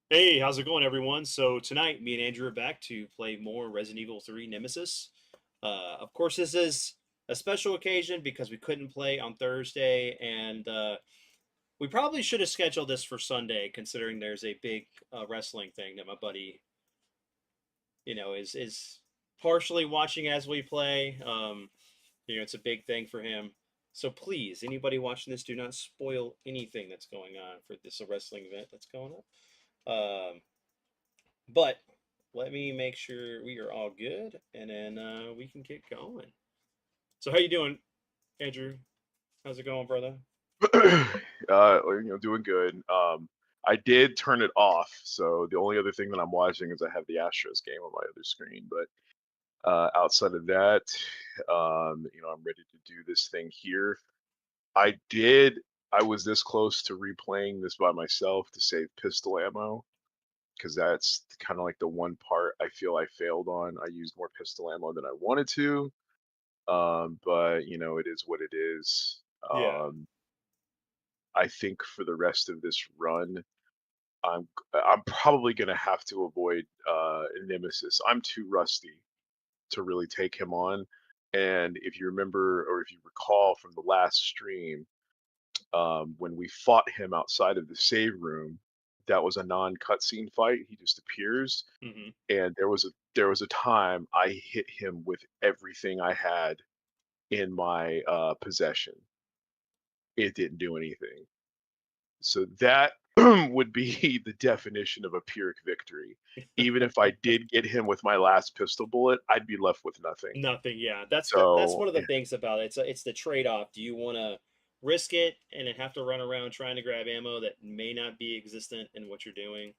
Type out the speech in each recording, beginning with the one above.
Hey, how's it going, everyone? So tonight, me and Andrew are back to play more Resident Evil 3 Nemesis. Of course, this is a special occasion because we couldn't play on Thursday, and we probably should have scheduled this for Sunday, considering there's a big wrestling thing that my buddy, is partially watching as we play. It's a big thing for him. So please, anybody watching this, do not spoil anything that's going on for this wrestling event that's going up. But let me make sure we are all good, and then we can get going. So how you doing, Andrew? How's it going, brother? Doing good. I did turn it off, so the only other thing that I'm watching is I have the Astros game on my other screen. But outside of that, I'm ready to do this thing here. I did. I was this close to replaying this by myself to save pistol ammo because that's kind of like the one part I feel I failed on. I used more pistol ammo than I wanted to, but it is what it is. Yeah, I think for the rest of this run, I'm probably gonna have to avoid Nemesis. I'm too rusty to really take him on. And if you remember or if you recall from the last stream, when we fought him outside of the save room, that was a non-cutscene fight. He just appears, hmm and there was a time I hit him with everything I had in my possession. It didn't do anything. So that would be the definition of a Pyrrhic victory. Even if I did get him with my last pistol bullet, I'd be left with nothing. nothing. Yeah, that's So one of the things about it. It's the trade off. Do you want to risk it and then have to run around trying to grab ammo that may not be existent in what you're doing?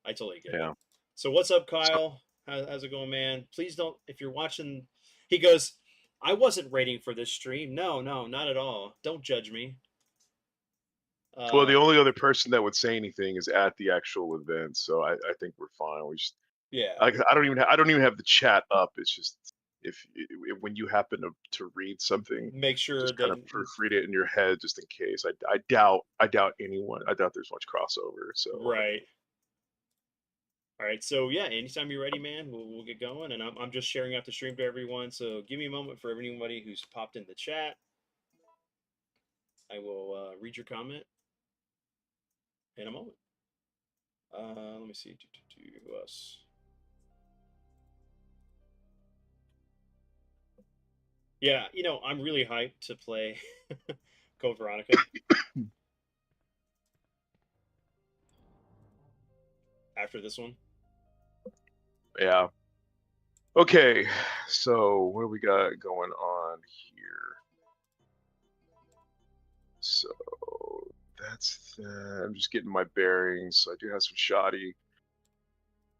I totally get it. yeah. So what's up, So Kyle? How's it going, man? Please don't. If you're watching, he goes. I wasn't waiting for this stream. No, no, not at all. Don't judge me. well, the Um, only other person that would say anything is at the actual event. So I think we're fine. We just yeah, I don't even have the chat up. It's just if when you happen to read something, make sure just kind that of proofread it in your head just in case. I doubt anyone. I doubt there's much crossover. So right. All right, so yeah, anytime you're ready, man, we'll get going. And I'm just sharing out the stream to everyone. So give me a moment for everybody who's popped in the chat. I will read your comment in a moment. Let me see. Us. Yeah, I'm really hyped to play Code Veronica after this one. yeah. Okay, so what do we got going on here? So that's that. I'm just getting my bearings. So I do have some shoddy.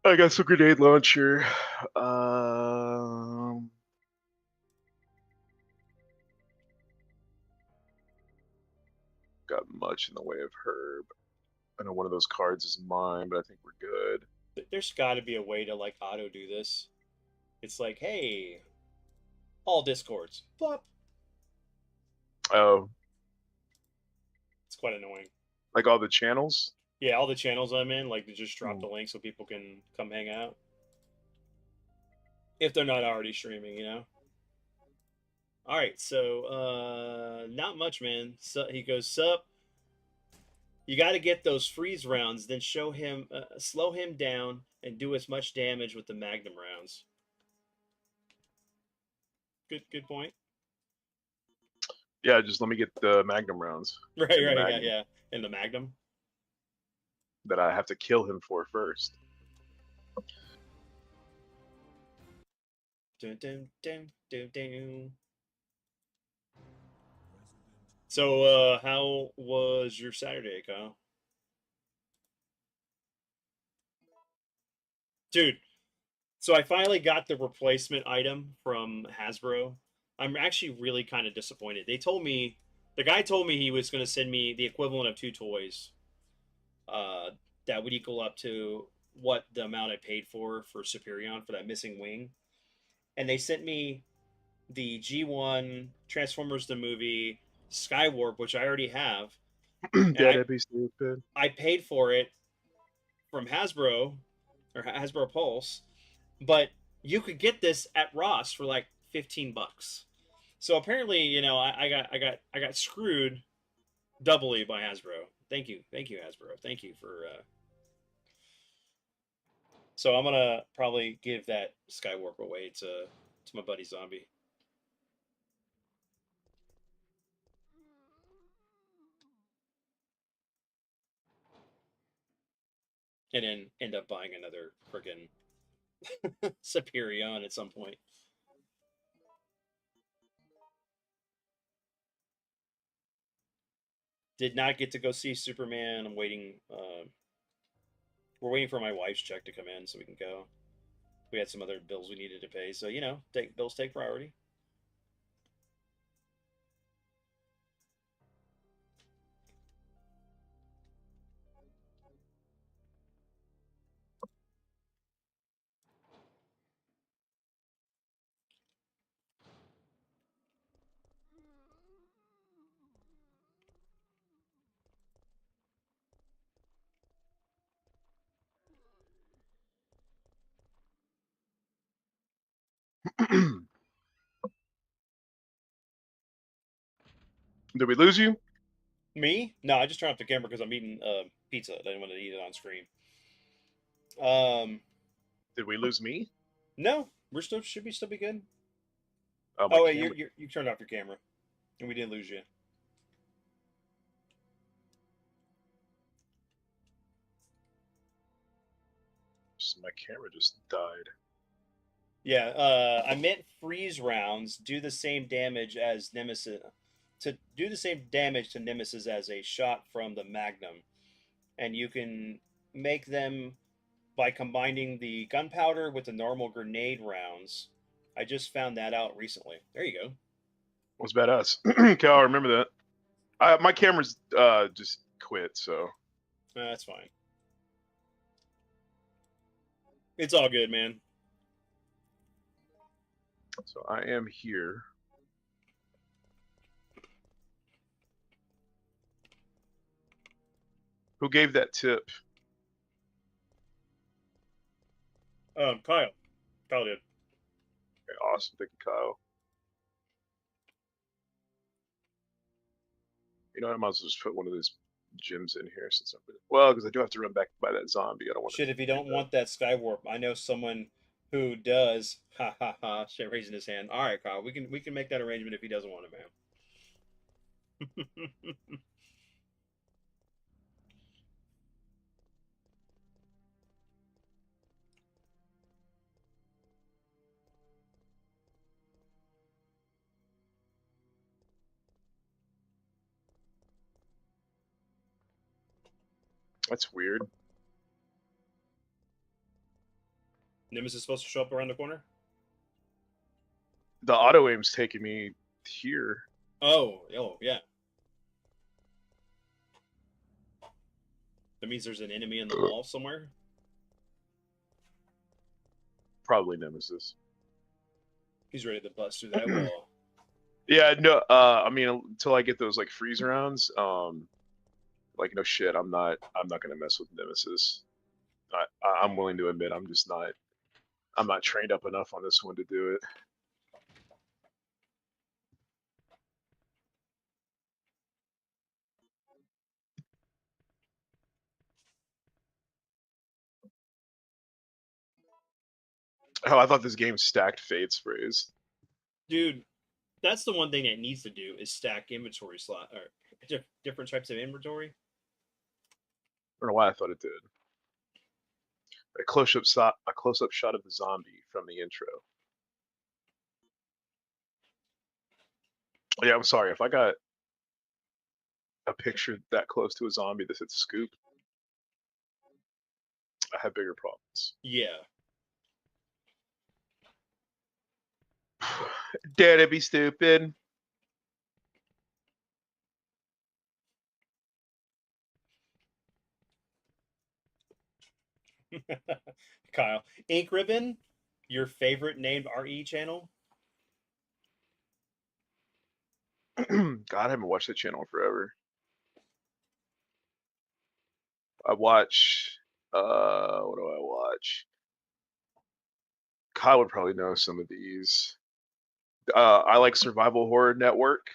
I got some grenade launcher. Um, got much in the way of herb. I know one of those cards is mine, but I think we're good. There's got to be a way to like auto do this. It's like, hey, all discords. Plop. Oh, It's quite annoying. like all the channels. Yeah, all the channels I'm in, like, to just drop Hmm. the link so people can come hang out if they're not already streaming. All right, so not much, man. So he goes, "Sup? You got to get those freeze rounds, then slow him down, and do as much damage with the Magnum rounds." Good point. Yeah, just let me get the Magnum rounds Right, and the right, yeah, Magnum yeah. And the Magnum. that I have to kill him for first. Dun, dun, dun, dun, dun. So, how was your Saturday, Kyle? Dude, so I finally got the replacement item from Hasbro. I'm actually really kind of disappointed. The guy told me he was going to send me the equivalent of two toys uh, that would equal up to what the amount I paid for Superion for that missing wing. And they sent me the G1 Transformers the movie Skywarp, which I already have, and I That'd be stupid. I paid for it from Hasbro or Hasbro Pulse, but you could get this at Ross for like $15. So apparently, I got screwed doubly by Hasbro. Thank you, Hasbro. Thank you for. So I'm gonna probably give that Skywarp away to my buddy Zombie, and then end up buying another freaking Superion at some point. Did not get to go see Superman. I'm waiting. We're waiting for my wife's check to come in so we can go. We had some other bills we needed to pay, so bills take priority. Did we lose you? Me? No, I just turned off the camera because I'm eating pizza. I didn't want to eat it on screen. Um, Did we lose me? no, we're still be good. Oh, my Oh, wait, camera. you turned off your camera, and we didn't lose you. My camera just died. Yeah, I meant freeze rounds do the same damage as Nemesis. To do the same damage to Nemesis as a shot from the Magnum, and you can make them by combining the gunpowder with the normal grenade rounds. I just found that out recently. There you go. Was badass. Cal, I remember that. My camera's just quit, so That's fine. It's all good, man. I am here. Who gave that tip? Kyle. Kyle did. Okay, awesome, thank you, Kyle. You know, I might as well just put one of those gems in here since I'm because I do have to run back by that zombie. I don't want to Shit, if you do don't that. want that Skywarp, I know someone who does. Ha ha ha! Shit, raising his hand. All right, Kyle, we can make that arrangement if he doesn't want it, man. That's weird. Nemesis is supposed to show up around the corner. The auto aim's taking me here. Oh, yeah. That means there's an enemy in the wall somewhere. Probably Nemesis. He's ready to bust through that wall. Yeah, no. I mean, until I get those like freeze rounds, like no shit, I'm not gonna mess with Nemesis. I'm willing to admit I'm just not. I'm not trained up enough on this one to do it. Oh, I thought this game stacked fade sprays. Dude, that's the one thing that needs to do is stack inventory slot or different types of inventory. I don't know why I thought it did. A close-up shot of the zombie from the intro. Yeah, I'm sorry if I got a picture that close to a zombie that said scoop. I have bigger problems. Yeah. Dare to be stupid. Kyle, Ink Ribbon, your favorite named RE channel? God, I haven't watched that channel in forever. I watch What do I watch? Kyle would probably know some of these. I like Survival Horror Network.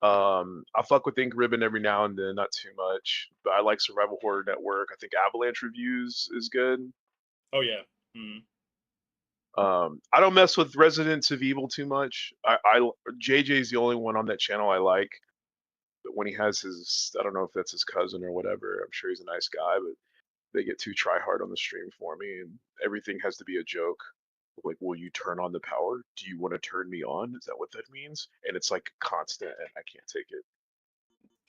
I fuck with Ink Ribbon every now and then, not too much, but I like Survival Horror Network. I think Avalanche Reviews is good. Oh yeah. Mm. I don't mess with Residents of Evil too much. JJ's the only one on that channel I like. But when he has his, I don't know if that's his cousin or whatever. I'm sure he's a nice guy, but they get too try hard on the stream for me, and everything has to be a joke. Like, will you turn on the power? Do you want to turn me on? Is that what that means? And it's like constant, and I can't take it.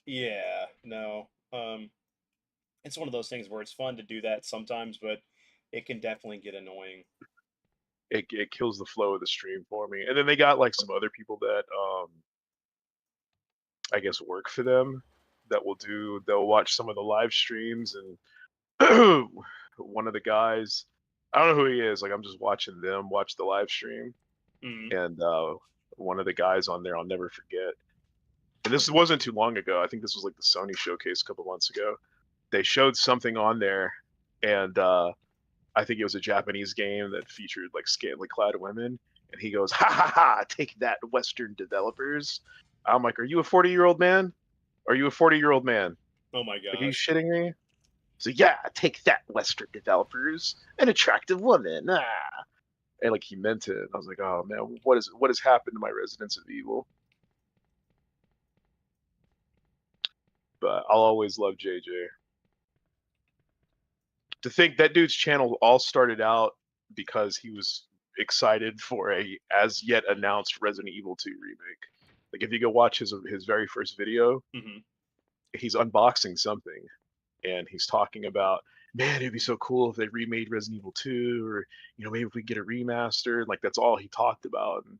Yeah. No. It's one of those things where it's fun to do that sometimes, but it can definitely get annoying. It kills the flow of the stream for me. And then they got like some other people that I guess work for them that they'll watch some of the live streams, and one of the guys, I don't know who he is, like I'm just watching them watch the live stream, Mm. and one of the guys on there I'll never forget. And this wasn't too long ago. I think this was like the Sony showcase a couple months ago. They showed something on there, and I think it was a Japanese game that featured like scantily clad women, and he goes, "Ha ha ha! Take that, Western developers." I'm like, "Are you a 40-year-old man? Are you a 40-year-old man? Oh my Like, are you gosh. shitting me?" So yeah, take that, Western developers, an attractive woman. Ah. And like he meant it. I was like, "Oh man, what has happened to my Residents of Evil?" But I'll always love JJ. To think that dude's channel all started out because he was excited for a as yet announced Resident Evil 2 remake. Like if you go watch his very first video, Mm-hmm. he's unboxing something and he's talking about, man, it'd be so cool if they remade Resident Evil 2, or maybe if we get a remaster. Like that's all he talked about. And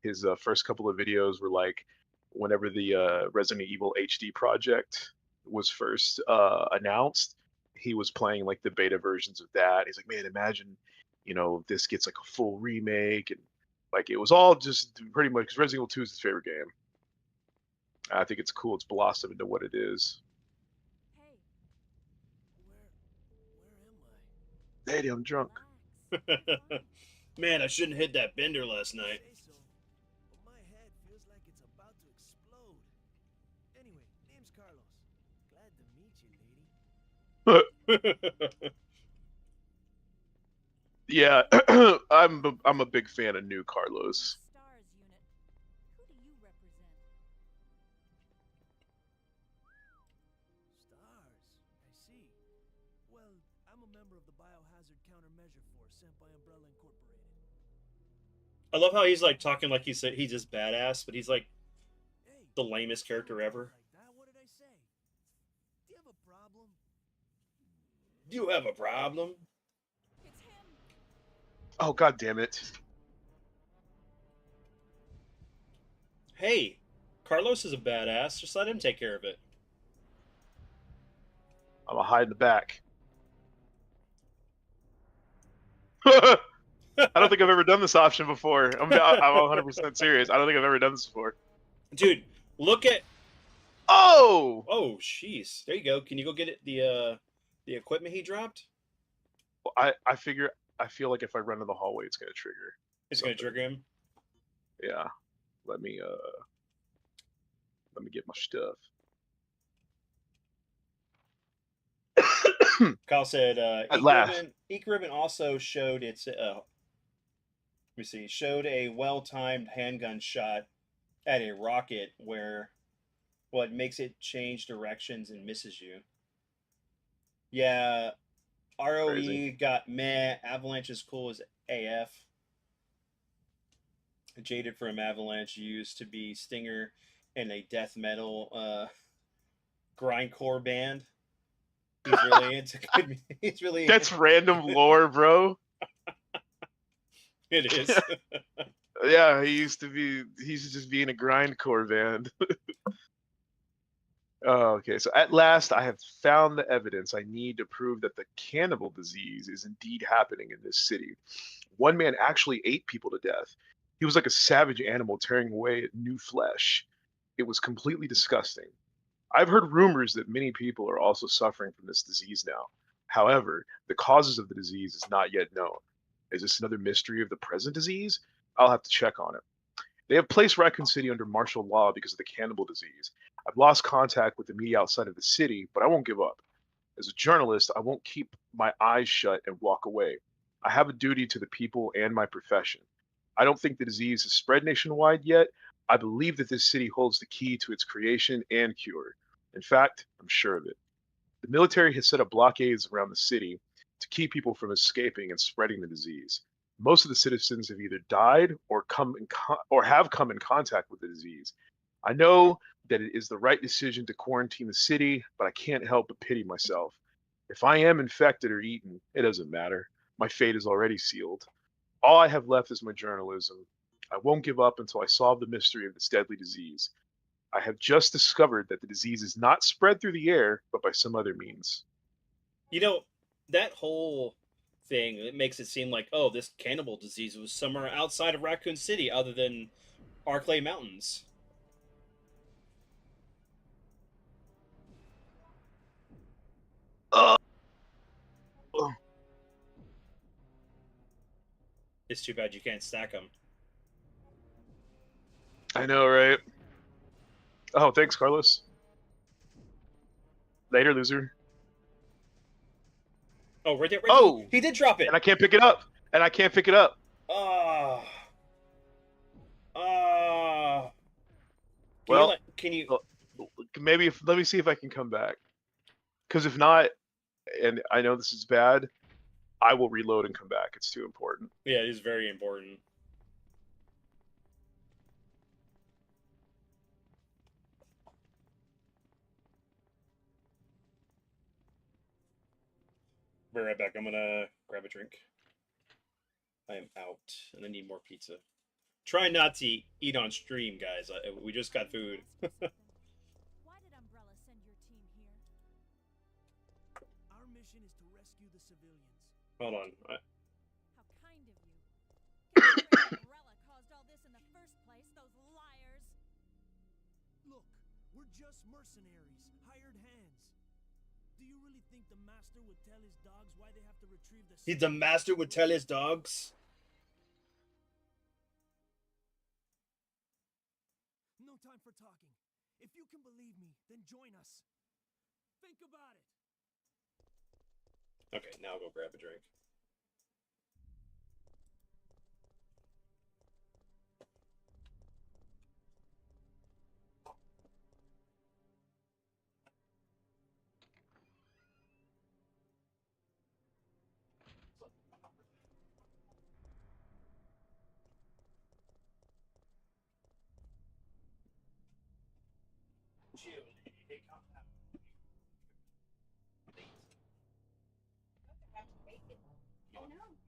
his first couple of videos were like whenever the Resident Evil HD project was first announced, he was playing like the beta versions of that. He's like, man, imagine, this gets like a full remake, and like it was all just pretty much because Resident Evil 2 is his favorite game. I think it's cool. It's blossomed into what it is. Hey, where am Daddy, I'm drunk. I? Relax. Man, I shouldn't hit that bender last night. Say so, but my head feels like it's about to explode. Anyway, name's Carlos. Glad to meet you, lady. Yeah, I'm a big fan of new Carlos. Stars unit. Who do you represent? Stars. I see. Well, I'm a member of the Biohazard Countermeasure Force sent by Umbrella Incorporated. I love how he's like talking like he's just badass, but he's like Hey, the lamest character ever. like that? What did I say? Do you have a problem? Do you have a problem? It's him. Oh god damn it! Hey, Carlos is a badass. Just let him take care of it. I'm gonna hide in the back. I don't think I've ever done this option before. I'm 100% serious. I don't think I've ever done this before. Dude, look at. Oh! Oh, jeez. There you go. Can you go get it? The equipment he dropped. I feel like if I run in the hallway, it's gonna trigger. It's gonna trigger him. Yeah. Let me get my stuff. Kyle said, At last. Ink Ribbon also showed its. Let me see. Showed a well-timed handgun shot at a rocket where, what makes it change directions and misses you. Yeah, ROE Crazy. got meh. Avalanche is cool as AF. Jaded from Avalanche used to be Stinger in a death metal grindcore band. He's really into good. He's really. That's random lore, bro. It is. Yeah, he's just being a grindcore band. Oh, okay, so at last I have found the evidence I need to prove that the cannibal disease is indeed happening in this city. One man actually ate people to death. He was like a savage animal tearing away at new flesh. It was completely disgusting. I've heard rumors that many people are also suffering from this disease now. However, the causes of the disease is not yet known. Is this another mystery of the present disease? I'll have to check on it. They have placed Raccoon City under martial law because of the cannibal disease. I've lost contact with the media outside of the city, but I won't give up. As a journalist, I won't keep my eyes shut and walk away. I have a duty to the people and my profession. I don't think the disease has spread nationwide yet. I believe that this city holds the key to its creation and cure. In fact, I'm sure of it. The military has set up blockades around the city to keep people from escaping and spreading the disease. Most of the citizens have either died or have come in contact with the disease. I know that it is the right decision to quarantine the city, but I can't help but pity myself. If I am infected or eaten, it doesn't matter. My fate is already sealed. All I have left is my journalism. I won't give up until I solve the mystery of this deadly disease. I have just discovered that the disease is not spread through the air, but by some other means. You know, that whole thing, it makes it seem like, oh, this cannibal disease was somewhere outside of Raccoon City other than Arklay Mountains. Oh, It's too bad you can't stack them. I know, right? Oh, thanks, Carlos. Later, loser. Oh, right there. Right Oh! there. He did drop it. And I can't pick it up. And I can't pick it up. Ah. Ah. Well, can you? maybe let me see if I can come back. Because if not, and I know this is bad, I will reload and come back. It's too important. Yeah, it is very important. Be right back. I'm gonna grab a drink. I am out, and I need more pizza. Try not to eat on stream, guys. We just got food. Why did Umbrella send your team here? Our mission is to rescue the civilians. Hold on. How kind of you. Considering Umbrella caused all this in the first place, those liars. Look, we're just mercenaries, hired hands. Do you really think the master would tell his dogs why they have to retrieve the The master would tell his dogs. No time for talking. If you can believe me, then join us. Think about it. Okay, now I'll go grab a drink.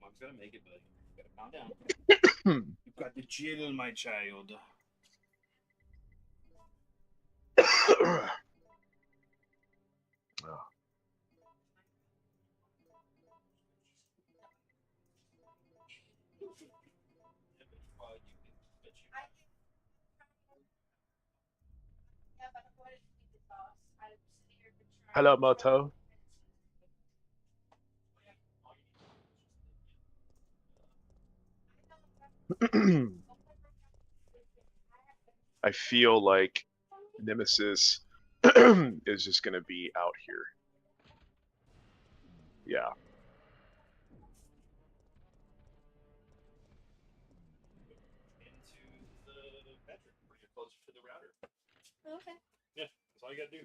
Mom's gonna make it, but you gotta calm down. You've got the chill, my child. Oh. Hello, Moto. I feel like Nemesis is just going to be out here. Yeah. Into the bedroom where you're closer to the router. Okay. Yeah, that's all you gotta do.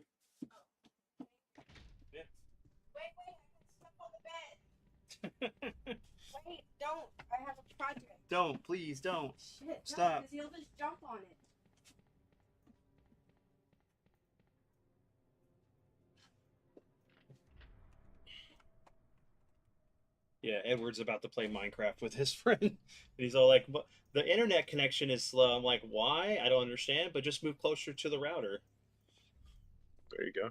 Yeah. Wait, I got stuff on the bed. Wait, don't. I have a project. Don't, please, don't. Shit, Stop. because he'll just jump on it. Yeah, Edward's about to play Minecraft with his friend. And he's all like, the internet connection is slow. I'm like, why? I don't understand, but just move closer to the router. There you go.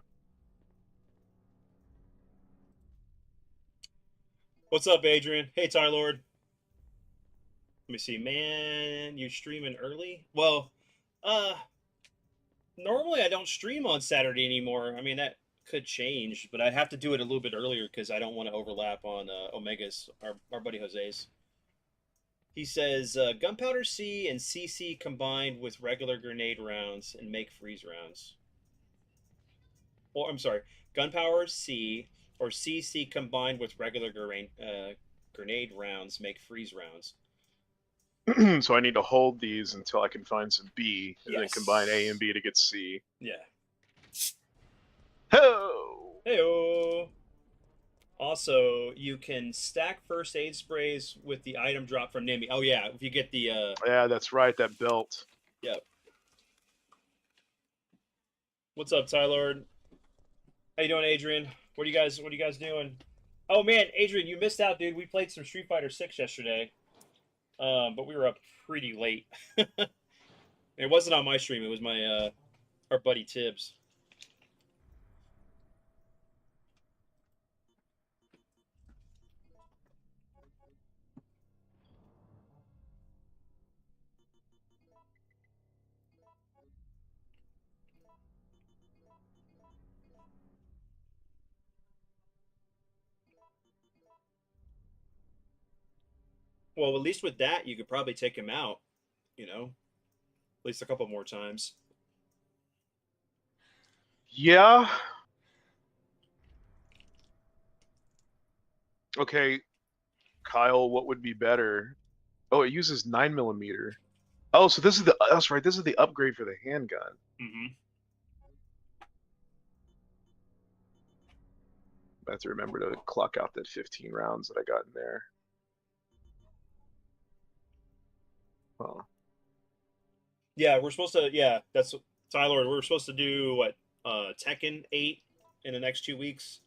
What's up, Adrian? Hey, Tylord. Let me see. Man, you streaming early? Well, normally I don't stream on Saturday anymore. I mean, that could change, but I'd have to do it a little bit earlier because I don't want to overlap on Omega's, our buddy Jose's. He says gunpowder C and CC combined with regular grenade rounds and make freeze rounds. Or I'm sorry, gunpowder C or CC combined with regular grenade rounds make freeze rounds. So I need to hold these until I can find some B, and then combine A and B to get C. Yeah. Ho! Heyo. Also, you can stack first aid sprays with the item drop from Nimi. Oh yeah, if you get the Yeah, that's right, that belt. Yep. What's up, Tylord? How you doing, Adrian? What are you guys doing? Oh man, Adrian, you missed out, dude. We played some Street Fighter 6 yesterday. But we were up pretty late. It wasn't on my stream, it was my our buddy Tibbs. Well, at least with that, you could probably take him out, you know, at least a couple more times. Yeah. Okay, Kyle, what would be better? Oh, it uses 9mm. Oh, so this is the that's right. This is the upgrade for the handgun. Mm-hmm. I have to remember to clock out that 15 rounds that I got in there. Oh. Yeah, we're supposed to. Yeah, that's Tyler. We're supposed to do what Tekken 8 in the next 2 weeks.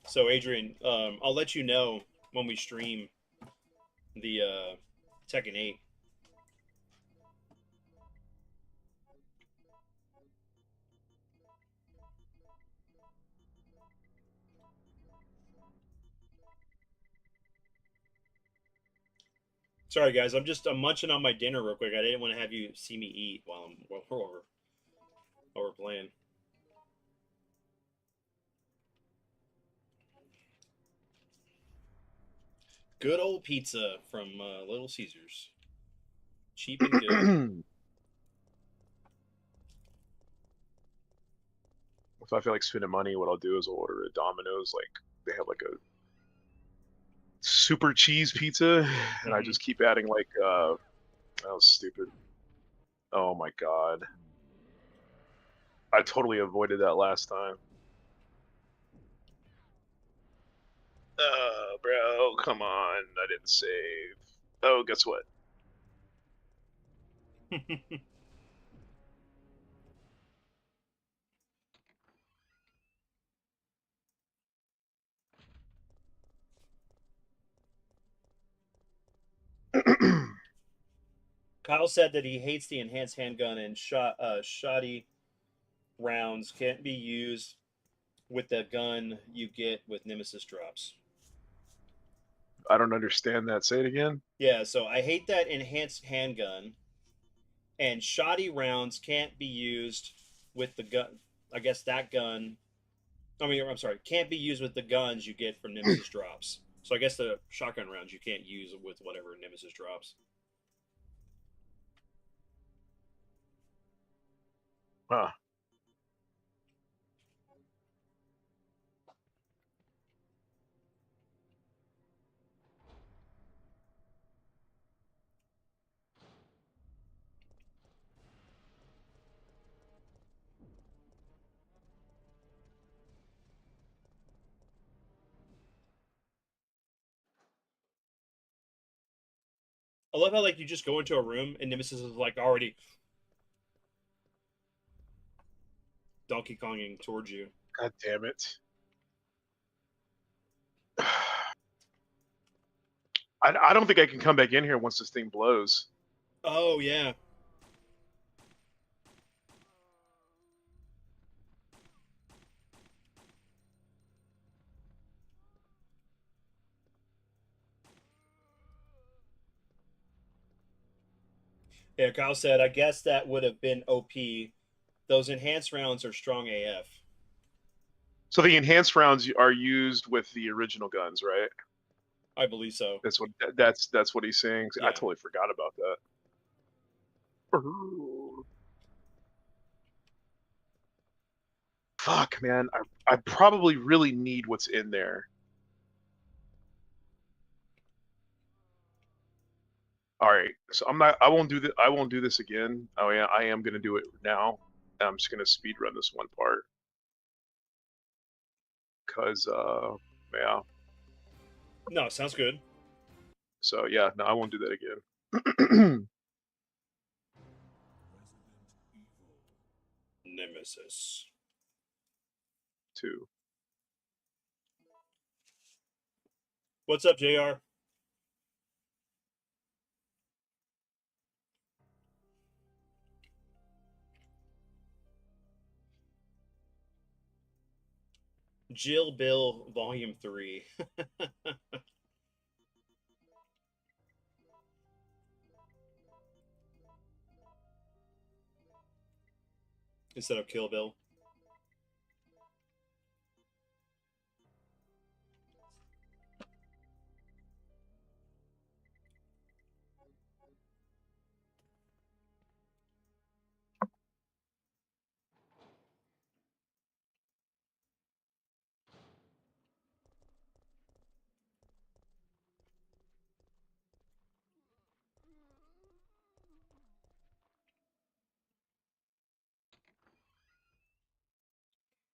So, Adrian, I'll let you know when we stream the Tekken 8. Sorry, guys. I'm munching on my dinner real quick. I didn't want to have you see me eat while we're playing. Good old pizza from Little Caesars. Cheap and good. If I feel like spending money, what I'll do is I'll order a Domino's. Like they have like a super cheese pizza, and I just keep adding like that was stupid. Oh my god. I totally avoided that last time. Bro, come on. I didn't save. Oh, guess what? Kyle said that he hates the enhanced handgun and shoddy rounds can't be used with the gun you get with Nemesis drops. I don't understand that. Say it again. Yeah, so I hate that enhanced handgun, and shoddy rounds can't be used with the gun. I guess that gun. I mean, I'm sorry, can't be used with the guns you get from Nemesis drops. So I guess the shotgun rounds you can't use with whatever Nemesis drops. Huh. I love how like you just go into a room and Nemesis is like already Donkey Konging towards you. God damn it. I don't think I can come back in here once this thing blows. Oh yeah. Yeah, Kyle said, I guess that would have been OP. Those enhanced rounds are strong AF. So the enhanced rounds are used with the original guns, right? I believe so. That's what he's saying. I Yeah. totally forgot about that. Ooh. Fuck, man. I probably really need what's in there. All right, so I won't do this again. Oh yeah, I am gonna do it now. I'm just gonna speed run this one part. Cause yeah. No, sounds good. So yeah, no, I won't do that again. Nemesis. 2. What's up, JR? Jill Bill Volume 3. Instead of Kill Bill.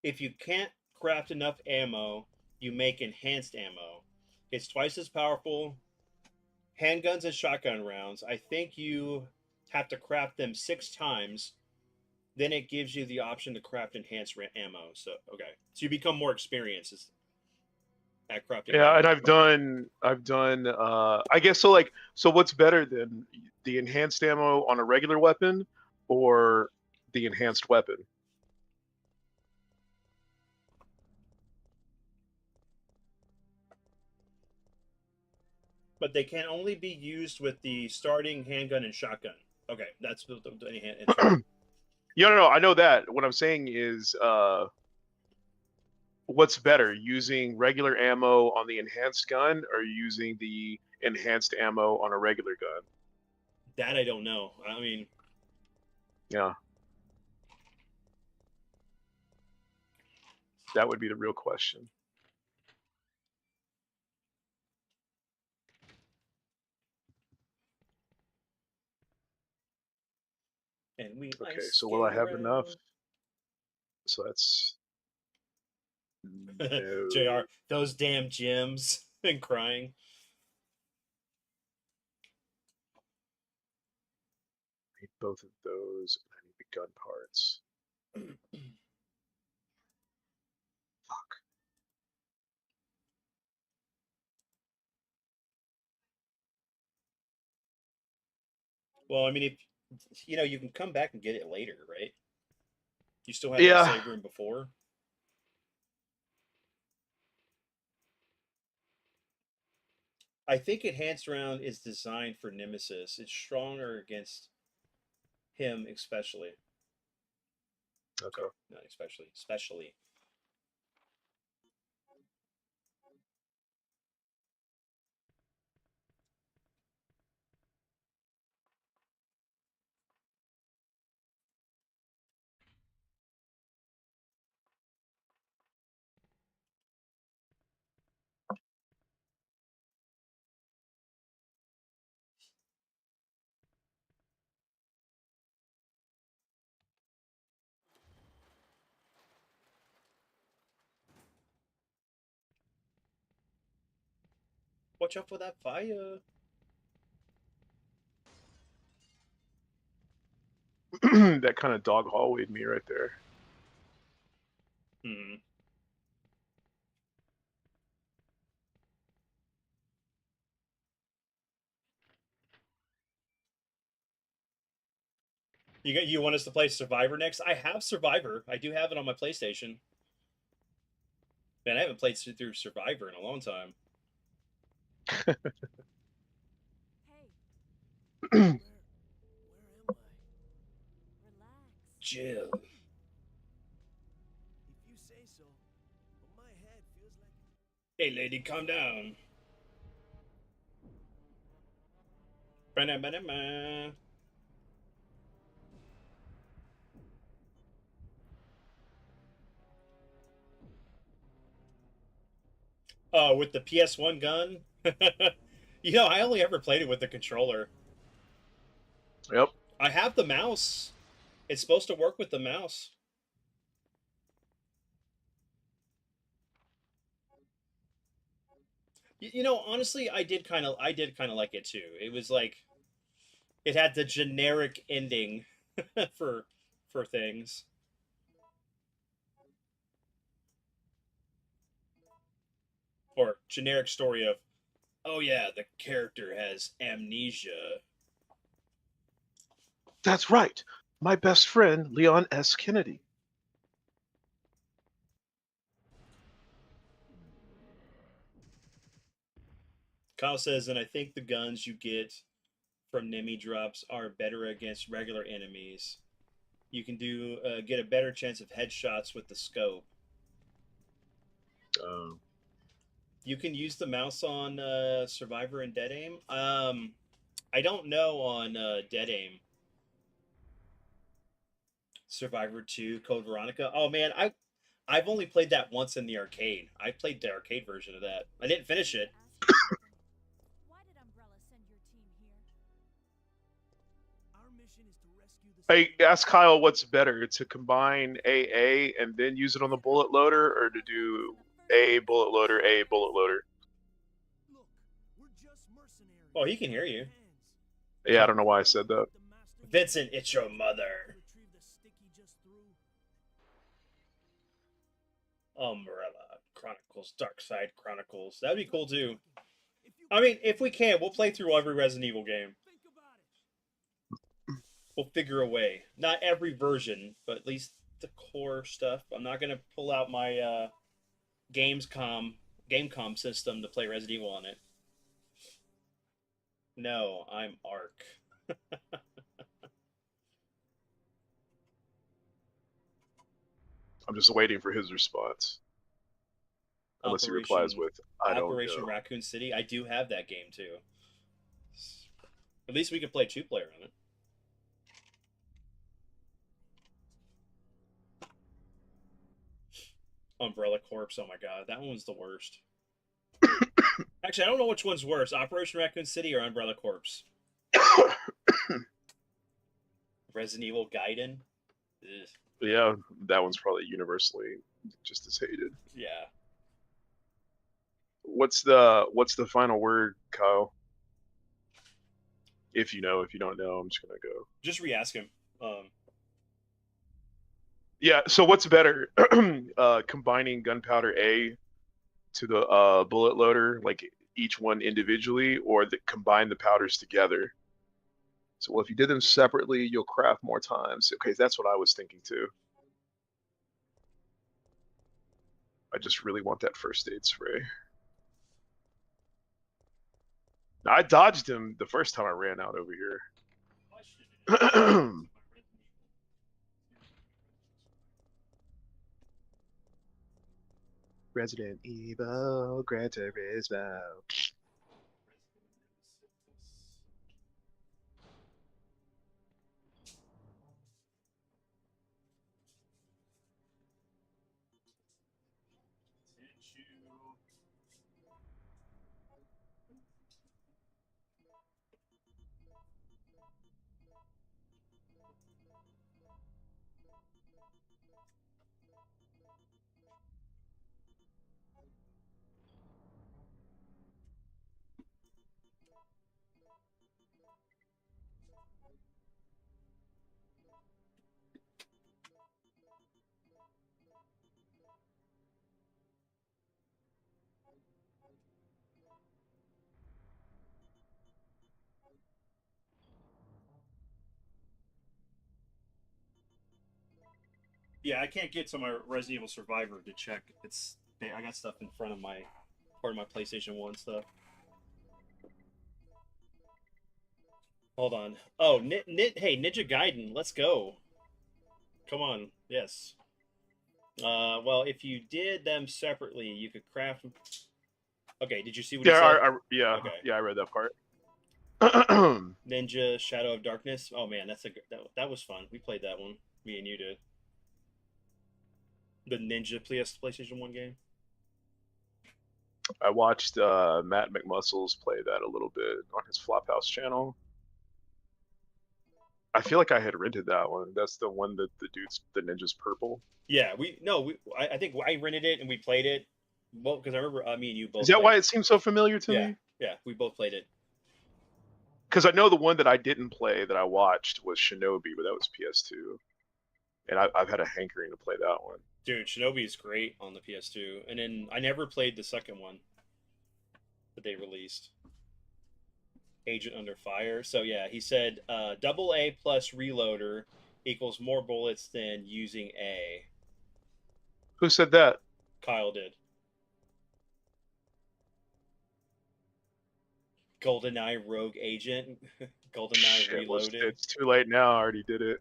If you can't craft enough ammo, you make enhanced ammo. It's twice as powerful. Handguns and shotgun rounds, I think you have to craft them 6 times. Then it gives you the option to craft enhanced ammo. So, okay. So you become more experienced at crafting Yeah, ammo. and I've done I guess so. Like, so what's better than the enhanced ammo on a regular weapon or the enhanced weapon? But they can only be used with the starting handgun and shotgun. Okay, that's the Yeah, no, I know that. What I'm saying is, what's better, using regular ammo on the enhanced gun or using the enhanced ammo on a regular gun? that I don't know. I mean, Yeah, that would be the real question. and we Okay, ice so will I skate have enough? around. So that's no. JR, those damn gems and crying. I need both of those, and I need the gun parts. Fuck. Well, I mean, if you can come back and get it later, right? You still had that Yeah. save room before. I think enhanced round is designed for Nemesis. It's stronger against him, especially. Okay. Sorry, not especially. Especially. Watch out for that fire. That kind of dog hallwayed me right there. Hmm. You want us to play Survivor next? I have Survivor. I do have it on my PlayStation. Man, I haven't played through Survivor in a long time. Hey, Where am I? relax. Jill. If you say so. Hey, lady, calm down. Ba-da-ba-da-ba. Oh, with the PS1 gun? You know, I only ever played it with the controller. Yep. I have the mouse. It's supposed to work with the mouse. You know, honestly, I did kind of like it too. It was like it had the generic ending for for things, or generic story of, oh yeah, the character has amnesia. That's right. My best friend, Leon S. Kennedy. Kyle says, and I think the guns you get from Nemi drops are better against regular enemies. You can do get a better chance of headshots with the scope. Um, You can use the mouse on Survivor and Dead Aim. I don't know on Dead Aim. Survivor 2, Code Veronica. Oh man, I've only played that once in the arcade. I played the arcade version of that. I didn't finish it. Why did Umbrella send your team here? Our mission is to rescue the I city. asked Kyle what's better, to combine AA and then use it on the bullet loader, or to do A bullet loader, A bullet loader. Look, we're just mercenaries. Oh, he can hear you. Hands. Yeah, I don't know why I said that. The master will Vincent, it's your mother. retrieve the stick he just threw. Umbrella Chronicles, Dark Side Chronicles. That'd be cool too. If you I mean, if we can, we'll play through every Resident Evil game. think about it. We'll figure a way. Not every version, but at least the core stuff. I'm not gonna pull out my Gamecom system to play Resident Evil on it. No, I'm Ark. I'm just waiting for his response. Unless he replies with, I don't Operation know. Raccoon City. I do have that game too. At least we can play 2-player on it. Umbrella Corps. Oh my god, that one's the worst. Actually, I don't know which one's worse: Operation Raccoon City or Umbrella Corps. Resident Evil Gaiden. Ugh. Yeah, that one's probably universally just as hated. Yeah. What's the final word, Kyle? If you know, if you don't know, I'm just gonna go. Just re-ask him. Yeah. So what's better, combining gunpowder A to the bullet loader, like each one individually, or combine the powders together? So, well, if you did them separately, you'll craft more times. Okay, that's what I was thinking too. I just really want that first aid spray. Now, I dodged him the first time I ran out over here. Resident Evil, Gran Turismo. Yeah, I can't get to my Resident Evil Survivor to check. I got stuff in front of my part of my PlayStation 1 stuff. Hold on. Oh, hey, Ninja Gaiden, let's go. Come on. Yes. Well, if you did them separately, you could craft them. Okay, did you see what he said? Okay. I read that part. Ninja Shadow of Darkness. Oh man, that was fun. We played that one. Me and you did. The Ninja PlayStation 1 game. I watched Matt McMuscles play that a little bit on his Flophouse channel. I feel like I had rented that one. That's the one that the ninja's purple. Yeah, I think I rented it and we played it. Well, because I remember me and you both. Is that why it seems so familiar to me? Yeah, we both played it. Because I know the one that I didn't play that I watched was Shinobi, but that was PS2, and I've had a hankering to play that one. Dude, Shinobi is great on the PS2, and then I never played the second one that they released. Agent Under Fire. So yeah, he said AA plus reloader equals more bullets than using A. Who said that? Kyle did. GoldenEye Rogue Agent. GoldenEye Reloaded. It's too late now. I already did it.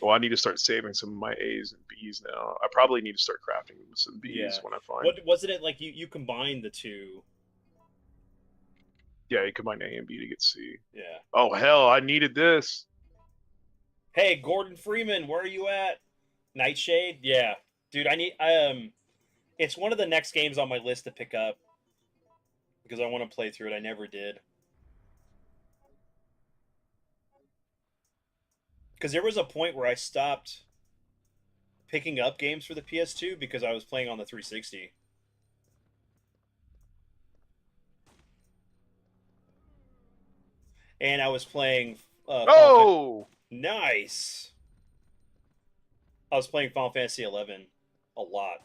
Well, I need to start saving some of my A's and B's now. I probably need to start crafting some B's when I find. What wasn't it like? You combined the two. Yeah, you combine A and B to get C. Yeah. Oh hell, I needed this. Hey, Gordon Freeman, where are you at? Nightshade? Yeah, dude, I need. It's one of the next games on my list to pick up because I want to play through it. I never did. Because there was a point where I stopped picking up games for the PS2 because I was playing on the 360. And I was playing. Nice! I was playing Final Fantasy 11 a lot.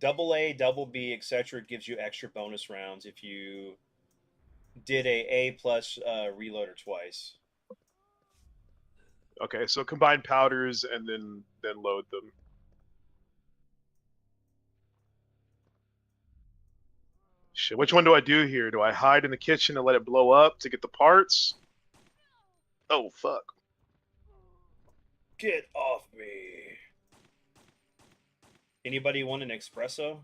AA, double B, etc. gives you extra bonus rounds if you did A plus reloader twice. Okay, so combine powders and then load them. Shit, which one do I do here? Do I hide in the kitchen and let it blow up to get the parts? Oh fuck. Get off me. Anybody want an espresso?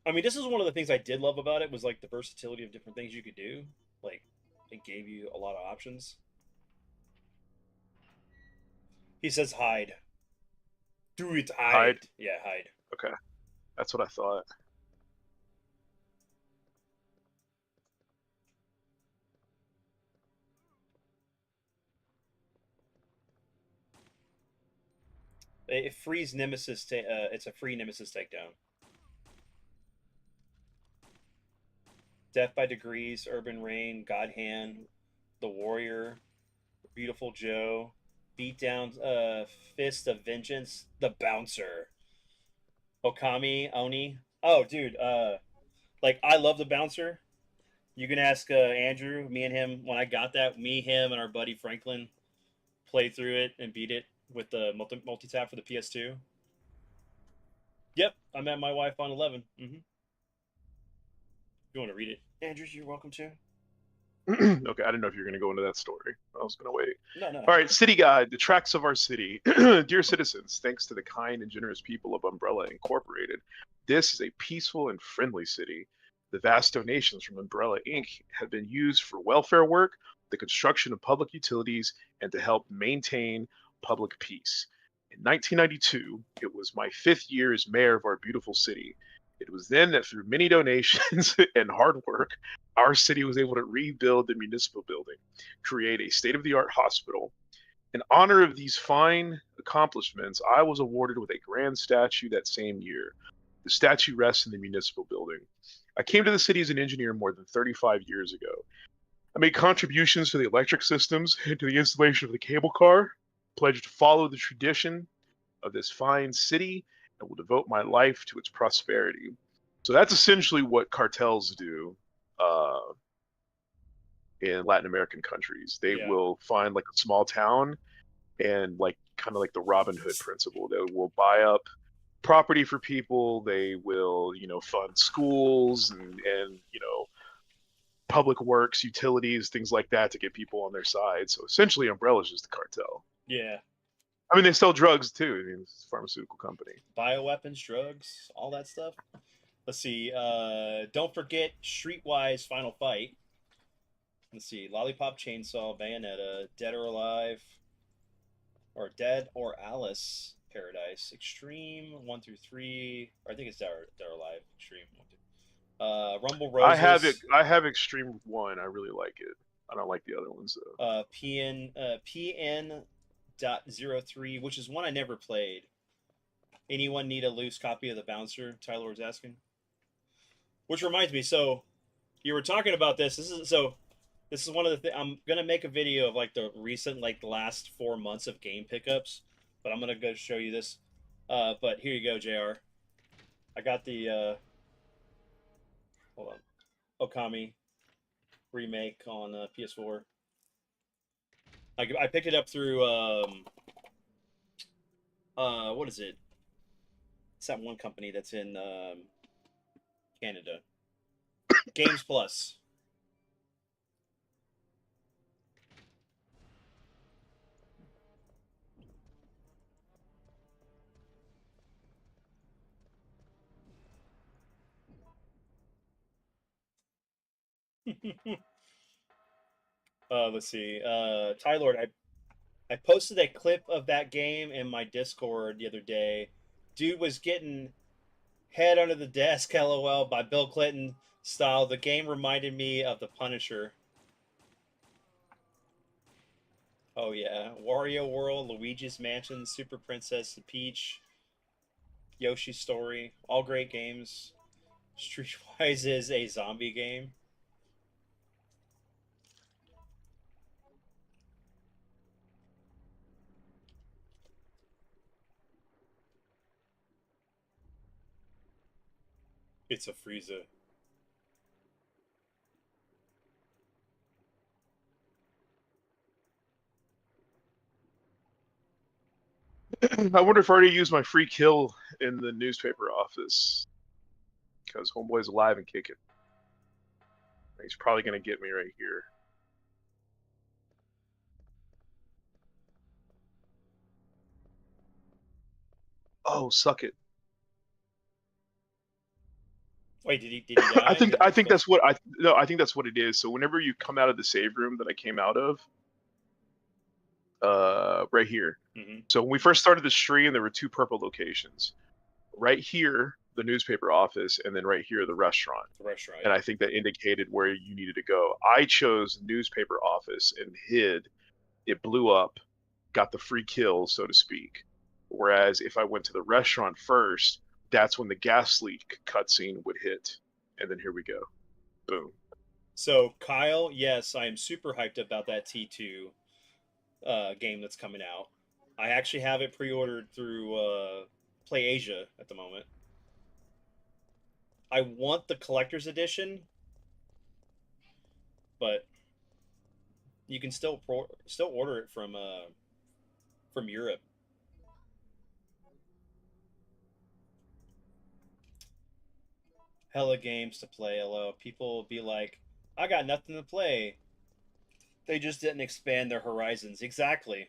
I mean, this is one of the things I did love about it was like the versatility of different things you could do. Like, it gave you a lot of options. He says hide. Do it, hide. Yeah, hide. Okay, that's what I thought. It frees Nemesis. It's a free Nemesis takedown. Death by Degrees, Urban Rain, God Hand, The Warrior, Beautiful Joe, Beatdown, Fist of Vengeance, The Bouncer, Okami, Oni. Oh, dude, like I love The Bouncer. You can ask Andrew. Me and him, when I got that, me, him, and our buddy Franklin played through it and beat it with the multi-tap for the PS2. Yep, I met my wife on 11. Mm-hmm. You want to read it, Andrew? You're welcome to. Okay, I didn't know if you were going to go into that story. I was going to wait. No. All right, City Guide, the tracks of our city. Dear citizens, thanks to the kind and generous people of Umbrella Incorporated, this is a peaceful and friendly city. The vast donations from Umbrella Inc. have been used for welfare work, the construction of public utilities, and to help maintain public peace. In 1992, it was my 5th year as mayor of our beautiful city. It was then that through many donations and hard work, our city was able to rebuild the municipal building, create a state-of-the-art hospital. In honor of these fine accomplishments, I was awarded with a grand statue that same year. The statue rests in the municipal building. I came to the city as an engineer more than 35 years ago. I made contributions to the electric systems and to the installation of the cable car, pledged to follow the tradition of this fine city, and will devote my life to its prosperity. So that's essentially what cartels do in Latin American countries. They will find like a small town and like kind of like the Robin Hood principle. They will buy up property for people. They will, fund schools and public works, utilities, things like that to get people on their side. So essentially, Umbrella's just the cartel. Yeah. I mean, they sell drugs too. I mean, it's a pharmaceutical company. Bioweapons, drugs, all that stuff. Let's see. Don't forget Streetwise Final Fight. Let's see. Lollipop Chainsaw, Bayonetta, Dead or Alive, or Dead or Alice Paradise, Extreme 1 through 3. Or I think it's Dead or Alive Extreme 1 through. Rumble Roses. I have it. I have Extreme 1. I really like it. I don't like the other ones though. PN.03, which is one I never played. Anyone need a loose copy of the Bouncer? Tyler was asking. Which reminds me, so you were talking about this. This is one of the things. I'm gonna make a video of like the recent, like the last 4 months of game pickups, but I'm gonna go show you this. But here you go, JR. I got the hold on, Okami remake on PS4. I picked it up through what is it? It's that one company that's in Canada. Games Plus. Let's see. Tylord, I posted a clip of that game in my Discord the other day. Dude was getting head under the desk, LOL, by Bill Clinton style. The game reminded me of The Punisher. Oh yeah, Wario World, Luigi's Mansion, Super Princess Peach, Yoshi's Story, all great games. Streetwise is a zombie game. It's a Frieza. I wonder if I already used my free kill in the newspaper office. Because Homeboy's alive and kicking. He's probably going to get me right here. Oh, suck it. Wait, did he die? I think that's what I think that's what it is. So whenever you come out of the save room that I came out of, right here. Mm-hmm. So when we first started the stream, there were 2 purple locations. Right here, the newspaper office, and then right here, the restaurant. The restaurant. And I think that indicated where you needed to go. I chose the newspaper office and hid. It blew up, got the free kill, so to speak. Whereas if I went to the restaurant first, that's when the gas leak cutscene would hit. And then here we go. Boom. So, Kyle, yes, I am super hyped about that T2 game that's coming out. I actually have it pre-ordered through Play Asia at the moment. I want the collector's edition, but you can still order it from Europe. Hella games to play. Hello, people will be like, "I got nothing to play." They just didn't expand their horizons. Exactly.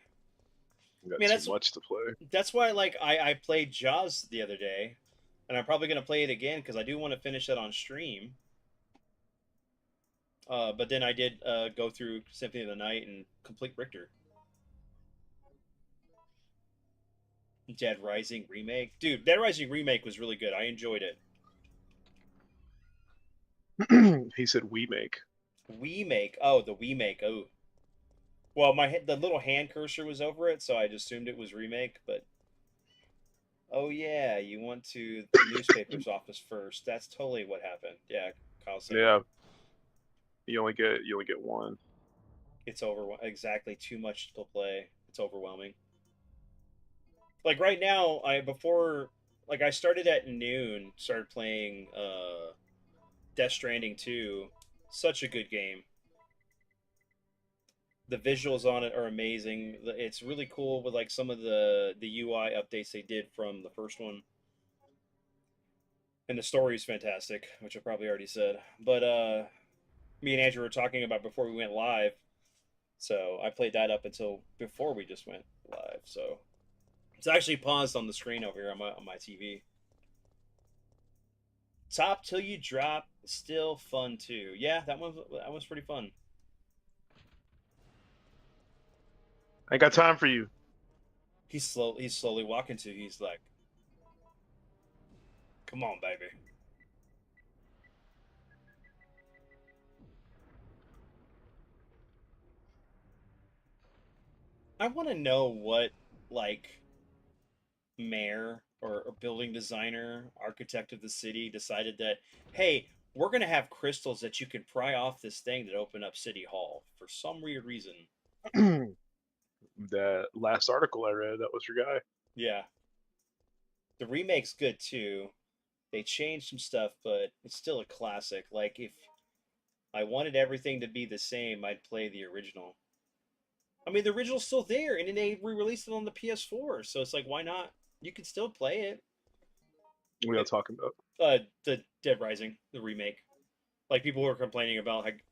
Got Man, too much to play. That's why, like, I played Jaws the other day, and I'm probably gonna play it again because I do want to finish that on stream. But then I did go through Symphony of the Night and complete Richter. Dead Rising remake, dude. Dead Rising remake was really good. I enjoyed it. He said we make. We make. Oh, the we make. Oh. Well, the little hand cursor was over it, so I just assumed it was remake. But oh yeah, you went to the newspaper's office first. That's totally what happened. Yeah, Kyle said. Yeah. You only get one. It's exactly too much to play. It's overwhelming. Like right now, I started at noon. Started playing Death Stranding 2. Such a good game. The visuals on it are amazing. It's really cool with like some of the UI updates they did from the first one. And the story is fantastic, which I probably already said. But me and Andrew were talking about before we went live, so I played that up until before we just went live. So it's actually paused on the screen over here on my TV. Top till you drop, still fun too. Yeah, that was pretty fun. I ain't got time for you. He's slowly walking to. He's like, "Come on, baby." I want to know what like mayor or building designer, architect of the city decided that, hey, we're gonna have crystals that you can pry off this thing that open up City Hall for some weird reason. That last article I read, that was your guy. Yeah, the remake's good too. They changed some stuff, but it's still a classic. Like if I wanted everything to be the same, I'd play the original. I mean, the original's still there, and then they re-released it on the PS4, so it's like, why not? You can still play it. We are talking about. The Dead Rising, the remake. Like people were complaining about like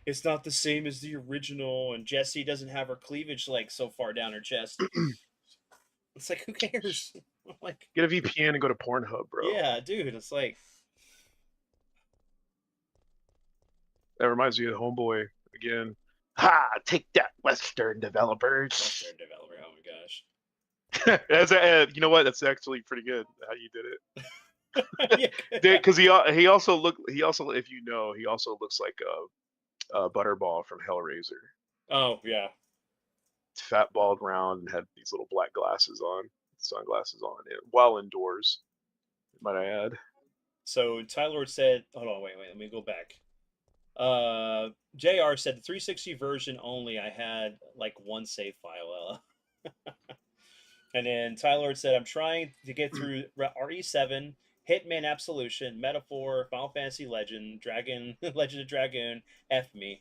it's not the same as the original, and Jessie doesn't have her cleavage like so far down her chest. It's like who cares? Like Get a VPN and go to Pornhub, bro. yeah, dude. It's like That reminds me of Homeboy again. Ha! Take that, Western developers. Western developer. Oh my gosh. You know what? That's actually pretty good how you did it. Yeah. Because he also if you know, he also looks like a Butterball from Hellraiser. Oh yeah. Fat, bald, round, and had these little black sunglasses on, while indoors. Might I add? So Tyler said, hold on, wait, let me go back. JR said the 360 version only. I had like one save file. And then Tyler said, I'm trying to get through RE7, Hitman Absolution, Metaphor, Final Fantasy Legend, Dragon, Legend of Dragoon. F me.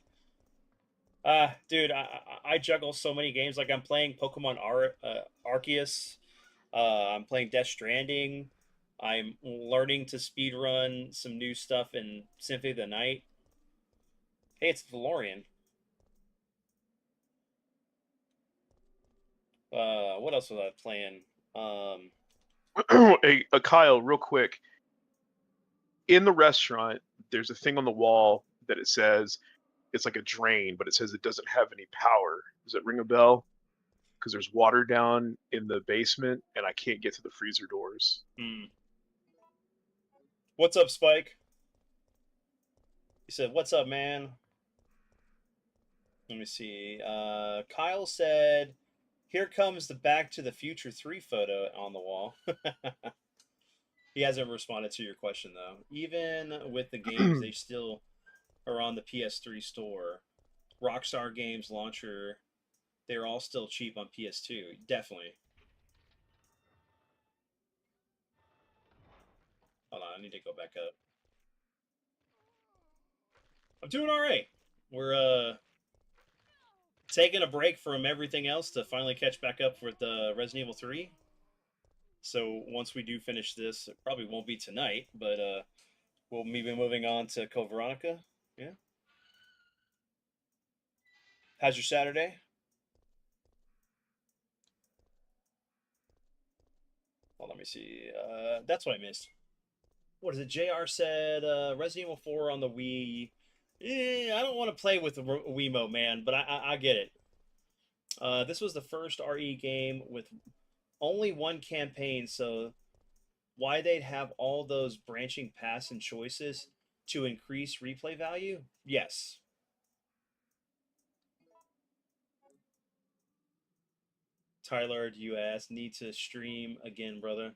Dude, I juggle so many games. Like I'm playing Pokemon Arceus. I'm playing Death Stranding. I'm learning to speedrun some new stuff in Symphony of the Night. Hey, it's DeLorean. What else was I playing? Hey, Kyle, real quick. In the restaurant, there's a thing on the wall that it says it's like a drain, but it says it doesn't have any power. Does it ring a bell? Because there's water down in the basement, and I can't get to the freezer doors. What's up, Spike? He said, "What's up, man?" Let me see. Kyle said, "Here comes the Back to the Future 3 photo on the wall." He hasn't responded to your question though. Even with the games, they still are on the PS3 store. Rockstar Games launcher, they're all still cheap on PS2. Definitely. Hold on, I need to go back up. I'm doing all right. We're taking a break from everything else to finally catch back up with Resident Evil 3. So once we do finish this, it probably won't be tonight, but we'll be moving on to Code Veronica. Yeah. How's your Saturday? Well, let me see. That's what I missed. What is it? JR said Resident Evil 4 on the Wii. I don't want to play with the Wiimote, man, but I get it. This was the first RE game with only one campaign, so why they'd have all those branching paths and choices to increase replay value? Yes. Tyler, do you ask? Need to stream again, brother?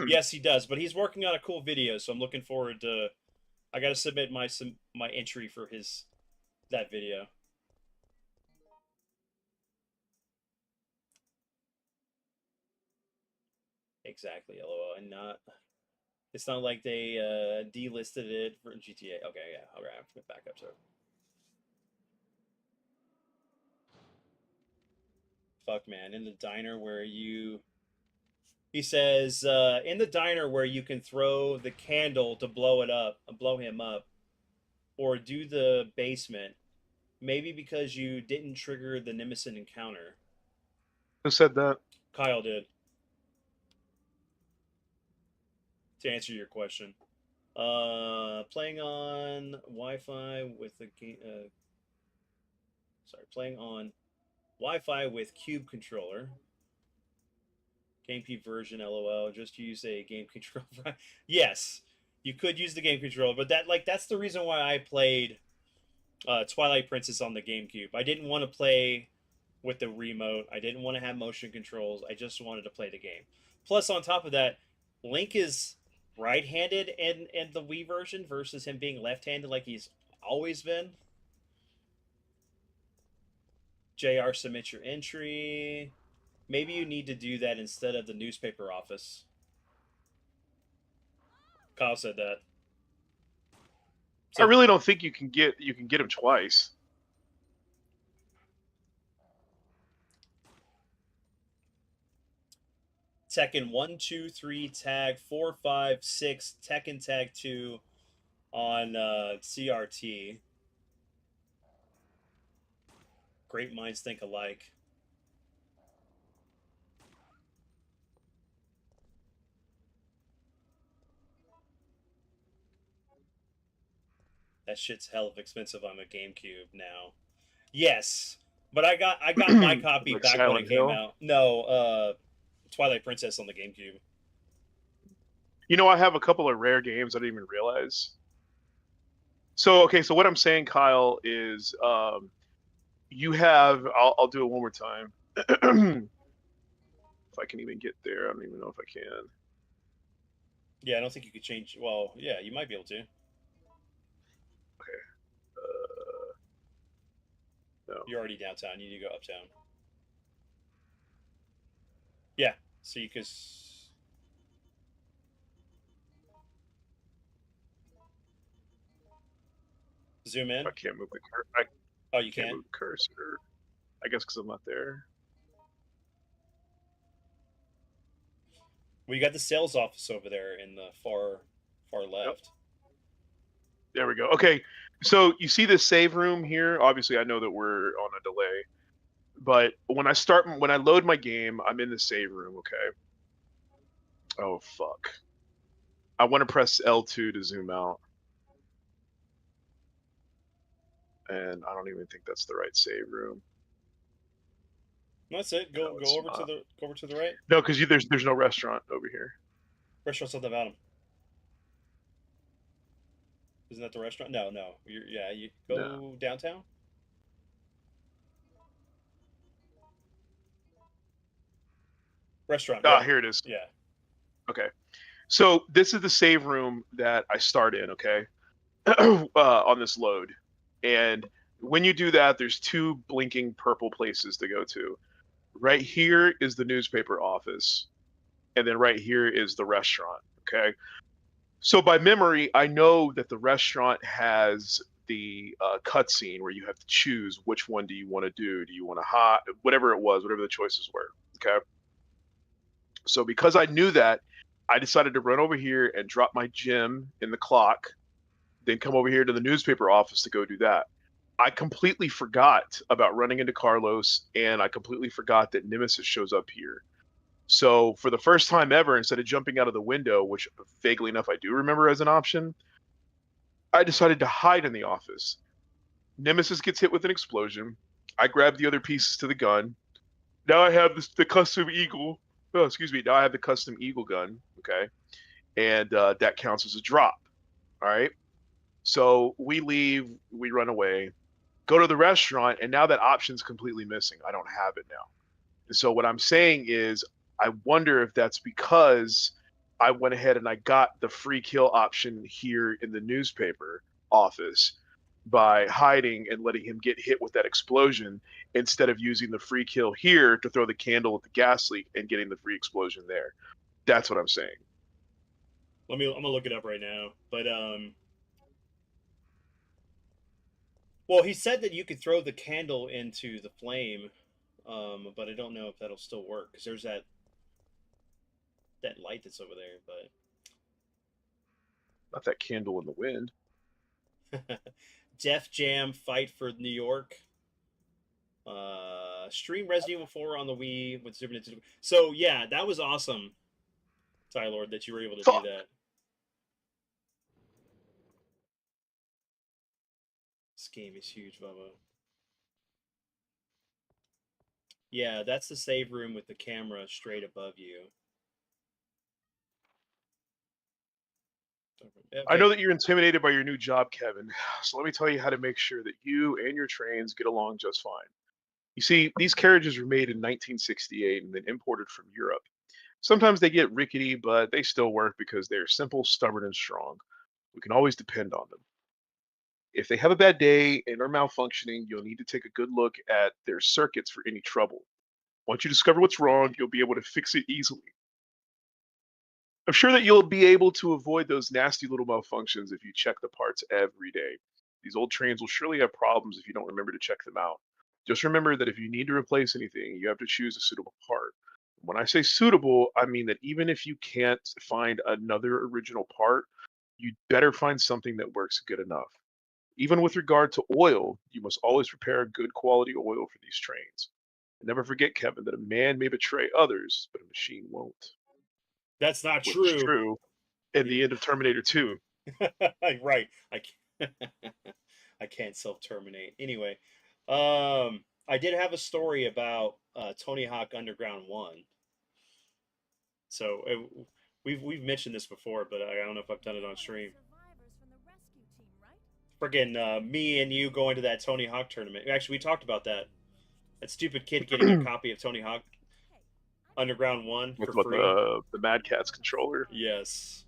Yes, he does, but he's working on a cool video, so I'm looking forward to. I got to submit my entry for that video. Exactly, LOL. And not. It's not like they delisted it for GTA. Okay, yeah. All right, I have to back up. So. Fuck, man. In the diner where you He says, in the diner where you can throw the candle to blow him up, or do the basement, maybe because you didn't trigger the Nemesis encounter. Who said that? Kyle did. To answer your question. Playing on Wi-Fi with the game. Playing on Wi-Fi with Cube controller. GameCube version, LOL. Just use a game controller. Yes, you could use the game controller, but that's the reason why I played Twilight Princess on the GameCube. I didn't want to play with the remote. I didn't want to have motion controls. I just wanted to play the game. Plus, on top of that, Link is right-handed in the Wii version versus him being left-handed like he's always been. JR, submit your entry. Maybe you need to do that instead of the newspaper office. Kyle said that. So, I really don't think you can get him twice. Tekken 1, 2, 3, tag 4, 5, 6, Tekken tag 2 on CRT. Great minds think alike. That shit's hell of expensive on a GameCube now. Yes, but I got my copy like back Silent when it Hill? came out. No, Twilight Princess on the GameCube. You know, I have a couple of rare games I didn't even realize. So okay, so what I'm saying, Kyle, is you have. I'll do it one more time. If I can even get there, I don't even know if I can. Yeah, I don't think you could change. Well, yeah, you might be able to. Okay. No. You're already downtown. You need to go uptown. Yeah, so you could. Zoom in. I can't move the cursor. Oh, you Can't can? move the cursor. I guess because I'm not there. Well, you got the sales office over there in the far left. There we go. Okay, so you see this save room here. Obviously, I know that we're on a delay, but when I load my game, I'm in the save room. Okay. Oh fuck. I want to press L2 to zoom out, and I don't even think that's the right save room. That's it. Go over to the right. No, because there's no restaurant over here. Restaurant's at the bottom. Isn't that the restaurant? No. You go downtown. Restaurant. Ah, Yeah. here it is. Yeah. Okay. So this is the save room that I start in, okay, on this load. And when you do that, there's two blinking purple places to go to. Right here is the newspaper office, and then right here is the restaurant, okay? So by memory, I know that the restaurant has the cutscene where you have to choose which one do you want to do. Do you want to hot, whatever it was, whatever the choices were, okay? So because I knew that, I decided to run over here and drop my gem in the clock, then come over here to the newspaper office to go do that. I completely forgot about running into Carlos, and I completely forgot that Nemesis shows up here. So for the first time ever, instead of jumping out of the window, which vaguely enough I do remember as an option, I decided to hide in the office. Nemesis gets hit with an explosion. I grab the other pieces to the gun. Now I have the custom Eagle. Oh, excuse me. Now I have the custom Eagle gun. Okay, and that counts as a drop. All right. So we leave. We run away. Go to the restaurant, and now that option's completely missing. I don't have it now. And so what I'm saying is, I wonder if that's because I went ahead and I got the free kill option here in the newspaper office by hiding and letting him get hit with that explosion instead of using the free kill here to throw the candle at the gas leak and getting the free explosion there. That's what I'm saying. I'm gonna look it up right now. But well, he said that you could throw the candle into the flame, but I don't know if that'll still work because there's that. that light that's over there, Not that candle in the wind. but Def Jam Fight for New York. Stream Resident Evil 4 on the Wii with Super Nintendo. So yeah, that was awesome, Tylord, that you were able to Fuck. do that. This game is huge, Bubba. Yeah, that's the save room with the camera straight above you. Okay. I know that you're intimidated by your new job, Kevin. So let me tell you how to make sure that you and your trains get along just fine. You see, these carriages were made in 1968 and then imported from Europe. Sometimes they get rickety, but they still work because they're simple, stubborn, and strong. We can always depend on them. If they have a bad day and are malfunctioning, you'll need to take a good look at their circuits for any trouble. Once you discover what's wrong, you'll be able to fix it easily. I'm sure that you'll be able to avoid those nasty little malfunctions if you check the parts every day. These old trains will surely have problems if you don't remember to check them out. Just remember that if you need to replace anything, you have to choose a suitable part. When I say suitable, I mean that even if you can't find another original part, you'd better find something that works good enough. Even with regard to oil, you must always prepare good quality oil for these trains. And never forget, Kevin, that a man may betray others, but a machine won't. That's not Which is true. true in the end of Terminator 2. Right. I can't self-terminate. Anyway, I did have a story about Tony Hawk Underground 1. So we've mentioned this before, but I don't know if I've done it on stream. Survivors from the rescue team, right? Friggin' me and you going to that Tony Hawk tournament. Actually, we talked about that. That stupid kid getting a copy of Tony Hawk Underground 1 With for what free. the Mad Catz controller. Yes.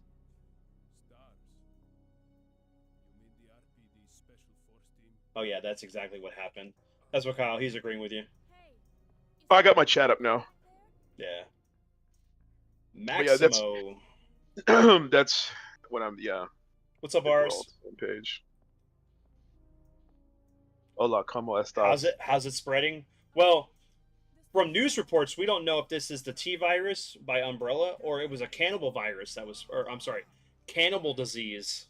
Oh yeah, that's exactly what happened. That's what Kyle. He's agreeing with you. Hey, I got my chat up now. Yeah. Oh, yeah, that's Maximo. that's when I'm What's up, big Ars? world page. Hola, ¿cómo estás? How's it spreading? Well, from news reports, we don't know if this is the T virus by Umbrella or it was a cannibal virus that was, or I'm sorry, cannibal disease.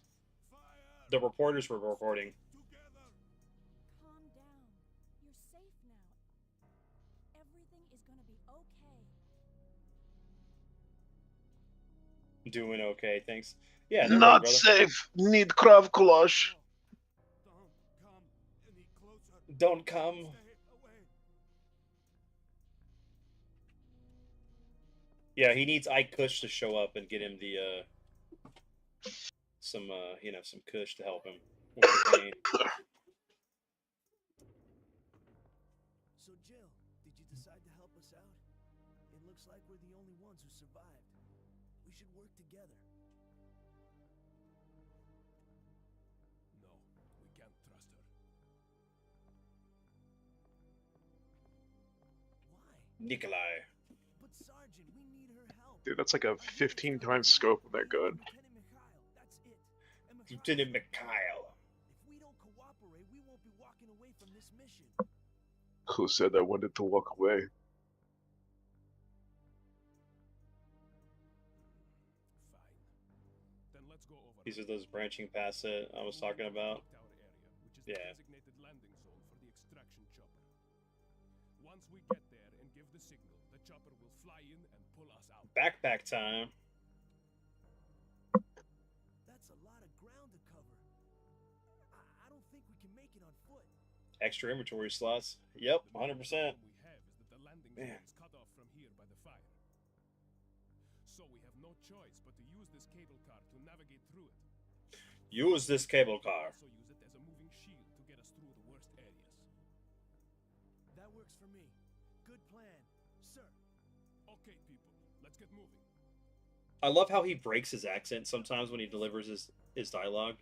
The reporters were reporting. calm down. You're safe now. Everything is gonna be okay. Doing okay, thanks. Yeah, no worries, Not brother. safe. Need Krav Kulash. Don't come. Yeah, he needs Ike Kush to show up and get him the some Kush to help him with the pain. So, Jill, did you decide to help us out? It looks like we're the only ones who survived. We should work together. No, we can't trust her. Why? Nikolai. But Sergeant, we need her help. Dude, that's like a 15 times scope of that good. Lieutenant Mikhail, that's it. And Lieutenant Mikhail. if we don't cooperate, we won't be walking away from this mission. Who said I wanted to walk away? Fine. Then let's go over. These are those branching paths that I was talking about. Our area, which is Yeah. the designated landing zone for the extraction chopper. Once we get there and give the signal, the chopper will fly in and pull us out. Backpack time. That's a lot of ground to cover. I don't think we can make it on foot. Extra inventory slots. Yep, 100%. The problem we have is that the landing Man. zone is cut off from here by the fire. So we have no choice but to use this cable car to navigate through it. Use this cable car. Also use it as a moving shield to get us through the worst areas. That works for me. Good plan, sir. Okay, people, let's get moving. I love how he breaks his accent sometimes when he delivers his dialogue.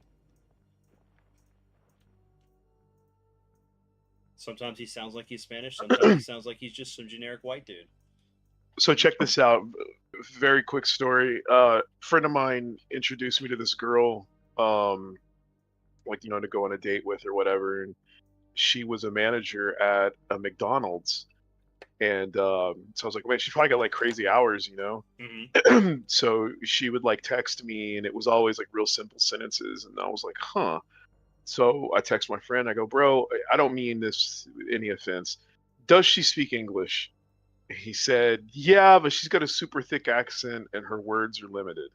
Sometimes he sounds like he's Spanish. Sometimes he sounds like he's just some generic white dude. So check this out. Very quick story. Friend of mine introduced me to this girl, like to go on a date with or whatever. And she was a manager at a McDonald's, And so I was like, man, she's probably got like crazy hours, you know. Hmm. So she would like text me, and it was always like real simple sentences, and I was like, huh. So I text my friend. I go, bro, I don't mean this any offense. Does she speak English? He said, yeah, but she's got a super thick accent, and her words are limited.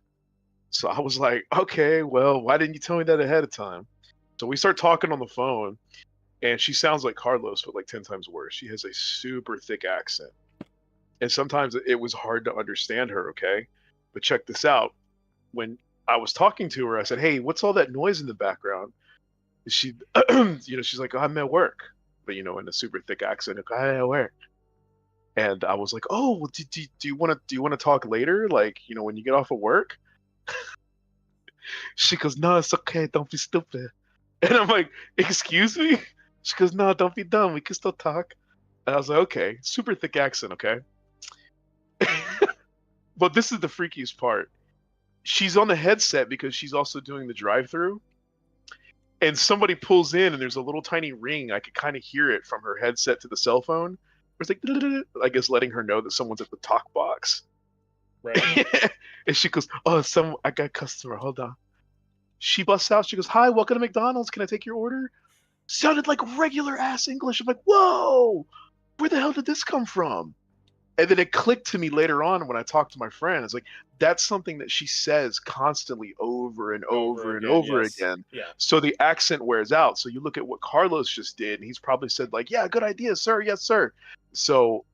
So I was like, okay, well, why didn't you tell me that ahead of time? So we start talking on the phone, and she sounds like Carlos, but like 10 times worse. She has a super thick accent. And sometimes it was hard to understand her, okay? But check this out. When I was talking to her, I said, hey, what's all that noise in the background? And she, she's like, oh, I'm at work. But, in a super thick accent, like, I'm at work. And I was like, oh, well, do you want to talk later? Like, when you get off of work? She goes, no, it's okay. Don't be stupid. And I'm like, excuse me? She goes, no, don't be dumb. We can still talk. And I was like, okay, super thick accent, okay? But this is the freakiest part. She's on the headset because she's also doing the drive-through. And somebody pulls in, and there's a little tiny ring. I could kind of hear it from her headset to the cell phone. It's like, I guess, letting her know that someone's at the talk box. Right. And she goes, oh, I got a customer. Hold on. She busts out. She goes, hi, welcome to McDonald's. Can I take your order? Sounded like regular ass English. I'm like, whoa, where the hell did this come from? And then it clicked to me later on when I talked to my friend. It's like, that's something that she says constantly over and over and over Yes. again. Yeah. So the accent wears out. So you look at what Carlos just did, and he's probably said, like, yeah, good idea, sir. Yes, sir. So,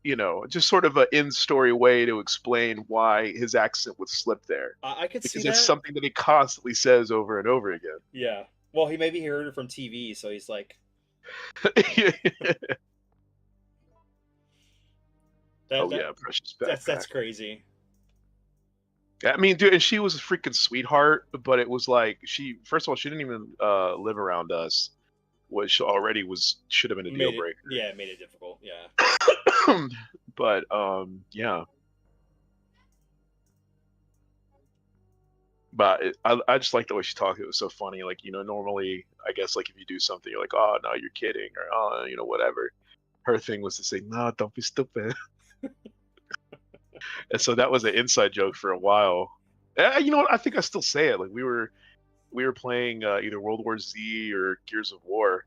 just sort of an in-story way to explain why his accent would slip there. I could see Because that. it's something that he constantly says over and over again. Yeah. Well, he maybe heard it from TV, so he's like, Oh, yeah, Precious Backpack. that's crazy. I mean, dude, and she was a freaking sweetheart, but it was like first of all, she didn't even live around us, which already should have been a deal breaker. Yeah, it made it difficult. Yeah. But yeah. But I just like the way she talked. It was so funny. Like, normally, I guess, like, if you do something, you're like, oh, no, you're kidding, or, oh, whatever. Her thing was to say, no, don't be stupid. And so that was an inside joke for a while. You know what? I think I still say it. Like, we were playing either World War Z or Gears of War,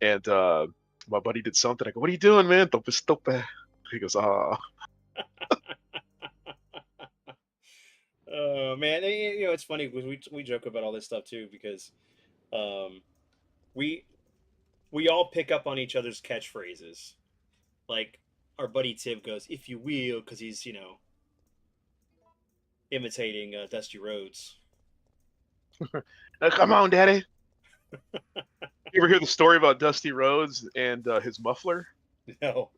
and my buddy did something. I go, what are you doing, man? Don't be stupid. He goes, ah. Oh man, it's funny because we joke about all this stuff too because we all pick up on each other's catchphrases. Like our buddy Tib goes, "If you will," because he's imitating Dusty Rhodes. Come on, Daddy. You ever hear the story about Dusty Rhodes and his muffler? No.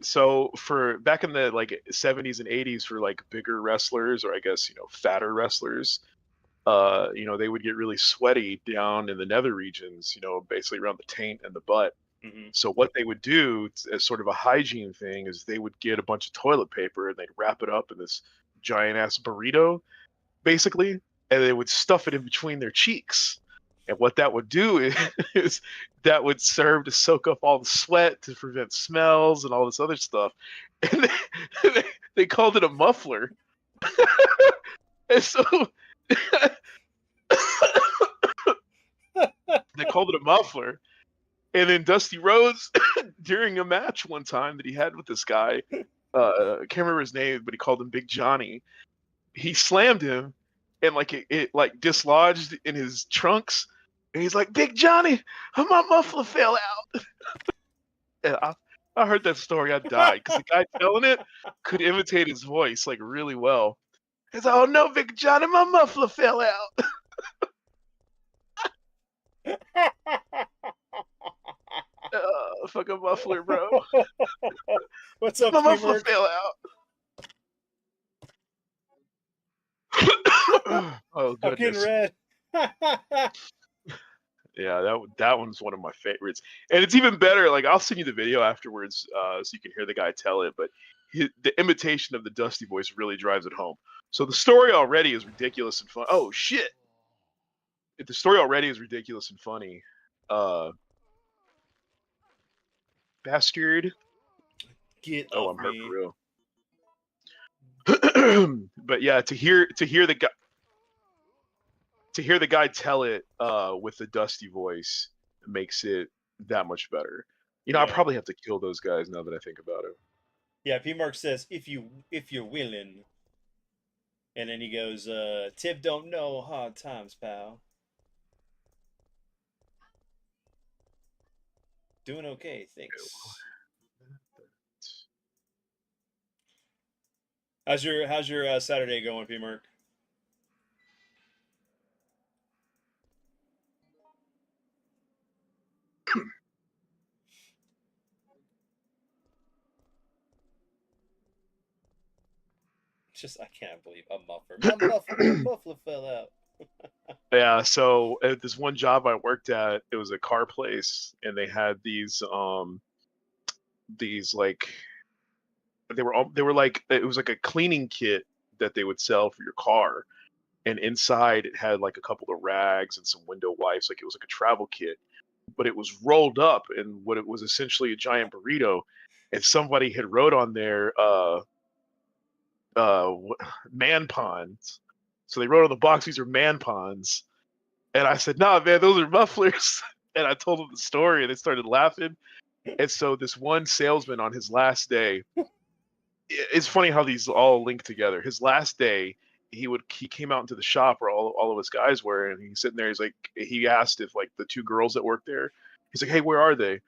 So for back in the like 70s and 80s, for like bigger wrestlers, or I guess fatter wrestlers, they would get really sweaty down in the nether regions, basically around the taint and the butt. Mm-hmm. So what they would do as sort of a hygiene thing is they would get a bunch of toilet paper and they'd wrap it up in this giant ass burrito, basically, and they would stuff it in between their cheeks. And what that would do is that would serve to soak up all the sweat to prevent smells and all this other stuff. And they called it a muffler. And so they called it a muffler. And then Dusty Rhodes, during a match one time that he had with this guy, I can't remember his name, but he called him Big Johnny. He slammed him, and like it like dislodged in his trunks. And he's like, Big Johnny, my muffler fell out. And I heard that story, I died, because the guy telling it could imitate his voice like really well. He's like, oh no, Big Johnny, my muffler fell out. Fucking muffler, bro. What's up, my muffler T-Merc? fell out. Oh, I'm getting goodness. red. Yeah, that one's one of my favorites, and it's even better. Like, I'll send you the video afterwards, so you can hear the guy tell it. But the imitation of the Dusty voice really drives it home. So the story already is ridiculous and fun. Oh shit! The story already is ridiculous and funny. Bastard. Get Oh, off I'm hurt me. for real. But yeah, to hear the guy tell it with the dusty voice makes it that much better. You know, I Yeah. probably have to kill those guys now that I think about it. Yeah, P Mark says if you're willing. And then he goes, Tib don't know hard times, pal. Doing okay, thanks. How's your Saturday going, P Mark? Just I can't believe a muffler. My muffler fell out. Yeah, so at this one job I worked at, it was a car place, and they had these like they were like it was like a cleaning kit that they would sell for your car, and inside it had like a couple of rags and some window wipes, like it was like a travel kit, but it was rolled up in what it was essentially a giant burrito, and somebody had wrote on there man ponds. So they wrote on the box, these are man ponds. And I said, nah, man, those are mufflers. And I told them the story, and they started laughing. And so this one salesman on his last day, it's funny how these all link together. His last day, he came out into the shop where all of us guys were, and he's sitting there. He's like, he asked if like the two girls that worked there. He's like, hey, where are they?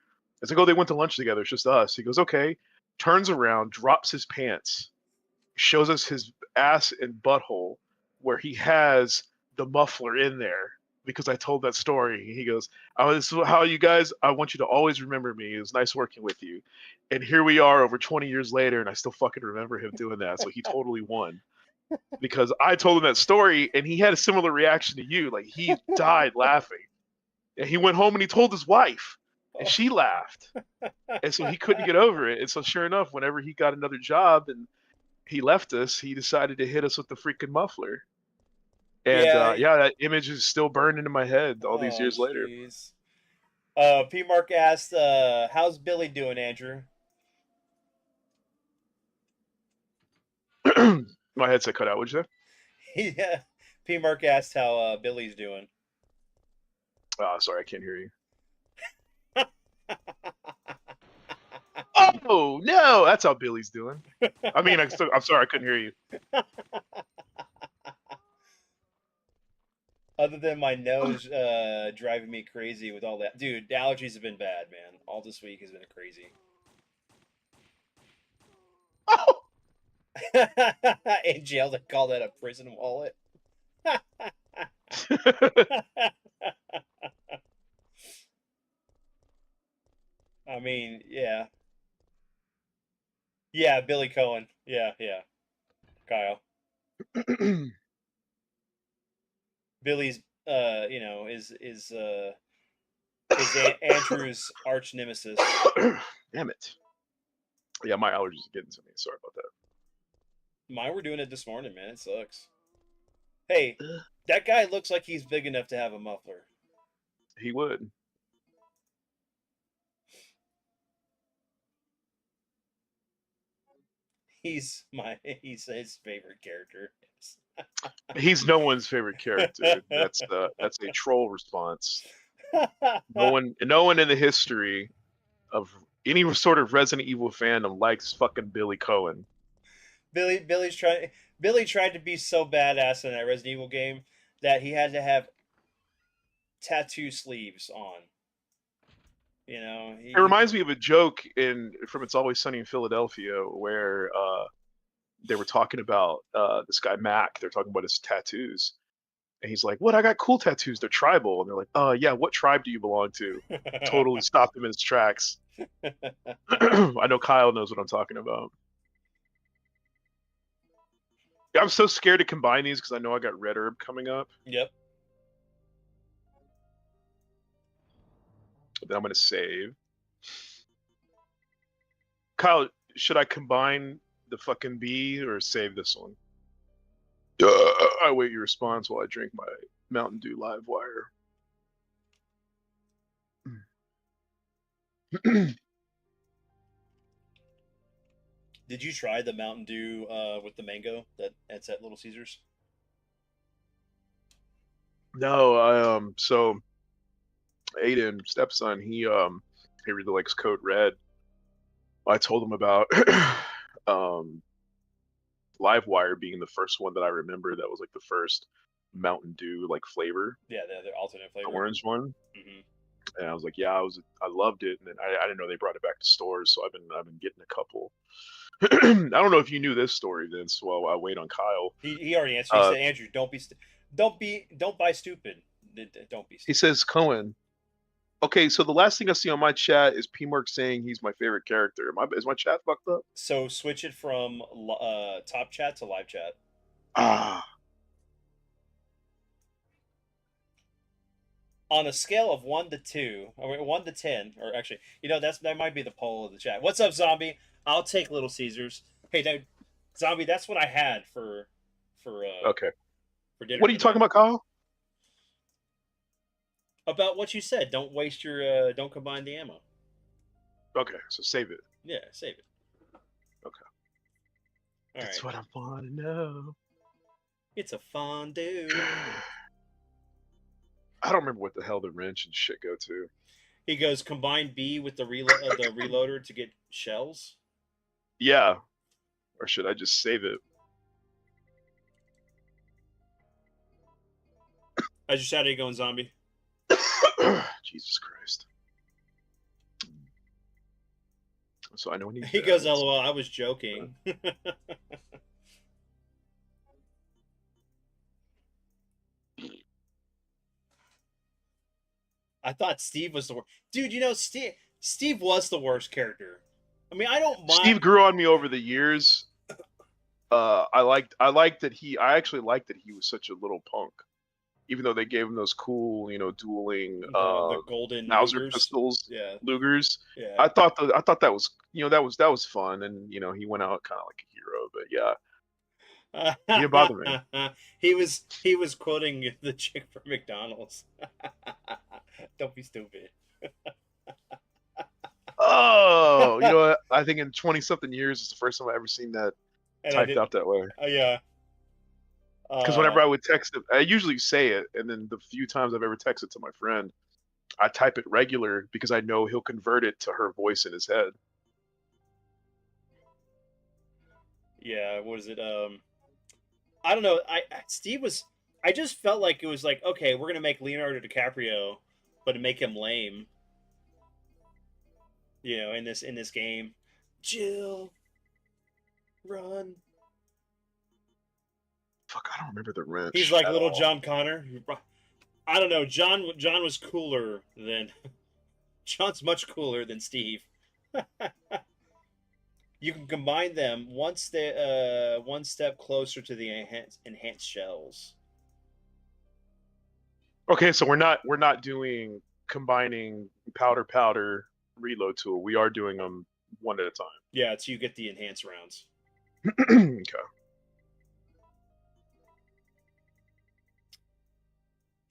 It's like, oh, they went to lunch together. It's just us. He goes, okay. Turns around, drops his pants, shows us his ass and butthole where he has the muffler in there because I told that story. He goes, oh, this is how you guys, I want you to always remember me. It was nice working with you. And here we are over 20 years later, and I still fucking remember him doing that. So he totally won because I told him that story, and he had a similar reaction to you. Like he died laughing. And he went home and he told his wife, and she laughed. And so he couldn't get over it. And so sure enough, whenever he got another job and he left us, he decided to hit us with the freaking muffler. And Yeah. yeah, that image is still burned into my head all these Oh, years later. jeez. P Mark asked, how's Billy doing, Andrew? My headset cut out, would you say? Yeah. P Mark asked how Billy's doing. Oh, sorry, I can't hear you. Oh no, that's how Billy's doing. I mean, I'm sorry, I couldn't hear you. Other than my nose driving me crazy with all that. Dude, the allergies have been bad, man. All this week has been crazy. Oh! In jail to call that a prison wallet. I mean, yeah. Yeah, Billy Cohen. Yeah, yeah. Kyle. Billy's is Andrew's arch nemesis. Damn it. Yeah, my allergies are getting to me. Sorry about that. Mine were doing it this morning, man. It sucks. Hey, that guy looks like he's big enough to have a muffler. He would. He's his favorite character. He's no one's favorite character. That's a troll response. No one in the history of any sort of Resident Evil fandom likes fucking Billy Cohen. Billy tried to be so badass in that Resident Evil game that he had to have tattoo sleeves on. You know, It reminds me of a joke from It's Always Sunny in Philadelphia where they were talking about this guy Mac. They're talking about his tattoos, and he's like, "What? I got cool tattoos. They're tribal." And they're like, "Yeah. What tribe do you belong to?" Totally stopped him in his tracks. I know Kyle knows what I'm talking about. Yeah, I'm so scared to combine these because I know I got red herb coming up. Yep. Then I'm gonna save. Kyle, should I combine the fucking bee or save this one? I wait your response while I drink my Mountain Dew Live Wire. Did you try the Mountain Dew with the mango that's at Little Caesars? No, I so Aiden, stepson, he really likes Code Red. I told him about um Livewire being the first one that I remember that was like the first Mountain Dew like flavor, Yeah, the alternate the flavor. orange one. Hmm. And I was like, yeah, I loved it, and then I didn't know they brought it back to stores, so I've been getting a couple. I don't know if you knew this story, Vince. Well, I wait on Kyle. He already answered. He Uh, said, Andrew, don't buy stupid. Don't be he stupid. says Cohen. Okay, so the last thing I see on my chat is PMark saying he's my favorite character. Is my chat fucked up? So switch it from top chat to live chat. Ah, On a scale of 1 to 2, or 1 to 10, or actually, that might be the poll of the chat. What's up, Zombie? I'll take Little Caesars. Hey, dude, Zombie, that's what I had for okay. dinner. What are you talking about, Kyle? About what you said. Don't waste your. Don't combine the ammo. Okay, so save it. Yeah, save it. Okay. All That's right. what I want to know. It's a fondue. I don't remember what the hell the wrench and shit go to. He goes combine B with the reloader to get shells. Yeah. Or should I just save it? How's your Saturday going, Zombie? Jesus Christ. So I know when He goes, LOL, I was joking. I thought Steve was the worst. Dude, Steve was the worst character. I mean, I don't mind. Steve grew on me over the years. I actually liked that he was such a little punk. Even though they gave him those cool, dueling the golden Mauser Lugers. pistols, Yeah. Lugers. Yeah. I thought that was, that was fun, and he went out kind of like a hero. But yeah, he didn't bother me. he was quoting the chick from McDonald's. Don't be stupid. Oh, you know what? I think in 20-something years, it's the first time I've ever seen that typed out that way. Yeah. Because whenever I would text it, I usually say it, and then the few times I've ever texted to my friend, I type it regular because I know he'll convert it to her voice in his head. Yeah, what is it? I don't know. I just felt like it was like, okay, we're gonna make Leonardo DiCaprio, but to make him lame. In this game, Jill, run. Fuck, I don't remember the wrench. He's like little John Connor. I don't know. John was cooler than. John's much cooler than Steve. You can combine them one step closer to the enhanced shells. Okay, so we're not doing combining powder reload tool. We are doing them one at a time. Yeah, so you get the enhanced rounds. Okay.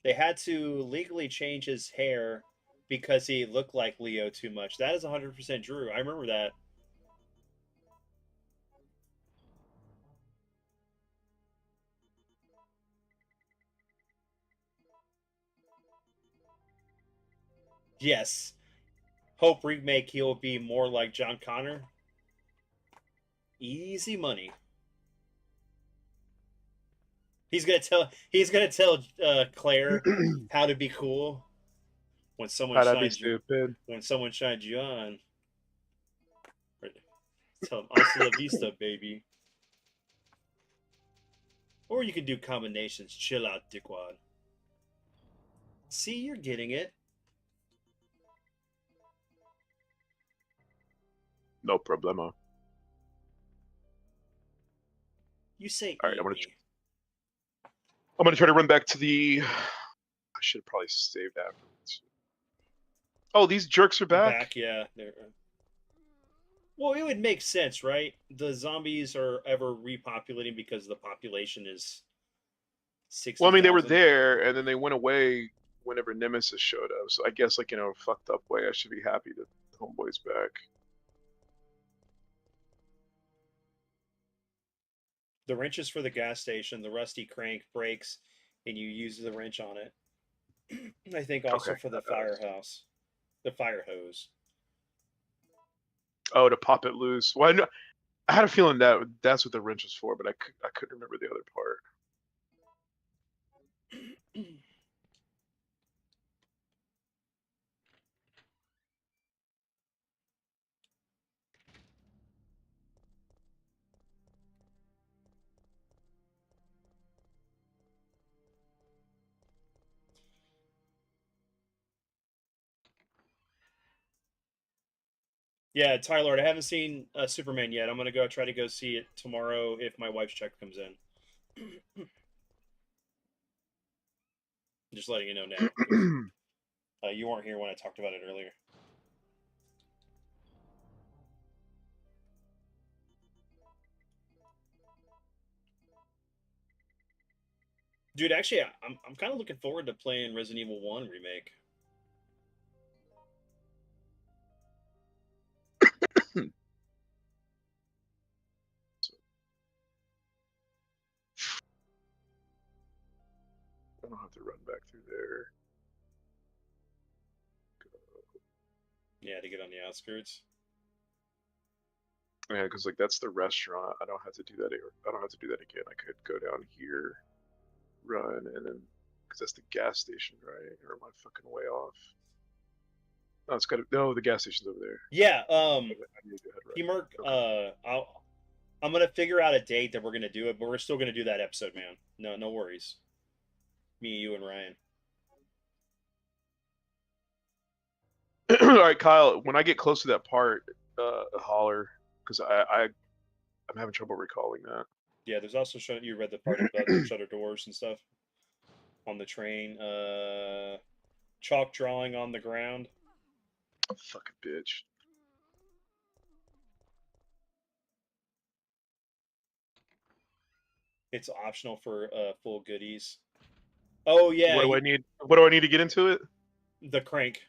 They had to legally change his hair because he looked like Leo too much. That is 100% true. I remember that. Yes. Hope remake he'll be more like John Connor. Easy money. He's gonna tell Claire how to be cool when someone shines you on. Tell him hasta la vista, baby. Or you can do combinations. Chill out, dickwad. See, you're getting it. No problema. You say. All right, I'm gonna try to run back to the. I should probably save that. Oh, these jerks are back. Yeah. Well, it would make sense, right? The zombies are ever repopulating because the population is 60. Well, I mean, they were there, and then they went away whenever Nemesis showed up. So I guess, like, in a fucked up way, I should be happy that Homeboy's back. The wrench is for the gas station. The rusty crank breaks, and you use the wrench on it. I think also Okay. for the firehouse, the fire hose. Oh, to pop it loose. Well, I had a feeling that that's what the wrench was for, but I couldn't remember the other part. Yeah, Tyler, I haven't seen Superman yet. I'm gonna go try to go see it tomorrow if my wife's check comes in. Just letting you know now. You weren't here when I talked about it earlier. Dude, actually, I'm kind of looking forward to playing Resident Evil 1 remake. I don't have to run back through there. Yeah, to get on the outskirts. Yeah, because like that's the restaurant. I don't have to do that. I don't have to do that again. I could go down here, run, and then because that's the gas station, right? Or am I fucking way off? No, it's got to. No, the gas station's over there. Yeah, I need to head right. Mark, Okay. I'm gonna figure out a date that we're gonna do it, but we're still gonna do that episode, man. No worries. Me, you, and Ryan. All right, Kyle. When I get close to that part, holler, because I'm having trouble recalling that. Yeah, there's also you read the part about the shutter doors and stuff on the train. Chalk drawing on the ground. Fucking bitch. It's optional for full goodies. Oh yeah. What do I need? What do I need to get into it? The crank.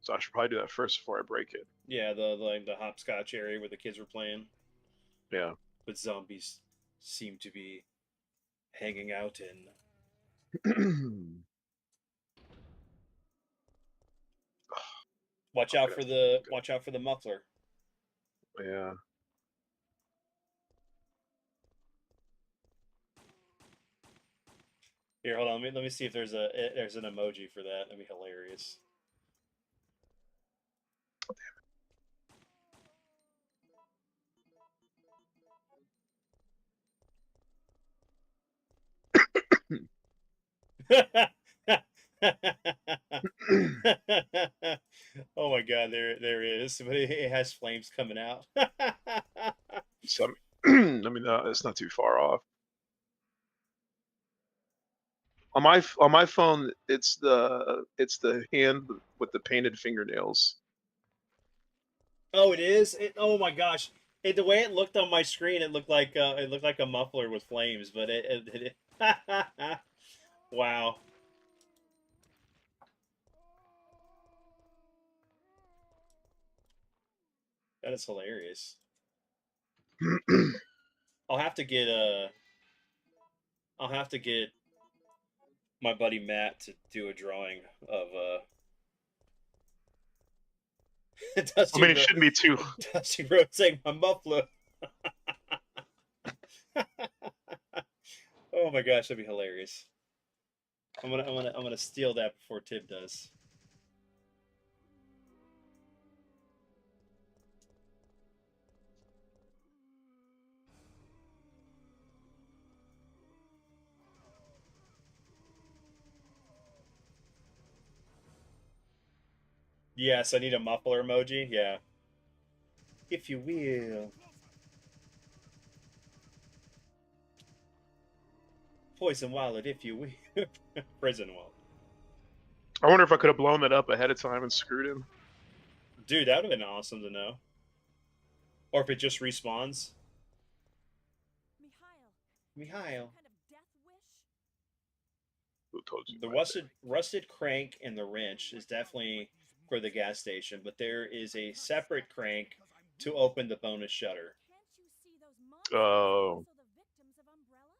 So I should probably do that first before I break it. Yeah, the hopscotch area where the kids were playing. Yeah. But zombies seem to be hanging out in. Watch out for the muffler. Yeah. Here, hold on. Let me see if there's an emoji for that. That'd be hilarious. Oh my god, there is. But it has flames coming out. So, I mean, it's not too far off. On my phone, it's the hand with the painted fingernails. Oh, it is. Oh my gosh. The way it looked on my screen, it looked like a muffler with flames. But wow. That is hilarious. I'll have to get my buddy Matt to do a drawing of I mean, it shouldn't be too. Dusty Road saying my muffler. Oh my gosh, that'd be hilarious. I'm gonna steal that before Tib does. Yes, I need a muffler emoji. Yeah. If you will. Poison wallet, if you will. Prison wallet. I wonder if I could have blown that up ahead of time and screwed him. Dude, that would have been awesome to know. Or if it just respawns. Mikhail. Kind of death wish? Who told you? The rusted crank and the wrench is definitely for the gas station, but there is a separate crank to open the bonus shutter. Can't you see those Oh. Also the victims of Umbrella?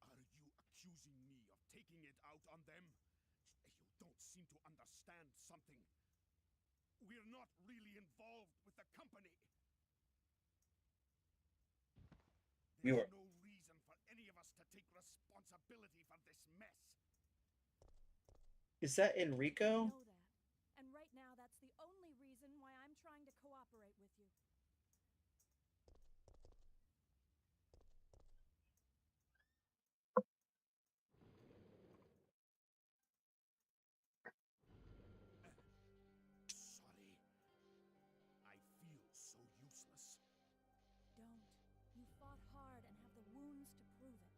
Are you accusing me of taking it out on them? You don't seem to understand something. We're not really involved with the company. We There's were- no reason for any of us to take responsibility for this mess. Is that I Enrico? know that. And right now that's the only reason why I'm trying to cooperate with you. Sorry. I feel so useless. Don't. You fought hard and have the wounds to prove it.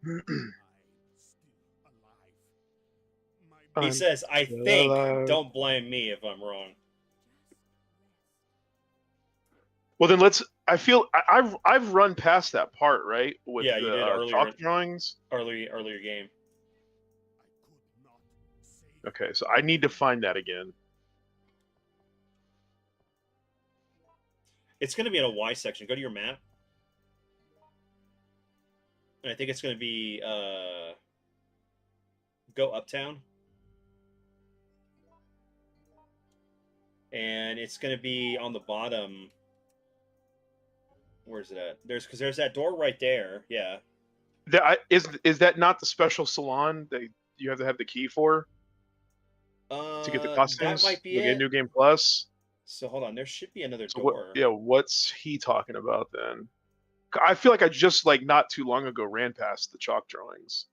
But I'm still alive. My He I'm says, I still think. alive. Don't blame me if I'm wrong. Just rest. Well, then let's. I feel I've run past that part, right, with Yeah, you the did earlier. chalk drawings. Earlier game. I could not save. Okay, so I need to find that again. It's going to be in a Y section. Go to your map. And I think it's going to be go uptown. And it's going to be on the bottom. Where's it at? There's that door right there. Yeah. Is that not the special salon that you have to have the key for to get the That costumes? might be To get it. New Game Plus. So hold on. There should be another So what? door. Yeah, what's he talking about then? I feel like I just like not too long ago ran past the chalk drawings.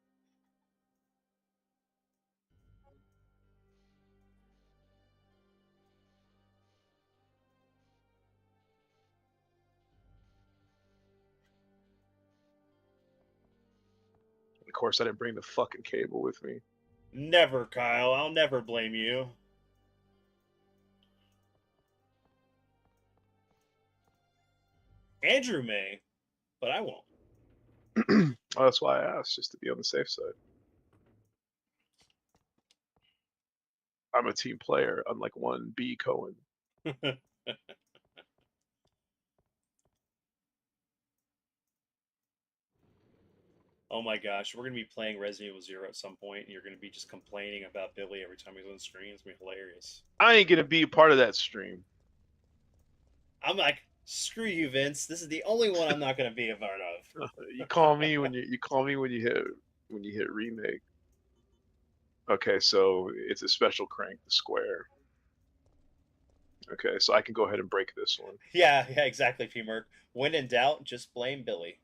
Of course, I didn't bring the fucking cable with me. Never, Kyle. I'll never blame you. Andrew may, but I won't. Oh, that's why I asked, just to be on the safe side. I'm a team player, unlike one B Cohen. Oh my gosh, we're gonna be playing Resident Evil 0 at some point, and you're gonna be just complaining about Billy every time he's on the screen. It's gonna be hilarious. I ain't gonna be a part of that stream. I'm like, screw you, Vince. This is the only one I'm not gonna be a part of. You call me when you call me when you hit remake. Okay, so it's a special crank, the square. Okay, so I can go ahead and break this one. Yeah, exactly, P Merc. When in doubt, just blame Billy.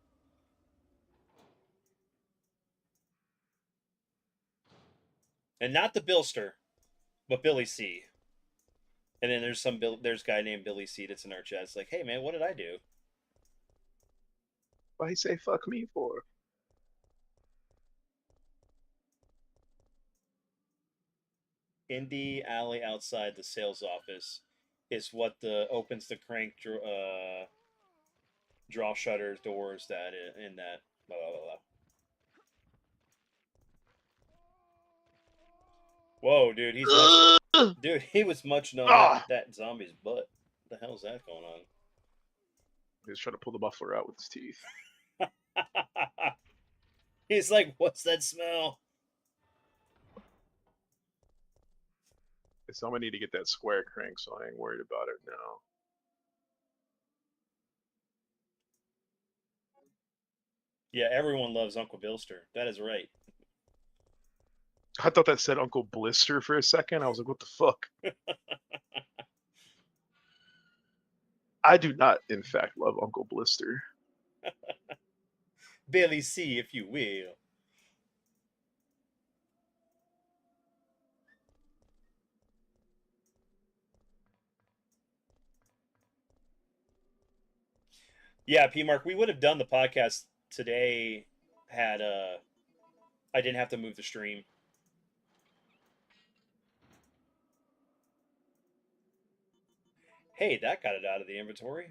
And not the Billster, but Billy C. And then there's there's a guy named Billy C that's in our chat. It's like, hey man, what did I do? Why he say fuck me for? In the alley outside the sales office is what opens the crank draw shutter doors that in that blah, blah, blah, blah. Whoa, dude, he was munching on that zombie's butt. What the hell is that going on? He's trying to pull the muffler out with his teeth. He's like, what's that smell? So I'm gonna need to get that square crank, so I ain't worried about it now. Yeah, everyone loves Uncle Billster. That is right. I thought that said Uncle Blister for a second. I was like, what the fuck? I do not, in fact, love Uncle Blister. Billy C, if you will. Yeah, P Mark, we would have done the podcast today had I didn't have to move the stream. Hey, that got it out of the inventory.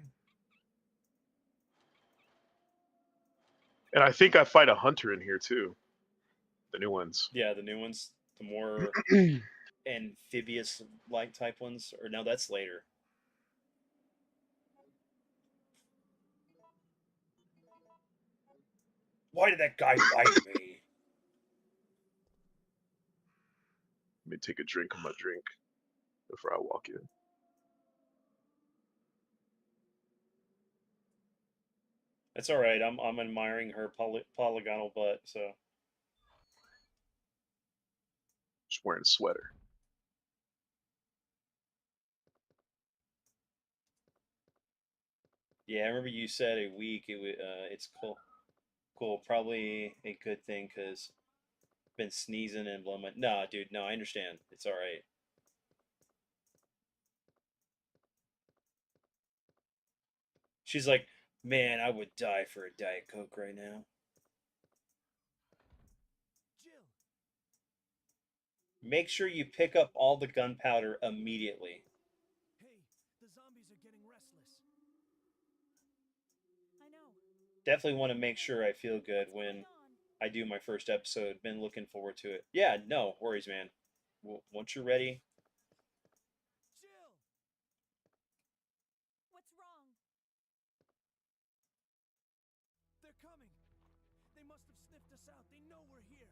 And I think I fight a hunter in here too. The new ones. Yeah, the new ones, the more amphibious like type ones, or no, that's later. Why did that guy bite me? Let me take a drink of my drink before I walk in. That's all right. I'm admiring her polygonal butt. So Just wearing a sweater. yeah, I remember you said a week. It's cool. Cool. Probably a good thing because been sneezing and blowing my. Nah, dude. No, I understand. It's all right. She's like, man, I would die for a Diet Coke right now. Jill, Make sure you pick up all the gunpowder immediately. hey, the zombies are getting restless. I know. Definitely want to make sure I feel good What's going when on? I do my first episode. Been looking forward to it. Yeah, no worries, man. Once you're ready. Jill! What's wrong? They're coming. They must have sniffed us out. They know we're here.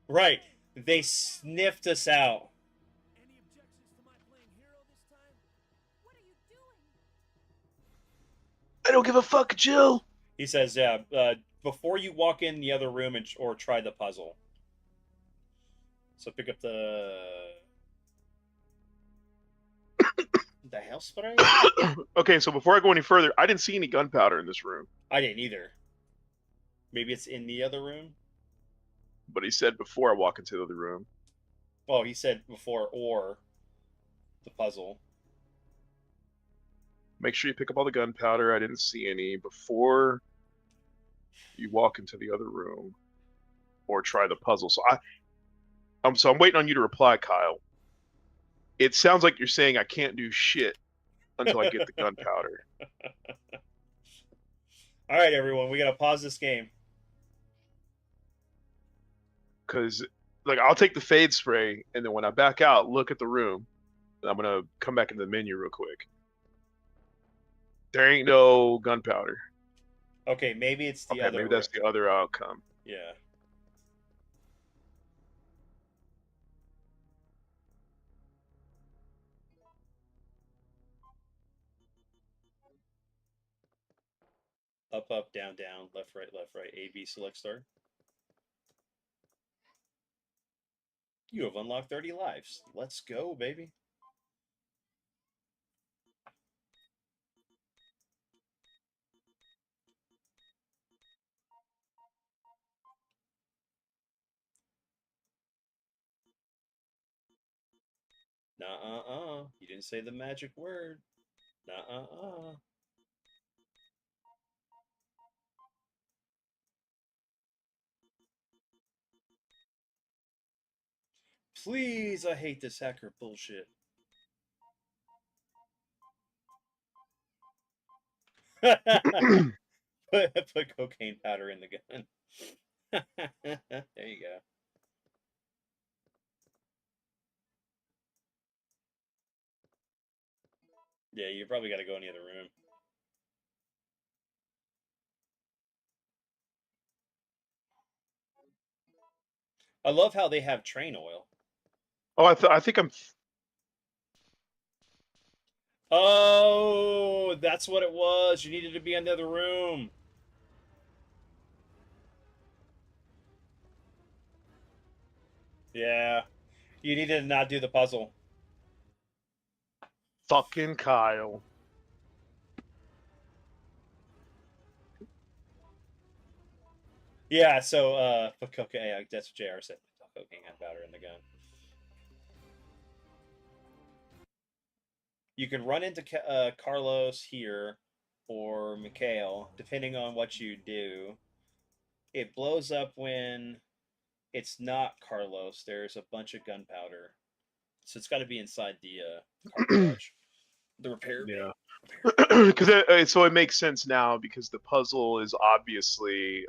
Right. They sniffed us out. Any objections to my playing hero this time? What are you doing? I don't give a fuck, Jill. He says, yeah, before you walk in the other room or try the puzzle. So pick up the house spray? Okay, so before I go any further, I didn't see any gunpowder in this room. I didn't either. Maybe it's in the other room? But he said before I walk into the other room. Oh, he said before or the puzzle. Make sure you pick up all the gunpowder. I didn't see any before you walk into the other room or try the puzzle. So I'm waiting on you to reply, Kyle. It sounds like you're saying I can't do shit until I get the gunpowder. All right, everyone, we gotta pause this game. Because, like, I'll take the fade spray, and then when I back out, look at the room. And I'm gonna come back into the menu real quick. There ain't no gunpowder. Okay, maybe it's the Okay, other. maybe that's the other outcome. Yeah. Up, up, down, down, left, right, A, B, select start. You have unlocked 30 lives. Let's go, baby. Nuh-uh-uh. You didn't say the magic word. Nuh-uh-uh. Please, I hate this hacker bullshit. Put cocaine powder in the gun. There you go. Yeah, you probably got to go in the other room. I love how they have train oil. Oh, I think I'm. Oh, that's what it was. You needed to be in the other room. Yeah. You needed to not do the puzzle. Fucking Kyle. Yeah, so, put cocaine. That's what JR said. Put cocaine powder in the gun. You can run into Carlos here or Mikhail, depending on what you do. It blows up when it's not Carlos. There's a bunch of gunpowder. So it's got to be inside the car garage. The repair bay. Yeah. Because so it makes sense now because the puzzle is obviously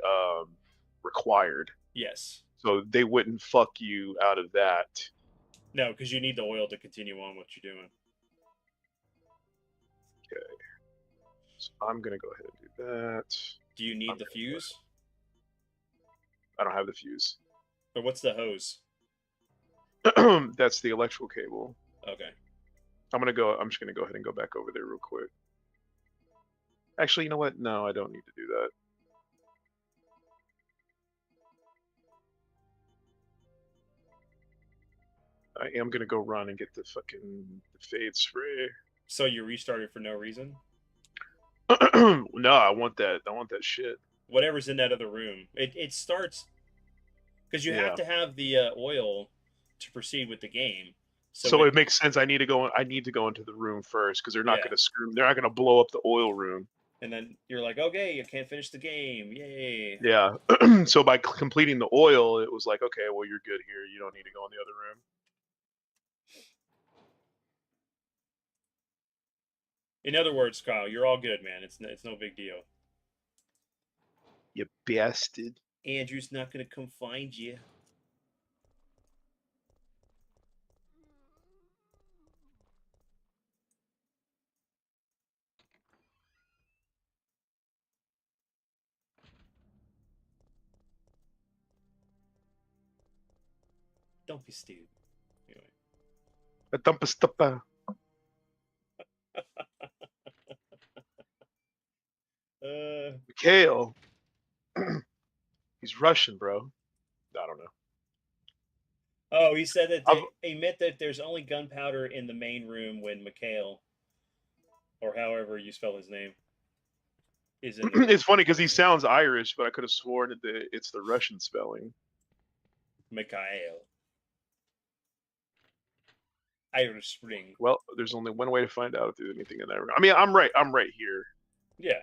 required. Yes. So they wouldn't fuck you out of that. No, because you need the oil to continue on what you're doing. Okay. So I'm gonna go ahead and do that. Do you need the fuse? I don't have the fuse. Or what's the hose? That's the electrical cable. Okay. I'm just gonna go ahead and go back over there real quick. Actually, you know what? No, I don't need to do that. I am gonna go run and get the fucking fade spray. So you restarted for no reason? No, I want that. I want that shit. Whatever's in that other room. It starts because you have to have the oil to proceed with the game. So it makes sense. I need to go into the room first because they're not Yeah. gonna screw. They're not gonna blow up the oil room. And then you're like, okay, you can't finish the game. Yay. Yeah. So by completing the oil, it was like, okay, well, you're good here. You don't need to go in the other room. In other words, Kyle, you're all good, man. It's no big deal. You bastard. Andrew's not gonna come find you. Don't be stupid. Anyway. A dumpa stuppa. Mikhail. He's Russian, bro. I don't know. Oh, he said that he meant that there's only gunpowder in the main room when Mikhail, or however you spell his name, is in the room. It's funny because he sounds Irish, but I could have sworn that it's the Russian spelling. Mikhail. Irish Spring. Well, there's only one way to find out if there's anything in that room. I mean, I'm right here. Yeah.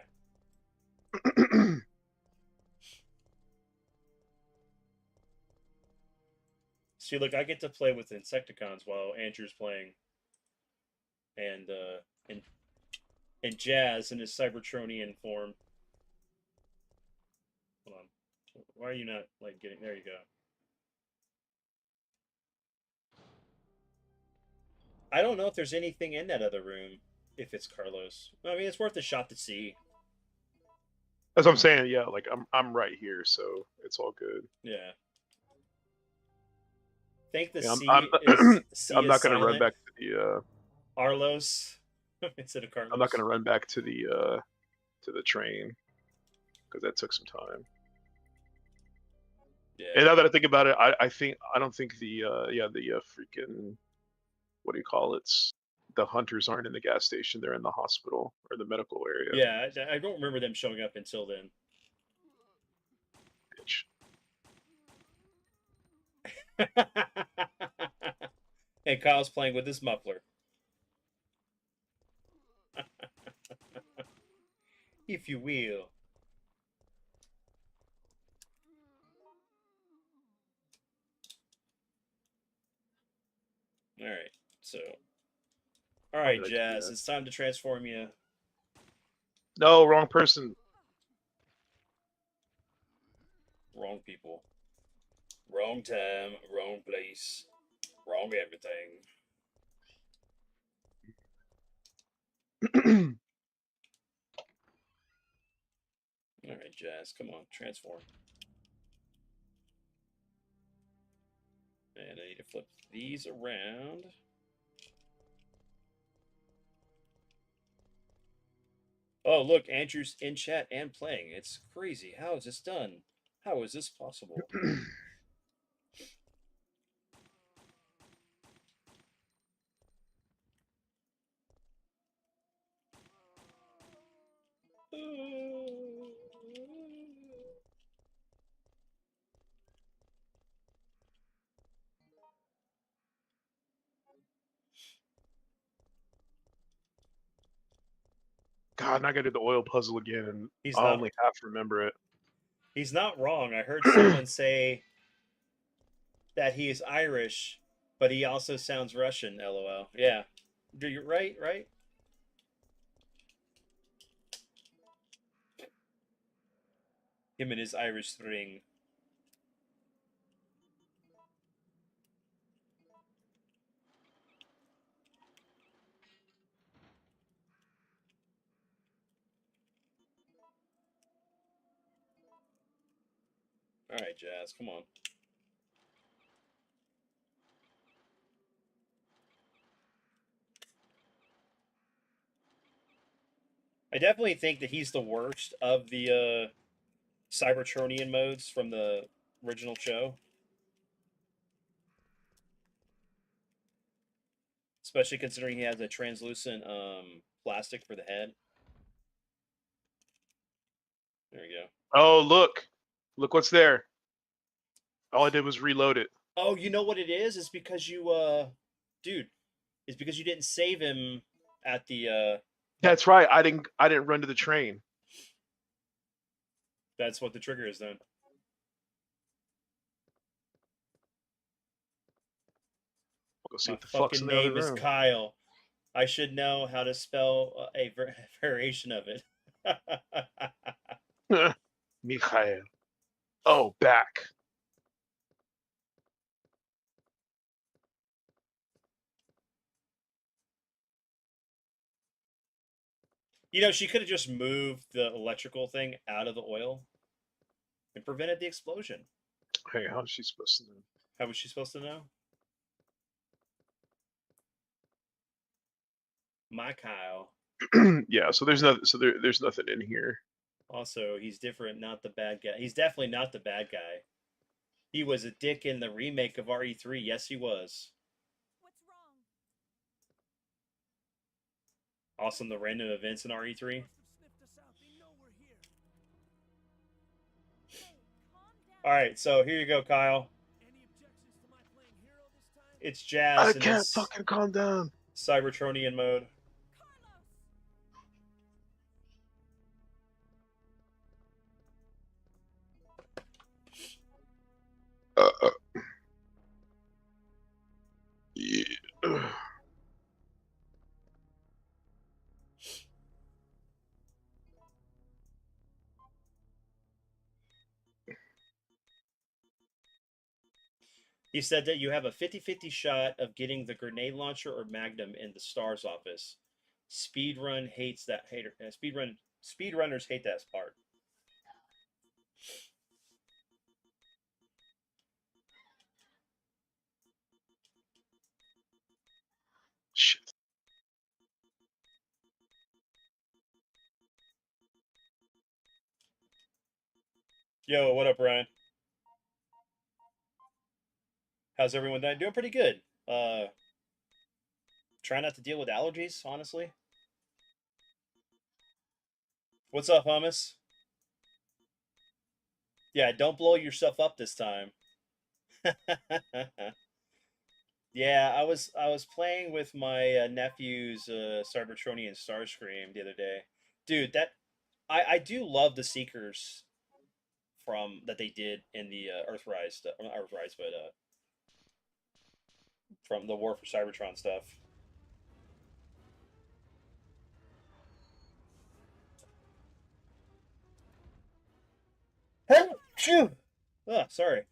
See, look, I get to play with Insecticons while Andrew's playing, and Jazz in his Cybertronian form. Hold on, why are you not like getting? There you go. I don't know if there's anything in that other room. If it's Carlos, I mean, it's worth a shot to see. That's what I'm saying. Yeah, like I'm right here, so it's all good. Yeah. Think the I'm not gonna run back to the Arlos instead of Carlos. I'm not gonna run back to the train because that took some time. Yeah. And now that I think about it, I don't think the freaking, what do you call it? The hunters aren't in the gas station; they're in the hospital or the medical area. Yeah, I don't remember them showing up until then. Bitch. And Kyle's playing with his muffler. If you will. Alright, so. Alright, Jazz, it's time to transform you. No, wrong person. Wrong people. Wrong time, wrong place, wrong everything. Alright, Jazz, come on, transform. And I need to flip these around. Oh, look, Andrew's in chat and playing. It's crazy. How is this done? How is this possible? God, I got to do the oil puzzle again, and I only half remember it. He's not wrong. I heard someone say that he is Irish, but he also sounds Russian. LOL. Yeah, you're right. Right. Him and his Irish ring. All right, Jazz, come on. I definitely think that he's the worst of the Cybertronian modes from the original show. Especially considering he has a translucent plastic for the head. There we go. Oh, look. Look what's there. All I did was reload it. Oh, you know what it is? It's because you dude, it's because you didn't save him at the That's right. I didn't run to the train. that's what the trigger is then. Go see My what the fuck's fucking in the other name is room. Kyle. I should know how to spell a variation of it. Mikhail. Oh, back. You know, she could have just moved the electrical thing out of the oil and prevented the explosion. Hey, how's she supposed to know? How was she supposed to know? My Kyle. Yeah, so there's nothing. So there's nothing in here. Also, he's different, not the bad guy. He's definitely not the bad guy. He was a dick in the remake of RE3. Yes, he was. What's wrong? Awesome, the random events in RE3. Must have sniffed us out. They know we're here. Hey, calm down. All right, so here you go, Kyle. Any objections to my playing hero this time? It's Jazz I in can't his fucking calm down. Cybertronian mode. Carlos! Yeah. He said that you have a 50-50 shot of getting the grenade launcher or magnum in the star's office. Speedrunners hate that part. Shit. Yo, what up, Ryan? How's everyone doing? Pretty good. Try not to deal with allergies, honestly. What's up, hummus? Yeah, don't blow yourself up this time. Yeah, I was playing with my nephew's Cybertronian Starscream the other day. Dude, that I do love the Seekers from that they did in the Earthrise, not Earthrise, but from the War for Cybertron stuff. Phew! Oh, sorry.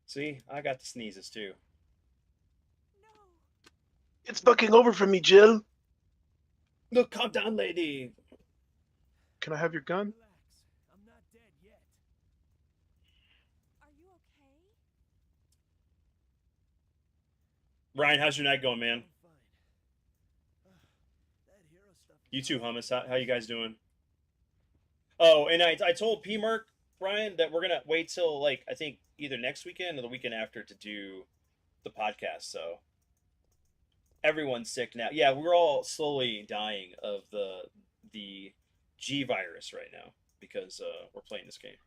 See, I got the sneezes too. No! It's fucking over for me, Jill. Look, calm down, lady. Can I have your gun? Relax. I'm not dead yet. Are you okay? Ryan, how's your night going, man? I'm fine. That hero stuff is You too, awesome. hummus. How you guys doing? Oh, and I told P Merc, Brian, that we're gonna wait till like I think either next weekend or the weekend after to do the podcast. So everyone's sick now. Yeah, we're all slowly dying of the G virus right now because we're playing this game.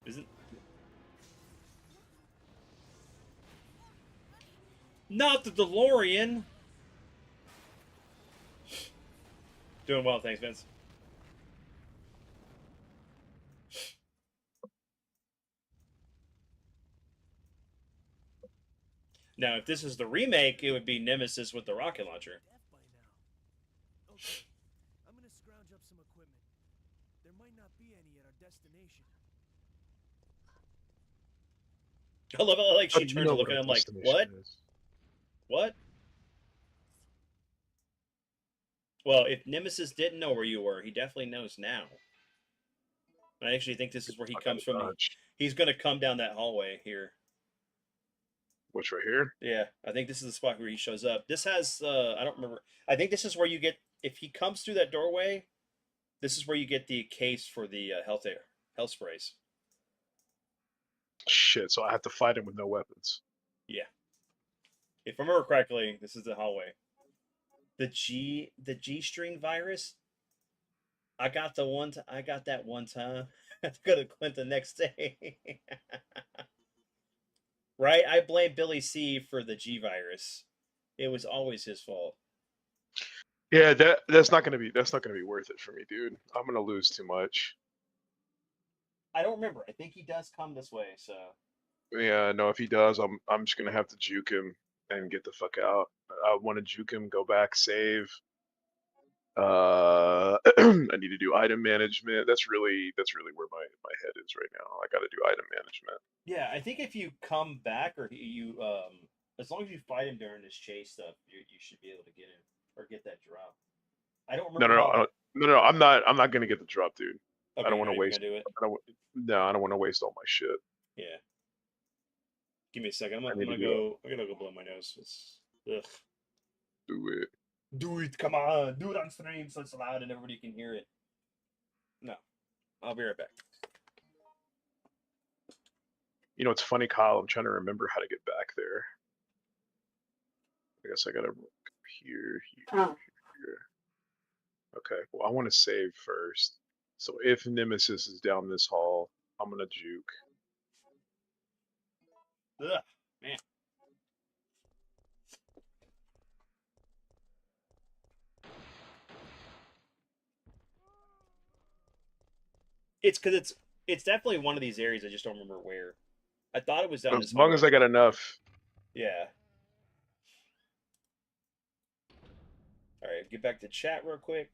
Isn't not the DeLorean? Doing well, thanks, Vince. Now, if this is the remake, it would be Nemesis with the rocket launcher. Death by now. Okay. I'm gonna scrounge up some equipment. There might not be any at our destination. I love how like How she do you turned know to look what at our him like, destination what? is? What? Well, if Nemesis didn't know where you were, he definitely knows now. I actually think this is where he I gotta comes from. dodge. He's going to come down that hallway here. Which right here? Yeah, I think this is the spot where he shows up. This has, I don't remember. I think this is where you get, if he comes through that doorway, this is where you get the case for the health sprays. Shit, so I have to fight him with no weapons. Yeah. If I remember correctly, this is the hallway. The G string virus. I got that one time. I have to go to Clint the next day. Right? I blame Billy C for the G virus. It was always his fault. Yeah, that's not gonna be worth it for me, dude. I'm gonna lose too much. I don't remember. I think he does come this way, so Yeah, no, if he does, I'm just gonna have to juke him and get the fuck out. I want to juke him, go back, save. I need to do item management. That's really where my head is right now. I got to do item management. yeah, I think if you come back or you as long as you fight him during this chase stuff, you should be able to get him or get that drop. I don't No, remember. no, no, no. I'm not gonna get the drop, dude. Okay, I don't want to you're not waste. even gonna do it. I don't want to waste all my shit. Yeah. Give me a second. I I'm need gonna to do go. I'm gonna go blow my nose. It's ugh. Do it. Do it. Come on. Do it on stream so it's loud and everybody can hear it. No. I'll be right back. You know, it's funny, Kyle. I'm trying to remember how to get back there. I guess I gotta here. Okay. Well, I want to save first. So if Nemesis is down this hall, I'm gonna juke. Ugh, man. It's because it's definitely one of these areas. I just don't remember where. I thought it was down this As long as I got enough. Yeah. All right, get back to chat real quick.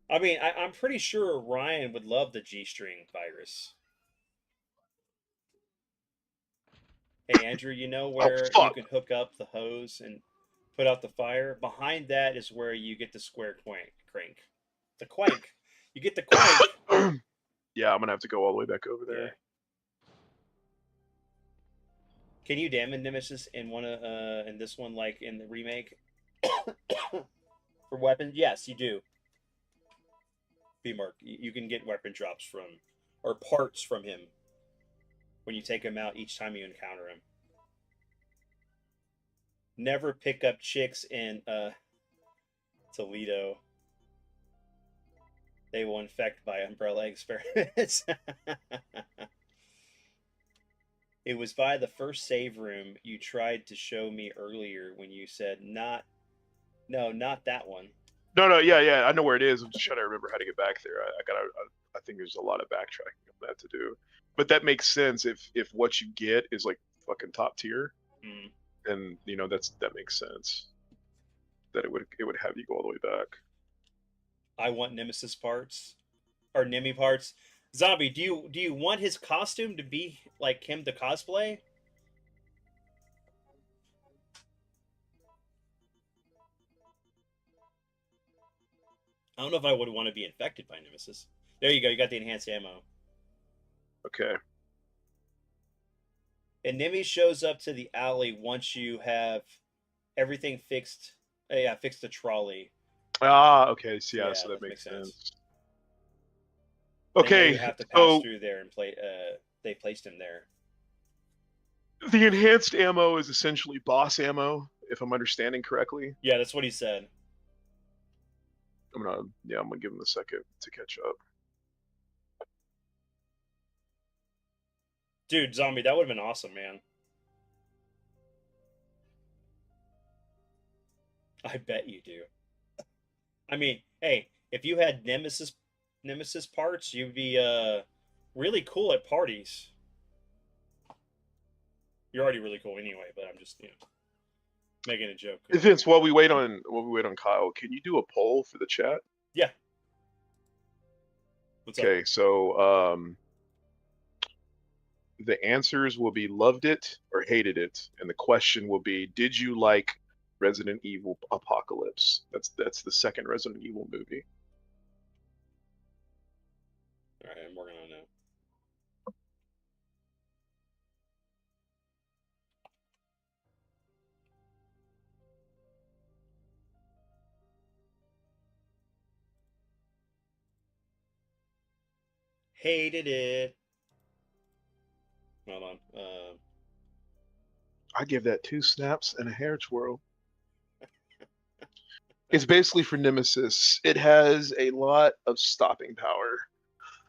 I mean, I'm pretty sure Ryan would love the G-string virus. Hey, Andrew, you know where you can hook up the hose and put out the fire? Behind that is where you get the square crank. The quank. You get the quank. Yeah, I'm gonna have to go all the way back over there. Yeah. Can you damage Nemesis in in this one like in the remake? For weapons? Yes, you do. B-Mark, you can get weapon drops from or parts from him when you take him out each time you encounter him. Never pick up chicks in Toledo. They will infect by umbrella experiments. It was by the first save room you tried to show me earlier when you said not that one. No, yeah, I know where it is. I'm just trying to remember how to get back there. I think there's a lot of backtracking on that to do. But that makes sense if what you get is like fucking top tier. Mm. And you know that makes sense. That it would have you go all the way back. I want Nemesis parts or Nemi parts. Zombie, do you want his costume to be like him to cosplay? I don't know if I would want to be infected by Nemesis. There you go. You got the enhanced ammo. Okay. And Nemi shows up to the alley once you have everything fixed. Yeah, fixed the trolley. Ah, okay. So, Yeah, so that makes sense. And Okay. you have to pass through there and play. They placed him there. The enhanced ammo is essentially boss ammo, if I'm understanding correctly. Yeah, that's what he said. I'm gonna give him a second to catch up. Dude, Zombie, that would have been awesome, man. I bet you do. I mean, hey, if you had Nemesis parts, you'd be really cool at parties. You're already really cool anyway, but I'm just making a joke. Vince, while we wait on Kyle, can you do a poll for the chat? Yeah. What's okay, up? So the answers will be loved it or hated it, and the question will be, did you like Resident Evil Apocalypse. That's the second Resident Evil movie. All right, I'm working on it now. Hated it. Hold on. I give that 2 snaps and a hair twirl. It's basically for Nemesis. It has a lot of stopping power.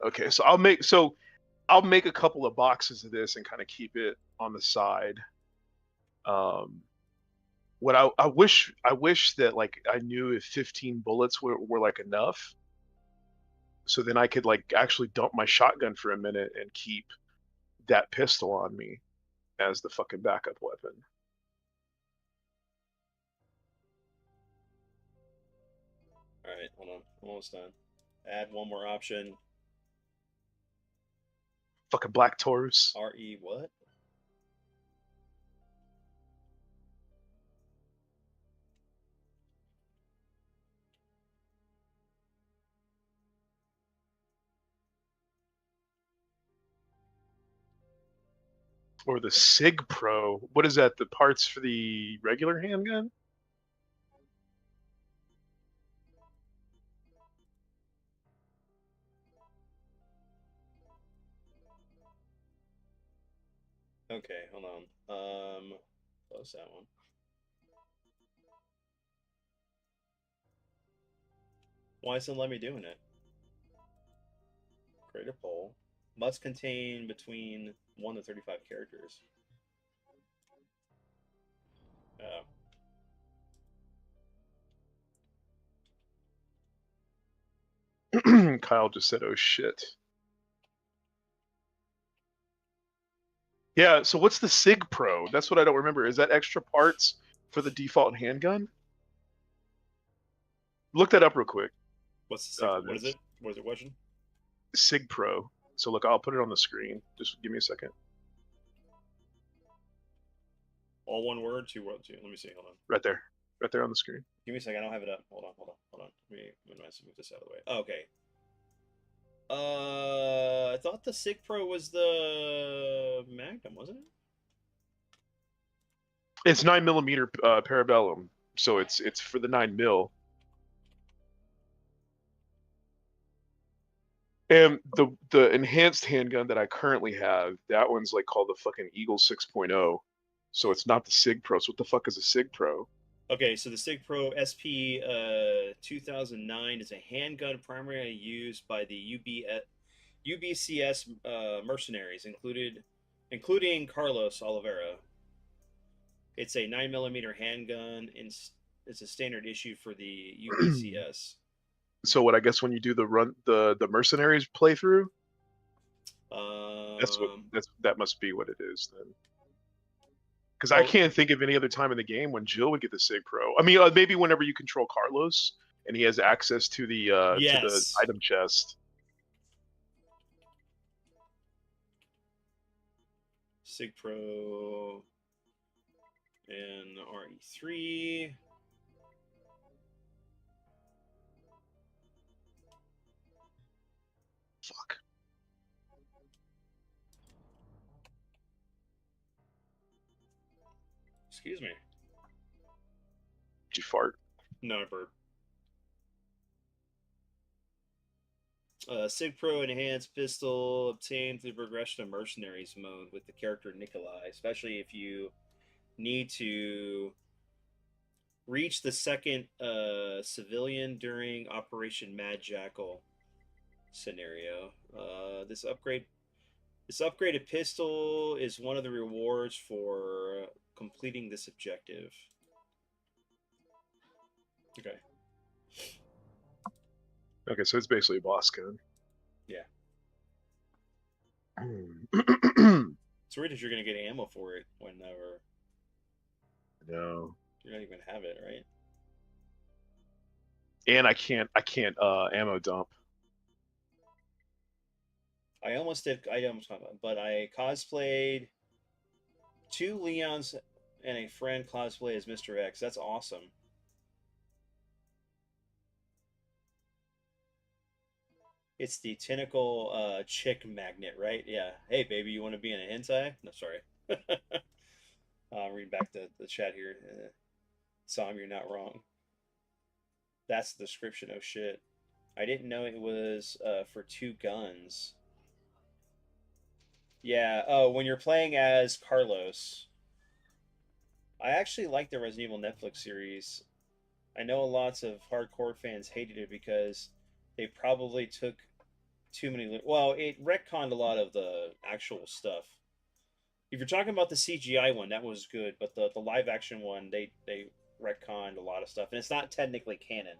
Okay, so I'll make a couple of boxes of this and kind of keep it on the side. What I wish that like I knew if 15 bullets were like enough, so then I could like actually dump my shotgun for a minute and keep that pistol on me as the fucking backup weapon. All right, hold on. Almost done. Add one more option. Fucking Black Taurus. RE what? Or the Sig Pro. What is that? The parts for the regular handgun? Okay, hold on. Close that one. Why isn't it let me doing it? Create a poll. Must contain between 1 to 35 characters. Kyle just said, "Oh shit." Yeah, so what's the Sig Pro? That's what I don't remember. Is that extra parts for the default handgun? Look that up real quick. What's the secret? What is it? What is it question? Sig Pro. So look, I'll put it on the screen. Just give me a second. All one word, 2 words. Let me see. Hold on. Right there on the screen. Give me a second. I don't have it up. Hold on. Let me move this out of the way. Oh, okay. I thought the Sig Pro was the Magnum, wasn't it? It's 9mm Parabellum, so it's for the 9mm. And the enhanced handgun that I currently have, that one's like called the fucking Eagle 6.0. So it's not the Sig Pro. So what the fuck is a Sig Pro? Okay, so the Sig Pro SP 2009 is a handgun primarily used by the UBCS mercenaries, including Carlos Oliveira. It's a 9mm handgun. It's a standard issue for the UBCS. So what? I guess when you do the mercenaries playthrough, that must be what it is then. Because I can't think of any other time in the game when Jill would get the Sig Pro. I mean, maybe whenever you control Carlos and he has access to the item chest. Sig Pro and RE3. Fuck. Excuse me. Did you fart? No, I burped. Sig Pro enhanced pistol obtained through progression of mercenaries mode with the character Nikolai, especially if you need to reach the second civilian during Operation Mad Jackal scenario. This upgraded pistol is one of the rewards for completing this objective. Okay. Okay, so it's basically a boss gun. Yeah. It's weird that you're gonna get ammo for it whenever. No. You don't even have it, right? And I can't ammo dump. I almost did, but I cosplayed 2 Leons and a friend cosplay as Mr. X. That's awesome. It's the tentacle chick magnet, right? Yeah. Hey, baby, you want to be in a hentai? No, sorry. Read back the chat here. Sam, you're not wrong. That's the description. Oh, shit. I didn't know it was for two guns. Yeah. Oh, when you're playing as Carlos, I actually like the Resident Evil Netflix series. I know lots of hardcore fans hated it because they probably took too many. Well, it retconned a lot of the actual stuff. If you're talking about the CGI one, that was good, but the live action one, they retconned a lot of stuff, and it's not technically canon.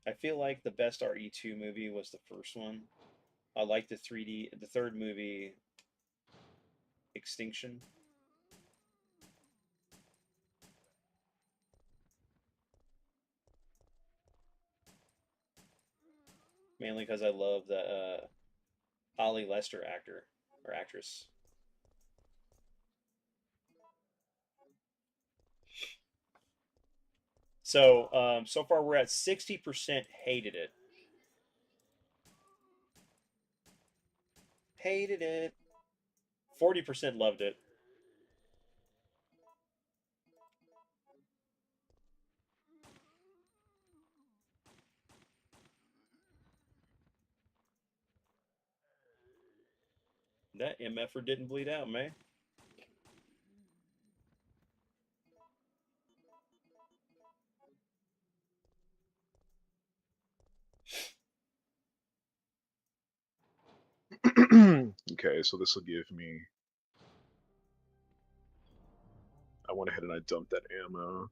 I feel like the best RE2 movie was the first one. I like the third movie, Extinction. Mainly because I love the Ollie Lester actor or actress. So so far we're at 60% hated it. Hated it. 40% loved it. That MFer didn't bleed out, man. Okay, so this will give me. I went ahead and I dumped that ammo.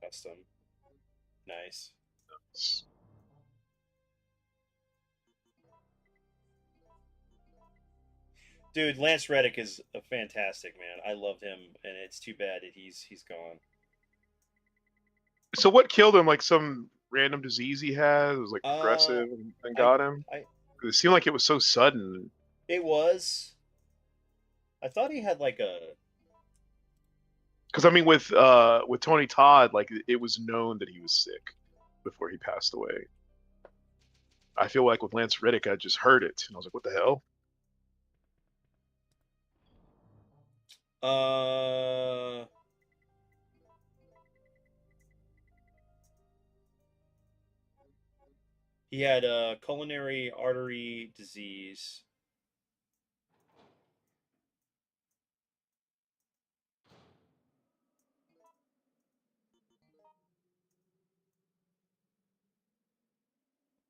Custom. Nice. Dude, Lance Reddick is a fantastic man. I loved him, and it's too bad that he's gone. So what killed him? Like some random disease he had? It was like progressive and I, got him? I, It seemed like it was so sudden. it was. I thought he had like a. Because I mean, with Tony Todd, like it was known that he was sick before he passed away. I feel like with Lance Reddick, I just heard it and I was like, "What the hell?" Uh, he had a coronary artery disease.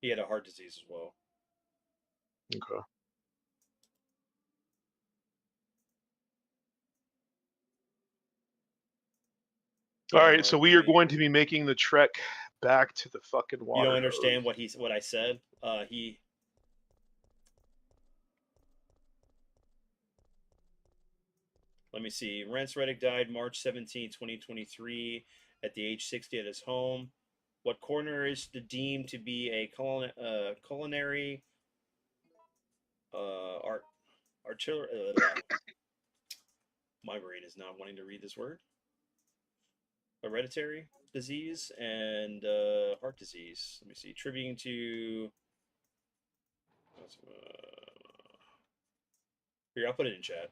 He had a heart disease as well. Okay. All right, so we are going to be making the trek back to the fucking water. You don't hose. understand what I said. Let me see. Lance Reddick died March 17, 2023, at the age 60 at his home. What coroner is deemed to be a culinary artillery. My brain is not wanting to read this word. Hereditary disease and heart disease. Let me see. Tributing to. Here, I'll put it in chat.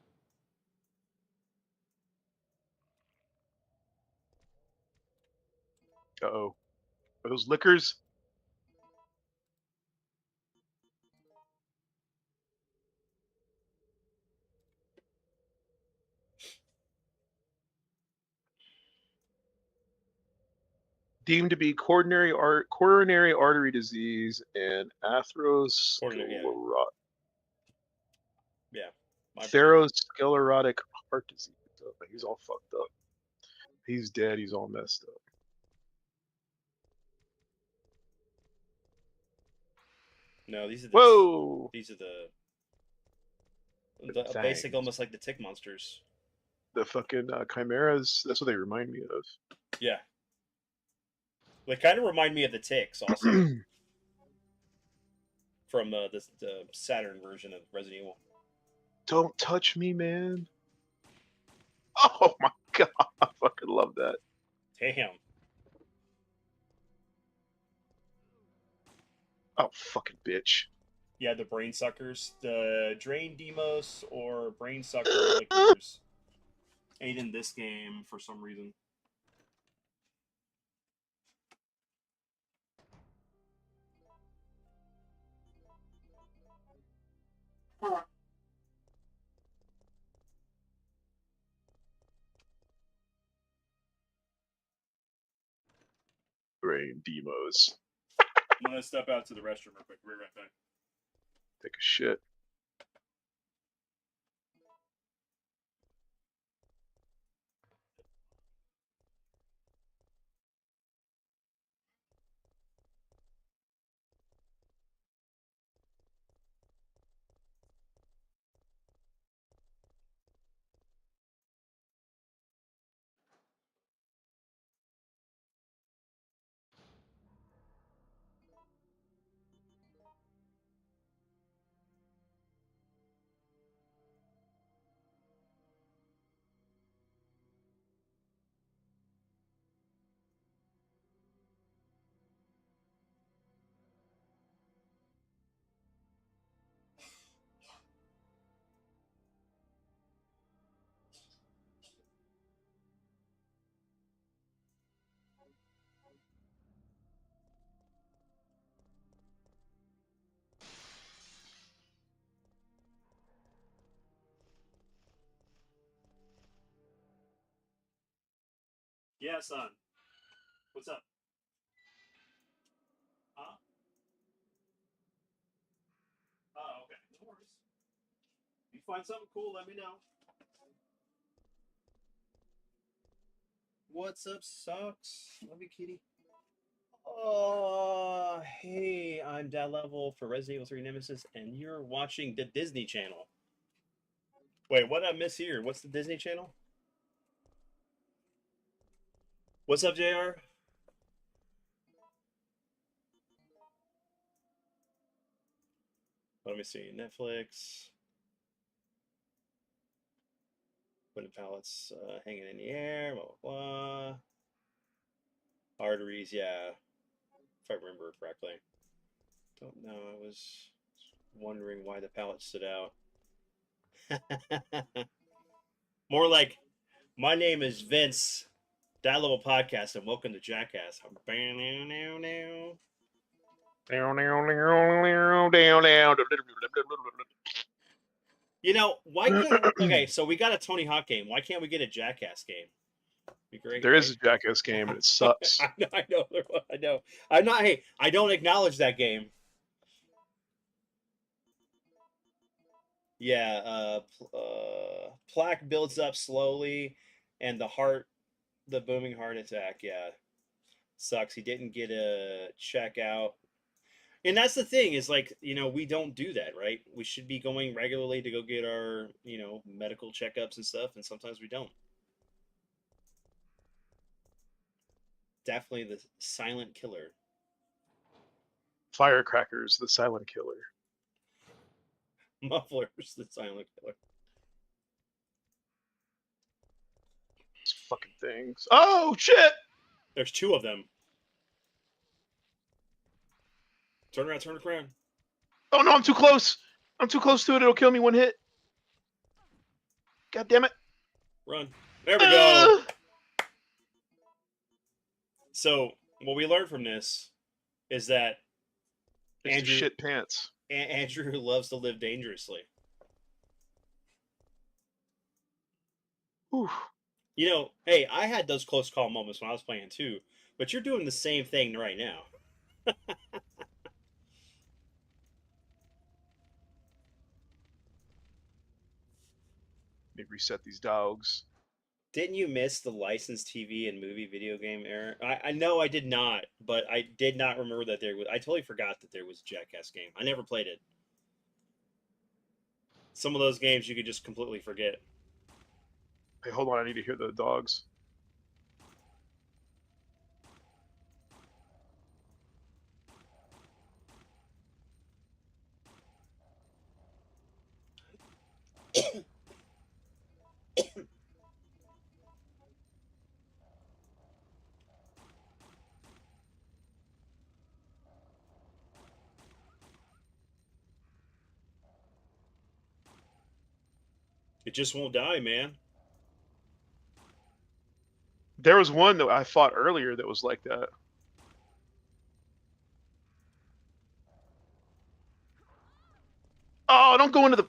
Uh-oh. Are those liquors? Deemed to be coronary artery disease and atherosclerotic. Yeah. Atherosclerotic heart disease. He's all fucked up. He's dead. He's all messed up. No, these are the. Whoa! These are the basic, almost like the tick monsters. The fucking chimeras. That's what they remind me of. Yeah. They kind of remind me of the ticks also from the Saturn version of Resident Evil. Don't touch me, man. Oh my god, I fucking love that. Damn. Oh fucking bitch. Yeah, the brain suckers, the drain demos or brain sucker lickers ain't in this game for some reason. Brain demos. I'm gonna step out to the restroom real quick. We'll be right back. Take a shit. Yeah, son. What's up? Huh? Oh, okay. No worries. You find something cool, let me know. What's up, Socks? Love you, kitty. Oh, hey, I'm Dad Level for Resident Evil 3 Nemesis, and you're watching the Disney Channel. Wait, what did I miss here? What's the Disney Channel? What's up, JR? Let me see. Netflix. Wooden pallets hanging in the air, blah, blah, blah. Arteries, yeah. If I remember correctly. Don't know. I was wondering why the pallet stood out. More like, my name is Vince, That Level Podcast, and welcome to Jackass. You know, why can't... Okay, so we got a Tony Hawk game. Why can't we get a Jackass game? Be great, There right? is a Jackass game and it sucks. I know. I'm not... Hey, I don't acknowledge that game. Yeah, plaque builds up slowly, and the booming heart attack, yeah, sucks. He didn't get a check out. And that's the thing is like, we don't do that, right? We should be going regularly to go get our, medical checkups and stuff, and sometimes we don't. Definitely the silent killer. Firecrackers, the silent killer. Mufflers, the silent killer. These fucking things. Oh shit! There's two of them. Turn around. Oh no, I'm too close. I'm too close to it. It'll kill me one hit. God damn it. Run. There we go. So, what we learned from this is that It's shit pants. Andrew loves to live dangerously. Whew. Hey, I had those close call moments when I was playing too, but you're doing the same thing right now. Let me reset these dogs. Didn't you miss the licensed TV and movie video game era? I know I did not, but I did not remember that there was... I totally forgot that there was a Jackass game. I never played it. Some of those games you could just completely forget. Hey, hold on, I need to hear the dogs. It just won't die, man. There was one that I fought earlier that was like that. Oh, don't go into the...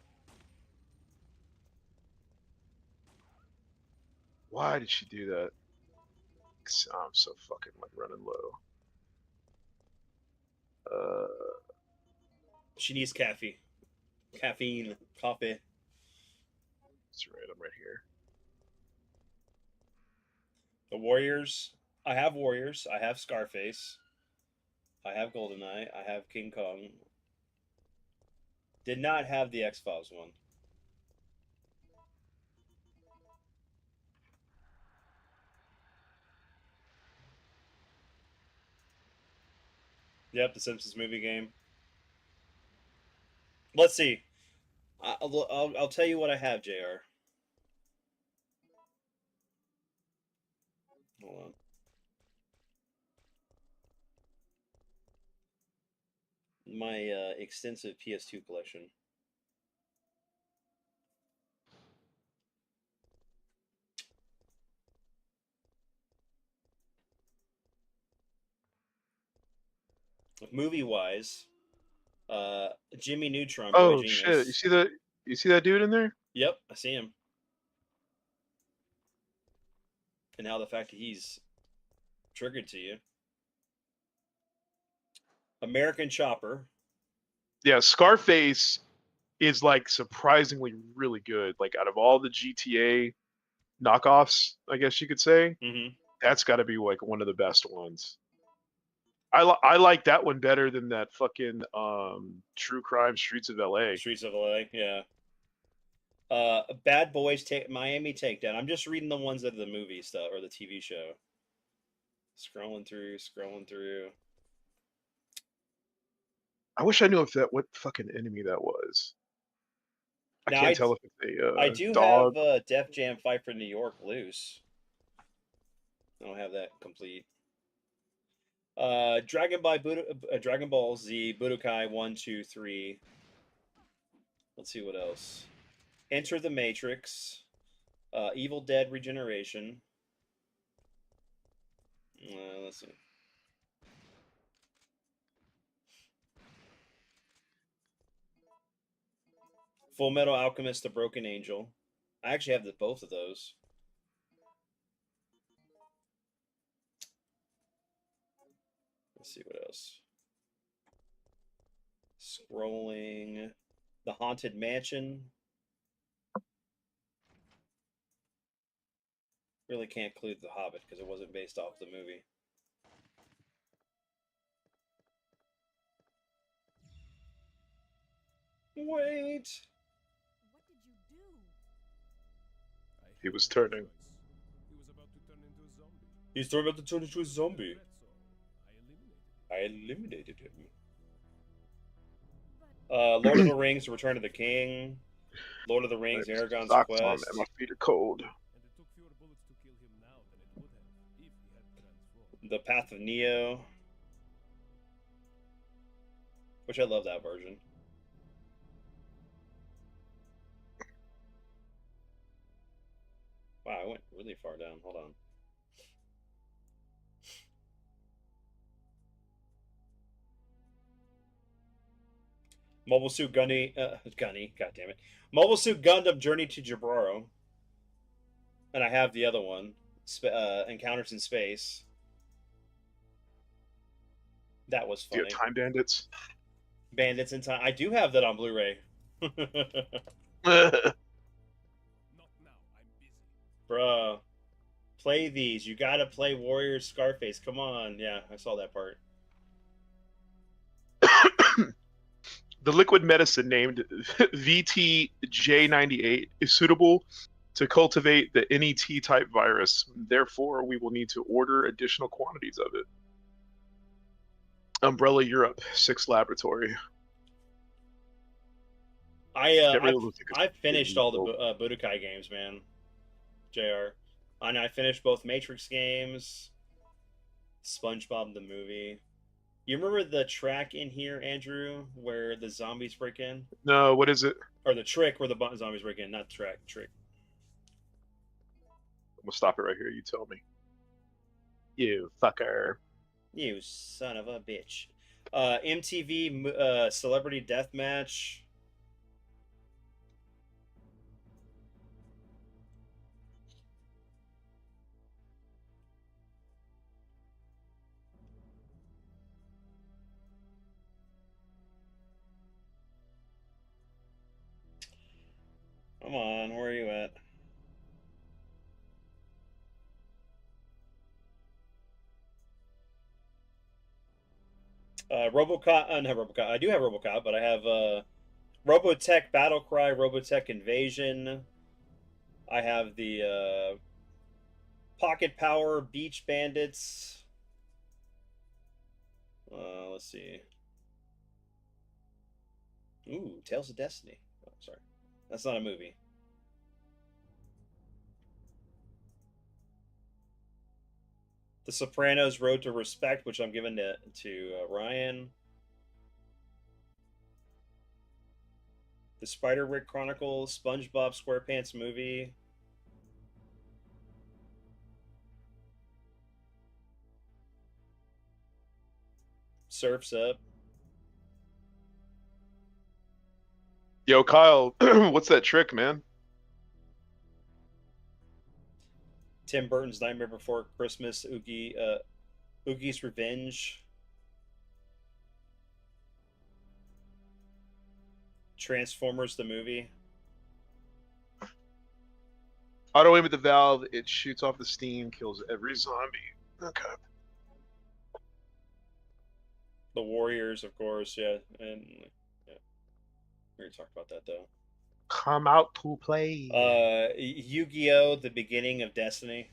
Why did she do that? 'Cause I'm so fucking like running low. She needs caffeine. Caffeine. Coffee. That's right, I'm right here. The Warriors. I have Warriors. I have Scarface. I have Goldeneye. I have King Kong. Did not have the X-Files one. Yep, the Simpsons movie game. Let's see. I'll tell you what I have, JR. Hold on. My extensive PS2 collection. Movie wise, Jimmy Neutron, Boy Oh Genius. shit! You see that dude in there? Yep, I see him. And now the fact that he's triggered to you. American Chopper. Yeah, Scarface is like surprisingly really good. Like out of all the GTA knockoffs, I guess you could say, Mm-hmm. that's got to be like one of the best ones. I like that one better than that fucking True Crime Streets of LA. Streets of LA, yeah. Bad Boys Miami Takedown. I'm just reading the ones that are the movie stuff or the TV show. Scrolling through. I wish I knew if that what fucking enemy that was. I Now, can't tell if it's a I do dog. have Def Jam Fight for New York loose. I don't have that complete. Dragon Ball Z Budokai 1, 2, 3. Let's see what else. Enter the Matrix. Evil Dead Regeneration. Let's see. Full Metal Alchemist: The Broken Angel. I actually have both of those. Let's see what else. Scrolling. The Haunted Mansion. Really can't include The Hobbit because it wasn't based off the movie. Wait. What did you do? He was turning. He was about to turn into a zombie. He's about to turn into a zombie. So I eliminated him. I eliminated him. Lord of the Rings: Return of the King. Lord of the Rings: Aragon's Socks Quest. on and my feet are cold. And it took fewer bullets to kill him now than it would have if he had transformed. The Path of Neo. Which I love that version. Wow, I went really far down. Hold on. Mobile Suit Gunny, god damn it. Mobile Suit Gundam Journey to Jabraro. And I have the other one, Encounters in Space. That was Do you funny. have Time Bandits? Bandits in Time. I do have that on Blu-ray. Not now. I'm busy. Bruh. Play these. You gotta play Warriors Scarface. Come on. Yeah, I saw that part. The liquid medicine named VTJ98 is suitable to cultivate the NET type virus. Therefore, we will need to order additional quantities of it. Umbrella Europe, 6 Laboratory. That really looks like I finished all the lethal. Budokai games, man. JR. And I finished both Matrix games, SpongeBob the movie. You remember the track in here, Andrew, where the zombies break in? No, what is it? Or the trick where the zombies break in, not track, trick. I'm gonna stop it right here. You tell me. You fucker. You son of a bitch. MTV Celebrity Deathmatch. Come on, where are you at? Robocop, not Robocop. I do have Robocop, but I have Robotech Battlecry, Robotech Invasion. I have the Pocket Power Beach Bandits. Let's see. Ooh, Tales of Destiny. Oh, sorry. That's not a movie. The Sopranos Road to Respect, which I'm giving to Ryan. The Spider-Rick Chronicles, SpongeBob SquarePants movie. Surf's Up. Yo, Kyle, what's that trick, man? Tim Burton's Nightmare Before Christmas. Oogie's Revenge. Transformers the movie. Auto aim at the valve. It shoots off the steam, kills every zombie. Okay. The Warriors, of course, yeah. And yeah. We already talked about that though. Come out to play. Yu-Gi-Oh! The Beginning of Destiny.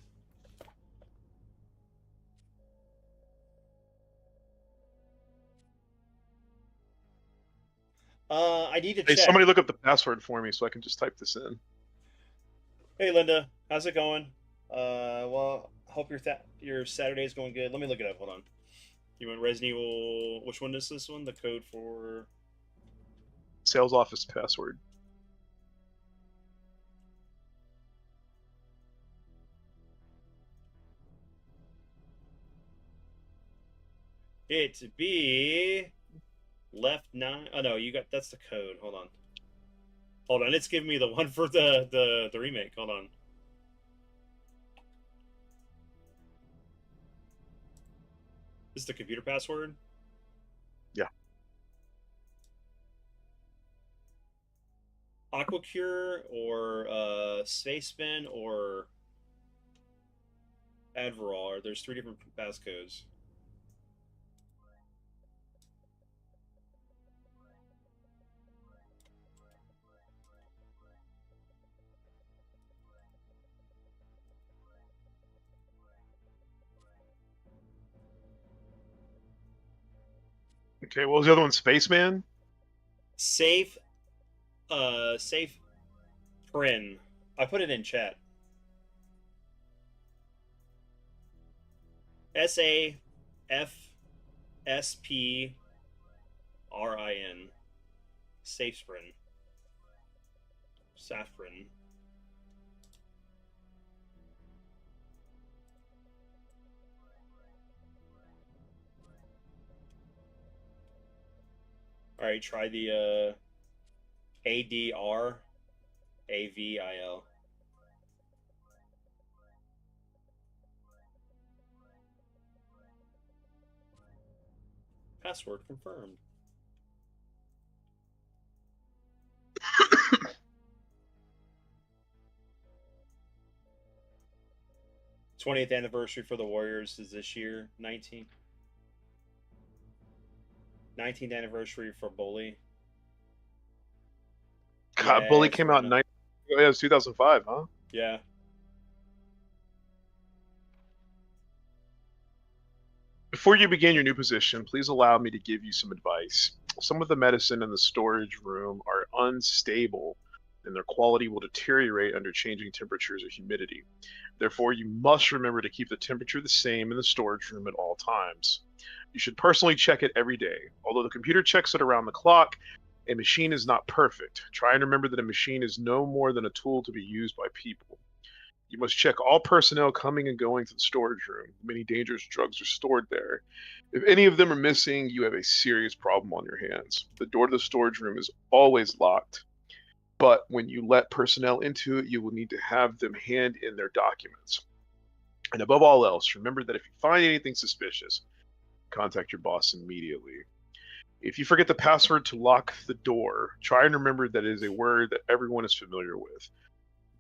I need to Hey, check. somebody look up the password for me so I can just type this in. Hey, Linda, how's it going? Well, hope your Saturday's going good. Let me look it up. Hold on. You went Resident Evil. Which one is this one? The code for Sales office password. it be left 9. Oh no, you got that's the code. Hold on. Hold on, it's giving me the one for the remake. Hold on. This is the computer password? Yeah. Aquacure or Spaceman or Adverall. There's 3 different passcodes. Okay, what was the other one? Spaceman? Safe Prin. I put it in chat. SAFSPRIN. Safesprin. Saffron. All right, try the ADR AVIL. Password confirmed. '20th anniversary for the Warriors is this year. 19th anniversary for Bully. God, Yeah, Bully it's came out in random. it was 2005, huh? Yeah. Before you begin your new position, please allow me to give you some advice. Some of the medicine in the storage room are unstable, and their quality will deteriorate under changing temperatures or humidity. Therefore, you must remember to keep the temperature the same in the storage room at all times. You should personally check it every day. Although the computer checks it around the clock, a machine is not perfect. Try and remember that a machine is no more than a tool to be used by people. You must check all personnel coming and going to the storage room. Many dangerous drugs are stored there. If any of them are missing, you have a serious problem on your hands. The door to the storage room is always locked, but when you let personnel into it, you will need to have them hand in their documents. And above all else, remember that if you find anything suspicious, contact your boss immediately. If you forget the password to lock the door, try and remember that it is a word that everyone is familiar with.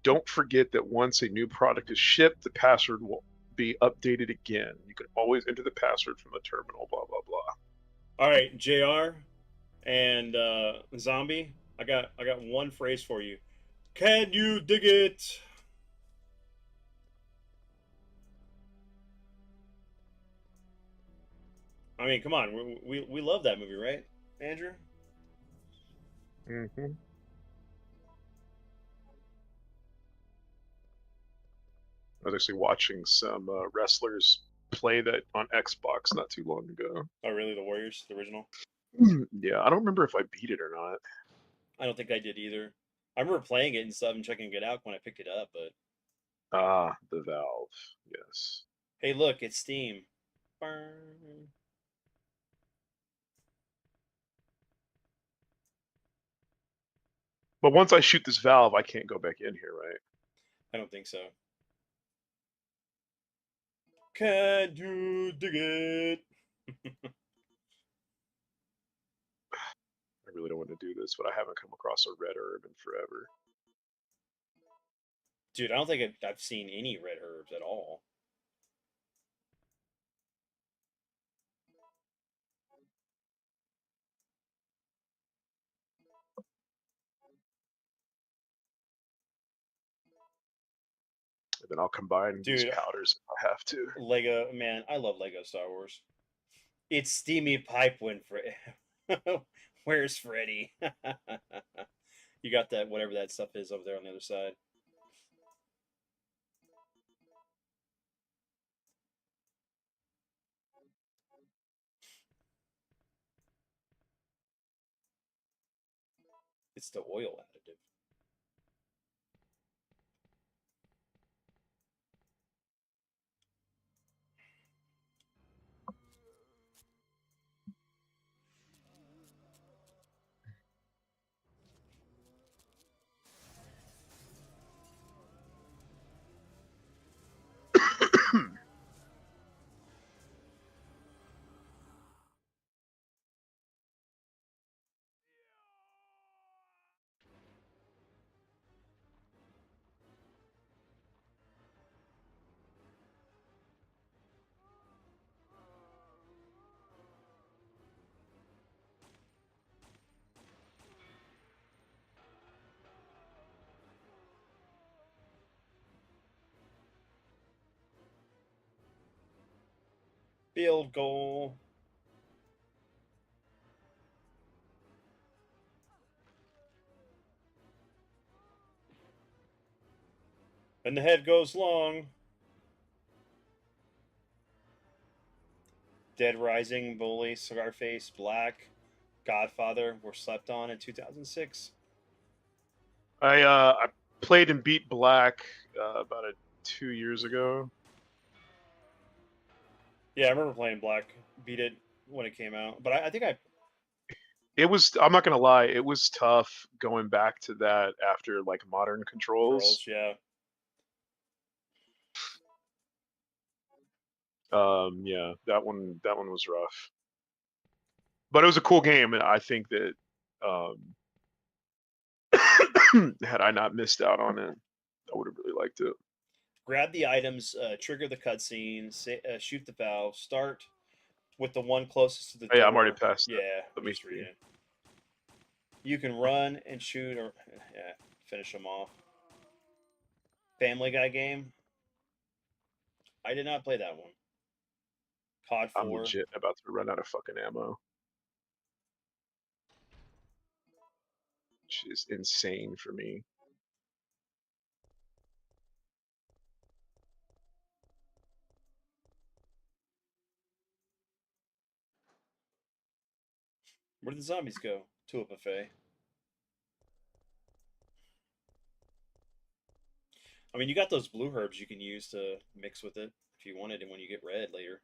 Don't forget that once a new product is shipped, the password will be updated again. You can always enter the password from the terminal, blah, blah, blah. All right, JR and Zombie, I got one phrase for you. Can you dig it? I mean, come on, we love that movie, right, Andrew? Mm-hmm. I was actually watching some wrestlers play that on Xbox not too long ago. Oh, really? The Warriors, the original? Yeah, I don't remember if I beat it or not. I don't think I did either. I remember playing it and stuff and checking it out when I picked it up, but Ah, the Valve. Yes. hey, look, it's Steam. Burn. But once I shoot this valve, I can't go back in here, right? I don't think so. Can you dig it? I really don't want to do this, but I haven't come across a red herb in forever. Dude, I don't think I've seen any red herbs at all. And then I'll combine these Dude, powders if I have to. Lego, man, I love Lego Star Wars. It's steamy pipe when Where's Freddy? You got that, whatever that stuff is over there on the other side. It's the oil additive. Field goal. And the head goes long. Dead Rising, Bully, Scarface, Black, Godfather were slept on in 2006. I played and beat Black about 2 years ago. Yeah, I remember playing Black. Beat it when it came out, but I think I It was, I'm not gonna lie, it was tough going back to that after like modern controls. yeah. Yeah, that one was rough. But it was a cool game, and I think that had I not missed out on it, I would have really liked it. Grab the items, trigger the cutscene, shoot the valve, start with the one closest to the door. Yeah, I'm already past Yeah, that. Let me just read see. it. You can run and shoot, or yeah, finish them off. Family Guy game. I did not play that one. COD I'm 4. legit about to run out of fucking ammo. Which is insane for me. Where did the zombies go? To a buffet. I mean, you got those blue herbs you can use to mix with it if you wanted, and when you get red later.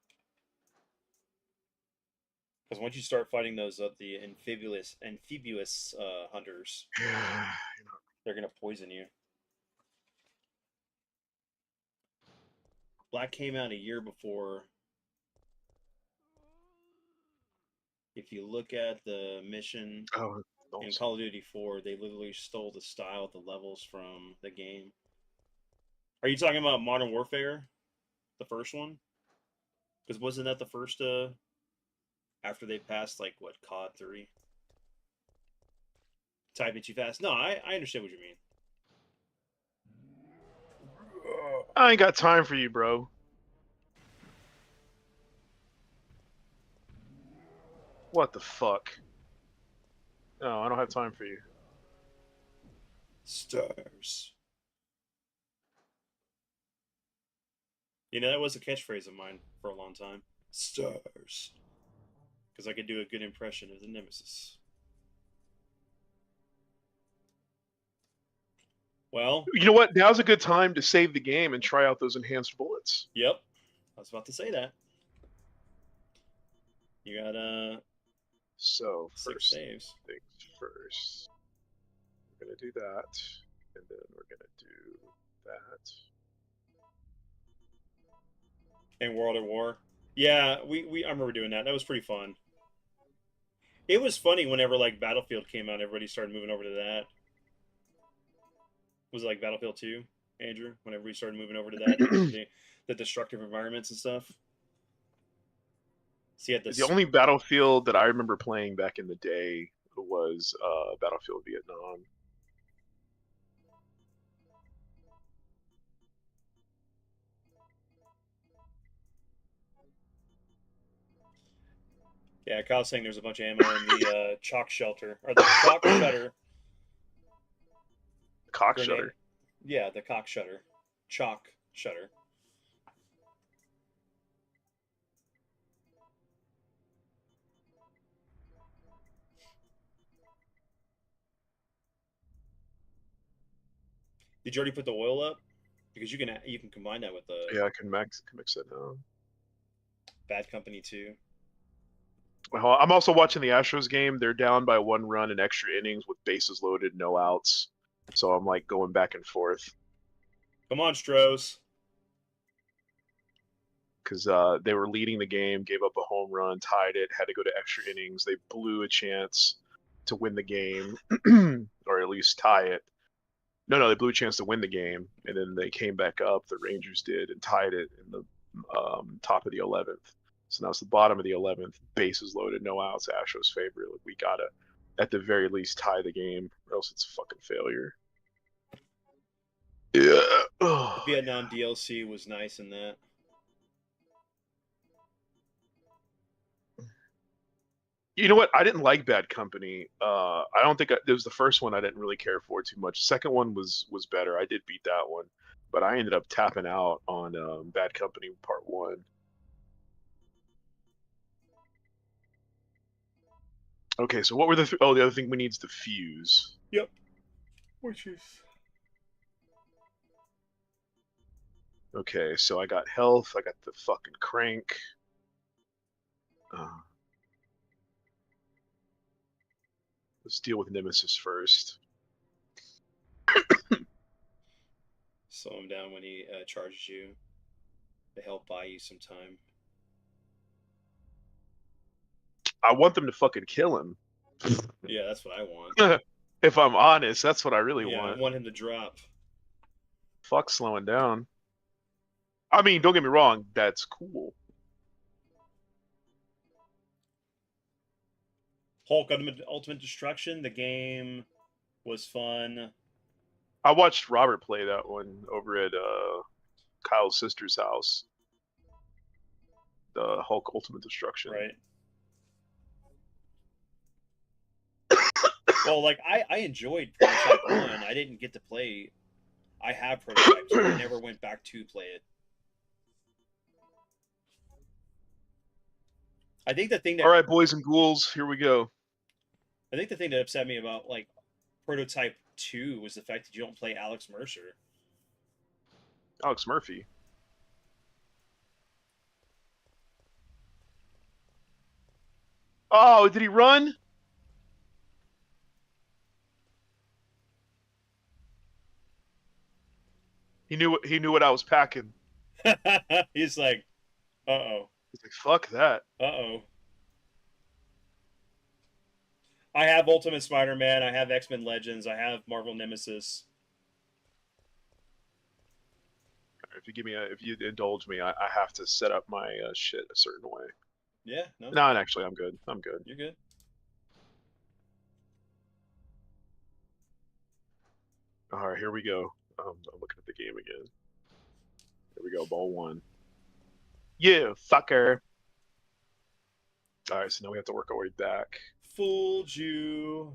Because once you start fighting those the amphibious hunters, they're gonna poison you. Black came out a year before. If you look at the mission Oh, in awesome. Call of Duty 4, they literally stole the style of the levels from the game. Are you talking about Modern Warfare, the first one? Because wasn't that the first? After they passed like what COD 3? Typing too fast. No, I understand what you mean. I ain't got time for you, bro. What the fuck? No, I don't have time for you. Stars. You know, that was a catchphrase of mine for a long time. Stars. Because I could do a good impression of the Nemesis. Well, You know what? Now's a good time to save the game and try out those enhanced bullets. yep. I was about to say that. You got So 6 first saves. things first. We're gonna do that, and then we're gonna do that. In World at War. Yeah, I remember doing that. That was pretty fun. It was funny whenever like Battlefield came out, everybody started moving over to that. Was it like Battlefield 2, Andrew? Whenever we started moving over to that, the destructive environments and stuff. So you had The this. only Battlefield that I remember playing back in the day was Battlefield Vietnam. Yeah, Kyle's saying there's a bunch of ammo in the chalk shelter or the chalk shutter Cock grenade. shutter. Yeah, the cock shutter, chalk shutter. Did you already put the oil up? Because you can combine that with the Yeah, I can mix it now. Bad Company 2. Well, I'm also watching the Astros game. They're down by 1 run in extra innings with bases loaded, no outs. So I'm like going back and forth Come on, Stros. because they were leading the game, gave up a home run, tied it, had to go to extra innings. They blew a chance to win the game, or at least tie it. No, they blew a chance to win the game, and then they came back up. The Rangers did and tied it in the top of the 11th. So now it's the bottom of the 11th. Bases loaded, no outs. Astros favorite. Like we gotta, at the very least, tie the game, or else it's a fucking failure. Yeah. The Vietnam DLC was nice in that. You know what? I didn't like Bad Company. I don't think it was the first one I didn't really care for too much. Second one was better. I did beat that one, but I ended up tapping out on Bad Company Part 1. Okay, so what were the the other thing we need is the fuse. Yep. Which is Okay, so I got health. I got the fucking crank. Let's deal with Nemesis first. slow him down when he charges you to help buy you some time. I want them to fucking kill him. Yeah, that's what I want. If I'm honest, that's what I really Yeah, want. I want him to drop. Fuck slowing down. I mean, don't get me wrong, that's cool. Hulk Ultimate Destruction. The game was fun. I watched Robert play that one over at Kyle's sister's house. The Hulk Ultimate Destruction. Right. Well, like I enjoyed Prototype 1. I didn't get to play. I have Prototype 2. I never went back to play it. I think the thing that All right, boys and ghouls, here we go. I think the thing that upset me about like Prototype 2 was the fact that you don't play Alex Mercer. Alex Murphy. Oh, did he run? He knew what I was packing. He's like, uh-oh. He's like, fuck that. Uh-oh. I have Ultimate Spider-Man, I have X-Men Legends, I have Marvel Nemesis. If you indulge me, I have to set up my shit a certain way. Yeah, no. No, actually, I'm good. I'm good. You're good. All right, here we go. I'm looking at the game again. Here we go, ball one. You fucker. All right, so now we have to work our way back. Fooled you.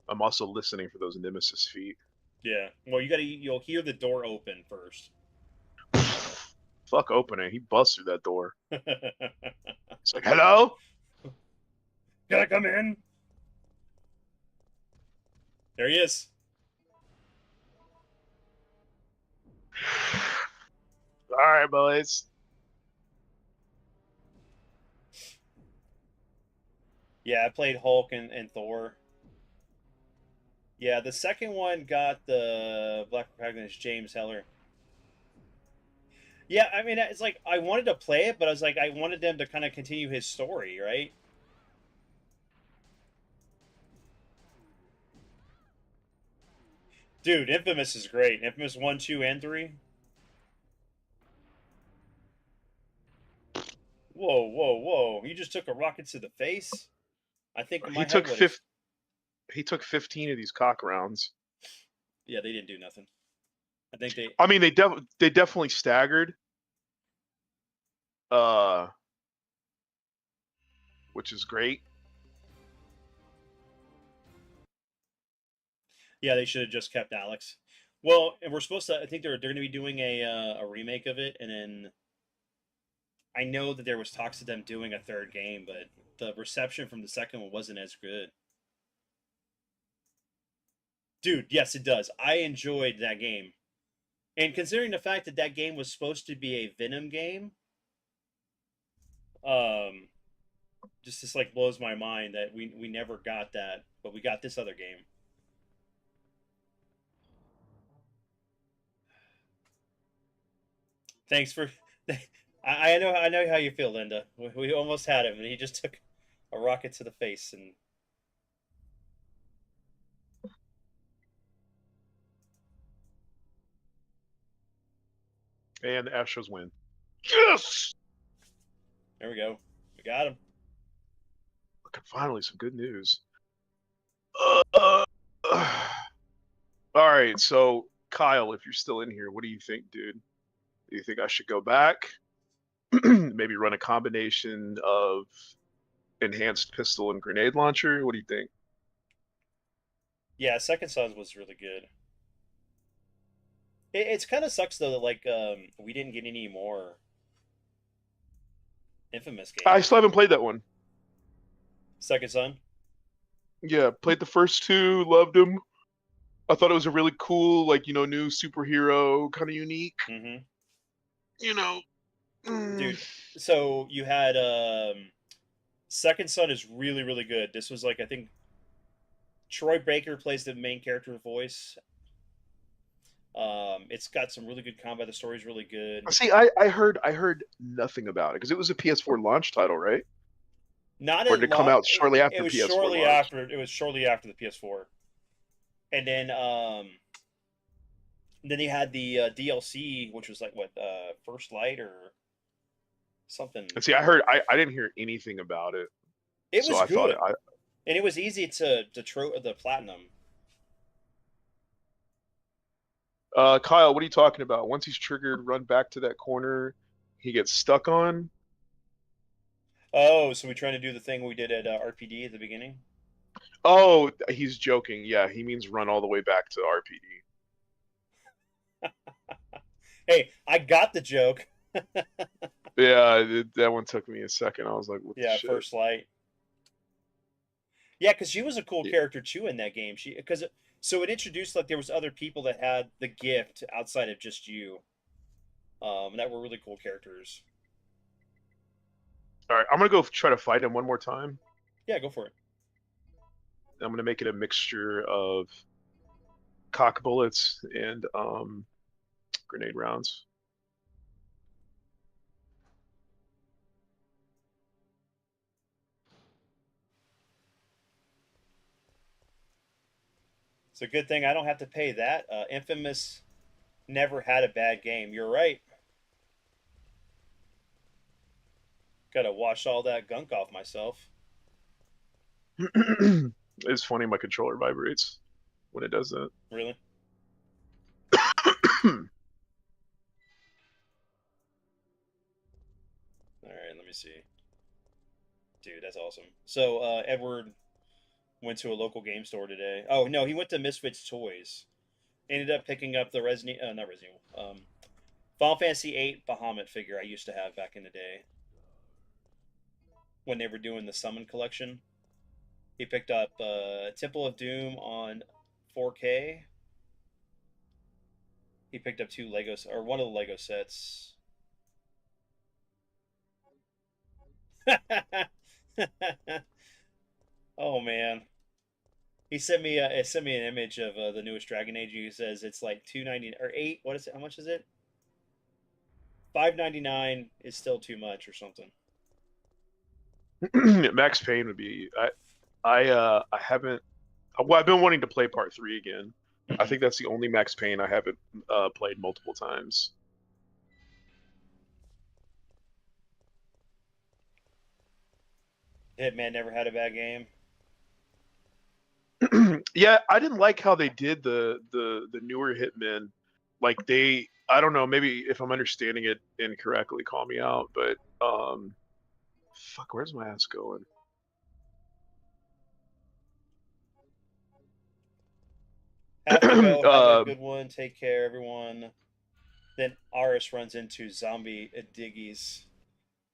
I'm also listening for those Nemesis feet. Yeah. Well, you'll hear the door open first. Fuck opening. He busts through that door. It's like, hello? Can I come in? There he is. All right, boys. Yeah, I played Hulk and Thor. Yeah, the second one got the Black protagonist James Heller. Yeah, I mean, it's like I wanted to play it, but I was like, I wanted them to kind of continue his story, right? Dude, Infamous is great. Infamous 1, 2, and 3. Whoa, whoa, whoa! You just took a rocket to the face. I think He took 15 of these cock rounds. Yeah, they didn't do nothing. I think they. I mean, they definitely staggered. Which is great. Yeah, they should have just kept Alex. Well, and we're supposed to. I think they're going to be doing a remake of it, and then I know that there was talks of them doing a third game, but the reception from the second one wasn't as good. Dude, yes, it does. I enjoyed that game, and considering the fact that that game was supposed to be a Venom game, just this like blows my mind that we never got that, but we got this other game. Thanks for. I know how you feel, Linda. We almost had him, and he just took a rocket to the face, and the Astros win. Yes. there we go. We got him. Look, finally some good news. All right, so Kyle, if you're still in here, what do you think, dude? Do you think I should go back? Maybe run a combination of enhanced pistol and grenade launcher? What do you think? Yeah, Second Sons was really good. It's kind of sucks though that like we didn't get any more Infamous games. I still haven't played that one. Second Son. Yeah, played the first two, loved them. I thought it was a really cool, like, new superhero, kind of unique. Mm-hmm. Dude. So you had Second Son is really, really good. This was like, I think Troy Baker plays the main character voice. It's got some really good combat. The story's really good. See, I heard nothing about it because it was a PS4 launch title, right? Or did it come out shortly after it was PS4 shortly launch? after. It was shortly after the PS4, and then they had the DLC, which was like what First Light or something. And see, I didn't hear anything about it. It was good. And it was easy to the platinum. Kyle, what are you talking about? Once he's triggered, run back to that corner. He gets stuck on. Oh, so we trying to do the thing we did at RPD at the beginning? Oh, he's joking. Yeah, he means run all the way back to RPD. Hey, I got the joke. Yeah, that one took me a second. I was like, what the Yeah, shit? First Light. Yeah, because she was a cool Yeah. character too in that game. So it introduced like there was other people that had the gift outside of just you, that were really cool characters. All right, I'm gonna go try to fight him one more time. Yeah, go for it. I'm gonna make it a mixture of cock bullets and grenade rounds. It's a good thing I don't have to pay that. Infamous never had a bad game. You're right. Got to wash all that gunk off myself. It's funny, my controller vibrates when it does that. Really? All right, let me see. Dude, that's awesome. So Edward went to a local game store today. Oh no, he went to Misfits Toys. Ended up picking up the not Resident Evil, Final Fantasy VIII Bahamut figure I used to have back in the day when they were doing the Summon collection. He picked up Temple of Doom on 4K. He picked up one of the Lego sets. Oh man, he sent me an image of the newest Dragon Age. He says it's like $2.99 or $8. What is it? How much is it? $5.99 is still too much or something. Max Payne would be. I haven't. Well, I've been wanting to play Part 3 again. I think that's the only Max Payne I haven't played multiple times. Hitman never had a bad game. Yeah, I didn't like how they did the newer Hitmen. Like I don't know, maybe if I'm understanding it incorrectly, call me out, but fuck, where's my ass going? Have to go. Have a good one. Take care, everyone. Then Aris runs into zombie Diggies.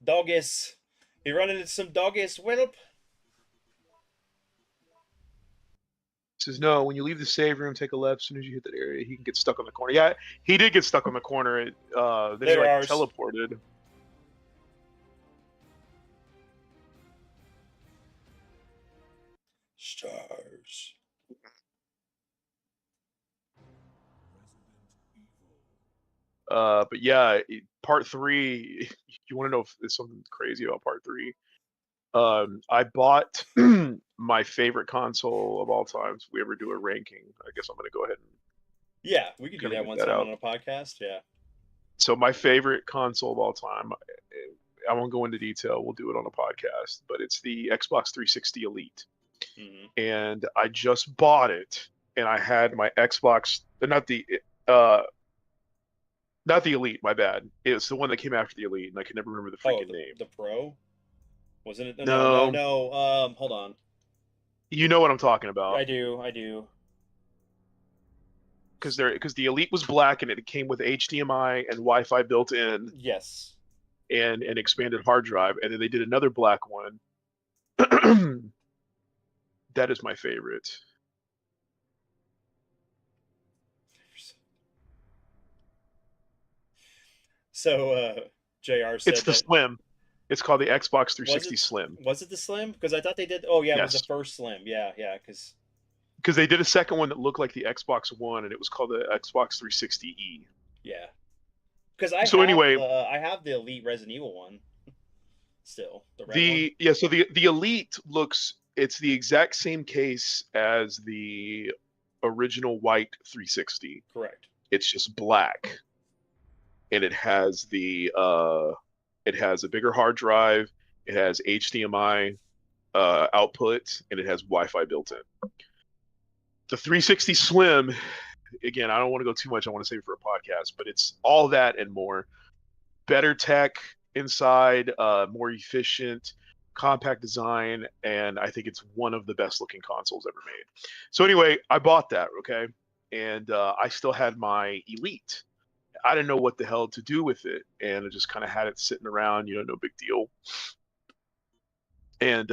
Doggies. He run into some doggies, Wilp. Says no. When you leave the save room, take a left. As soon as you hit that area, he can get stuck on the corner. Yeah, he did get stuck on the corner. Then he Later, like Ars. teleported. Stars. But yeah, Part 3. You want to know if there's something crazy about Part 3? I bought my favorite console of all time. If we ever do a ranking, I guess I'm gonna go ahead and Yeah, we could do kinda that get one that time out. on a podcast. Yeah. So my favorite console of all time, I won't go into detail. We'll do it on a podcast, but it's the Xbox 360 Elite. Mm-hmm. And I just bought it, and I had my Xbox, not the Elite, my bad. It's the one that came after the Elite, and I can never remember the freaking name. The Pro? Wasn't it? No. No. Hold on. You know what I'm talking about. I do. Because the Elite was black and it came with HDMI and Wi-Fi built in. Yes. And an expanded hard drive, and then they did another black one. That is my favorite. So JR said it's the Slim. It's called the Xbox 360 Slim. Was it the Slim? Because I thought they did. Oh yeah, yes. It was the first Slim. Yeah. Because they did a second one that looked like the Xbox One, and it was called the Xbox 360e. Yeah. Because I have the Elite Resident Evil one. Still the red one. Yeah. So the Elite looks. It's the exact same case as the original white 360. Correct. It's just black, and it has a bigger hard drive. It has HDMI. output, and it has Wi-Fi built in. The 360 Slim, again, I don't want to go too much. I want to save it for a podcast, but it's all that and more. Better tech inside, more efficient, compact design, and I think it's one of the best looking consoles ever made. So anyway, I bought that, okay, and I still had my Elite. I didn't know what the hell to do with it, and I just kind of had it sitting around, no big deal. And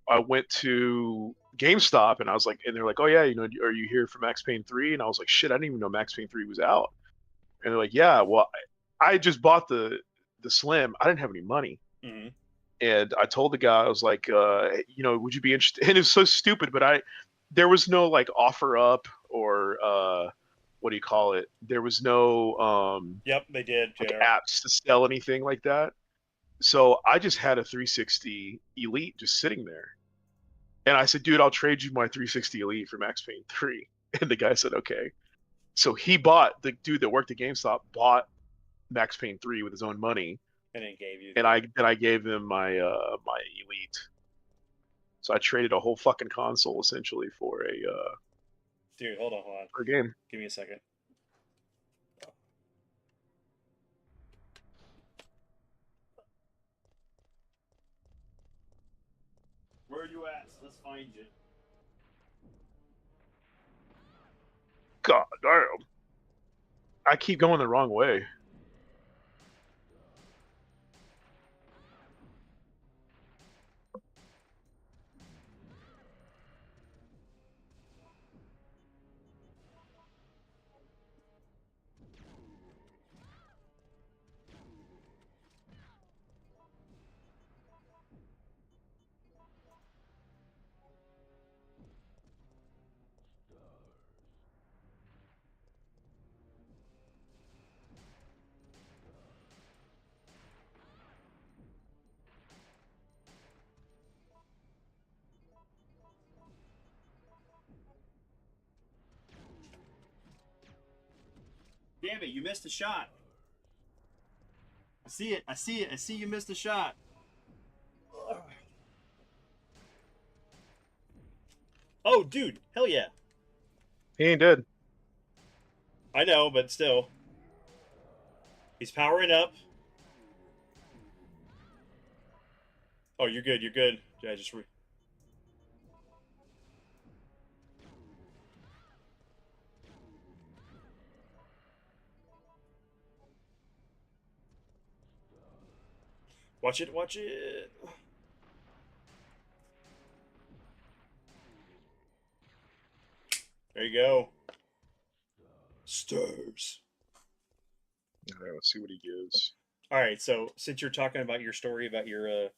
I went to GameStop, and I was like, and they're like, oh yeah, are you here for Max Payne 3? And I was like, shit, I didn't even know Max Payne 3 was out. And they're like, yeah, well, I just bought the Slim. I didn't have any money. Mm-hmm. And I told the guy, I was like, would you be interested? And it was so stupid, but there was no like offer up or what do you call it? There was no Yep, they did. like JR. apps to sell anything like that. So I just had a 360 Elite just sitting there. And I said, dude, I'll trade you my 360 Elite for Max Payne 3. And the guy said, okay. So the dude that worked at GameStop bought Max Payne 3 with his own money. And then gave you. And I gave him my my Elite. So I traded a whole fucking console essentially for a Dude, hold on. for a game. Give me a second. Where are you at? Let's find you. God damn. I keep going the wrong way. Damn it, you missed a shot. I see it. I see you missed a shot. Oh, dude. Hell yeah. He ain't dead. I know, but still. He's powering up. Oh, you're good. You're good. Yeah, just watch it. Watch it. There you go. Stars. All right, let's see what he gives. All right. So since you're talking about your story about your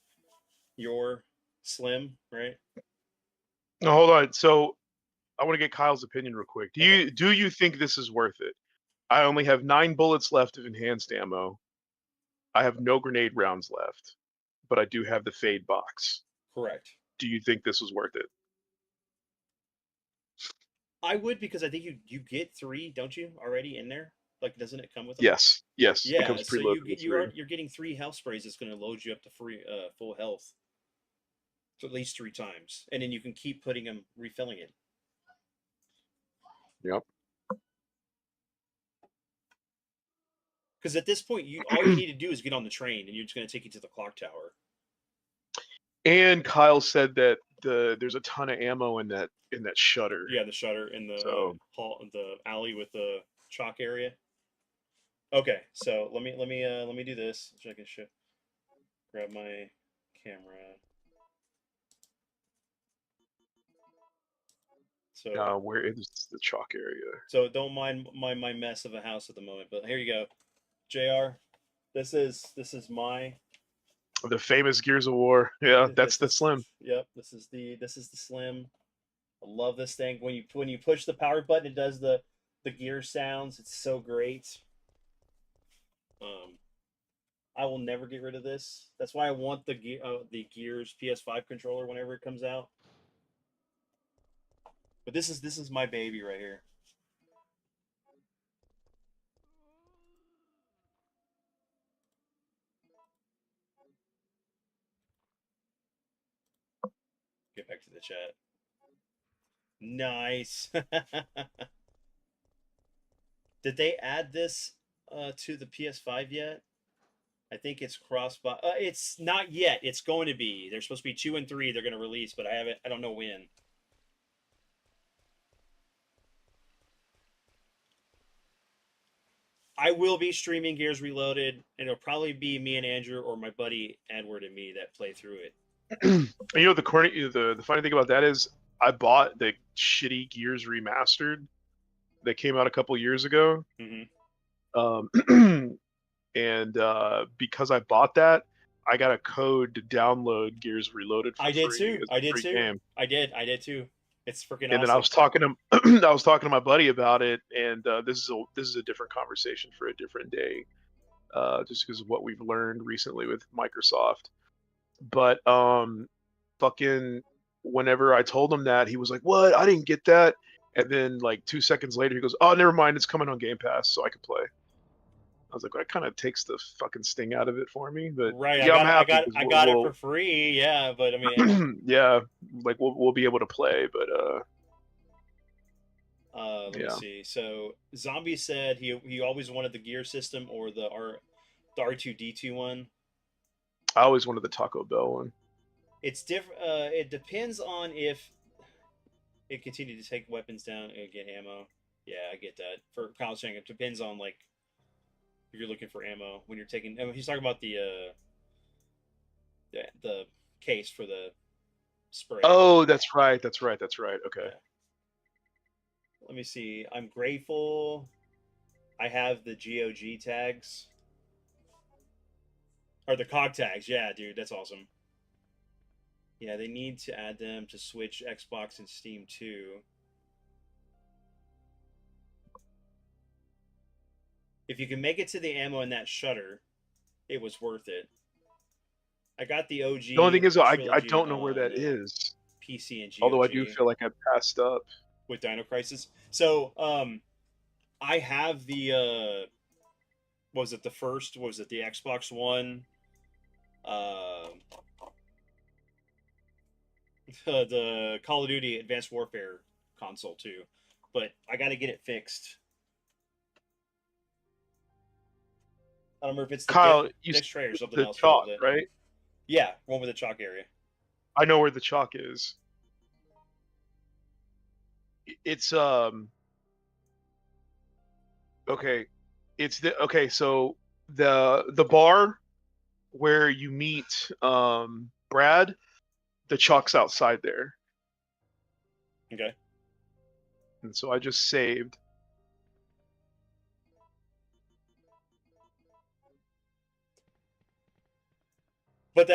Slim, right? No, hold on. So I want to get Kyle's opinion real quick. Do you think this is worth it? I only have 9 bullets left of enhanced ammo. I have no grenade rounds left, but I do have the fade box. Correct. Do you think this was worth it? I would, because I think you get 3, don't you, already in there? Like, doesn't it come with them? Yes. It Yeah, comes so preloaded with 3. you're getting 3 health sprays that's going to load you up to full health. So at least 3 times. And then you can keep putting them, refilling it. Yep. Because at this point, all you need to do is get on the train, and you're just going to take you to the clock tower. And Kyle said that there's a ton of ammo in that shutter. Yeah, the shutter in the hall, the alley with the chalk area. Okay, so let me do this. So I can grab my camera. So where is the chalk area? So don't mind my mess of a house at the moment, but here you go, JR. This is my The famous Gears of War. Yeah, that's the Slim. Yep, this is the Slim. I love this thing. When you push the power button, it does the gear sounds. It's so great. I will never get rid of this. That's why I want the Gears PS5 controller whenever it comes out. But this is my baby right here. Get back to the chat. Nice. Did they add this to the PS5 yet? I think it's cross-buy. It's not yet. It's going to be. There's supposed to be 2 and 3 they're going to release, but I don't know when. I will be streaming Gears Reloaded, and it'll probably be me and Andrew or my buddy Edward and me that play through it. And you know the funny thing about that is I bought the shitty Gears Remastered that came out a couple years ago. Mm-hmm. And because I bought that, I got a code to download Gears Reloaded for I did free. too. It's a I did free too. game. I did too. It's freaking And awesome. then I was talking to I was talking to my buddy about it, and this is a different conversation for a different day, just because of what we've learned recently with Microsoft. But fucking whenever I told him that, he was like, "What? I didn't get that." And then like 2 seconds later, he goes, "Oh, never mind. It's coming on Game Pass, so I can play." I was like, that kind of takes the fucking sting out of it for me. But right, yeah, I'm happy. I got it for free. Yeah, but I mean, yeah, like we'll be able to play, but let me see. So Zombie said he always wanted the gear system or the R2D2 one. I always wanted the Taco Bell one. It's different. It depends on if it continued to take weapons down and get ammo. Yeah, I get that. For Kyle saying it depends on like if you're looking for ammo when you're taking. He's talking about the case for the spray. Oh, that's right. Okay. Yeah. Let me see. I'm grateful. I have the GOG tags. Or the COG tags. Yeah, dude, that's awesome. Yeah, they need to add them to Switch, Xbox, and Steam too. If you can make it to the ammo in that shutter, it was worth it. I got the OG. The only thing is, I trilogy don't know where on, that is. PC and GOG. Although I do feel like I passed up. With Dino Crisis. So, I have the was it the first? Was it the Xbox One? The Call of Duty Advanced Warfare console too, but I got to get it fixed. I don't remember if it's the Kyle, disc tray or something the else. chalk, right? Yeah, one with the chalk area. I know where the chalk is. It's okay. So the bar where you meet Brad, the chalk's outside there. Okay. And so I just saved. But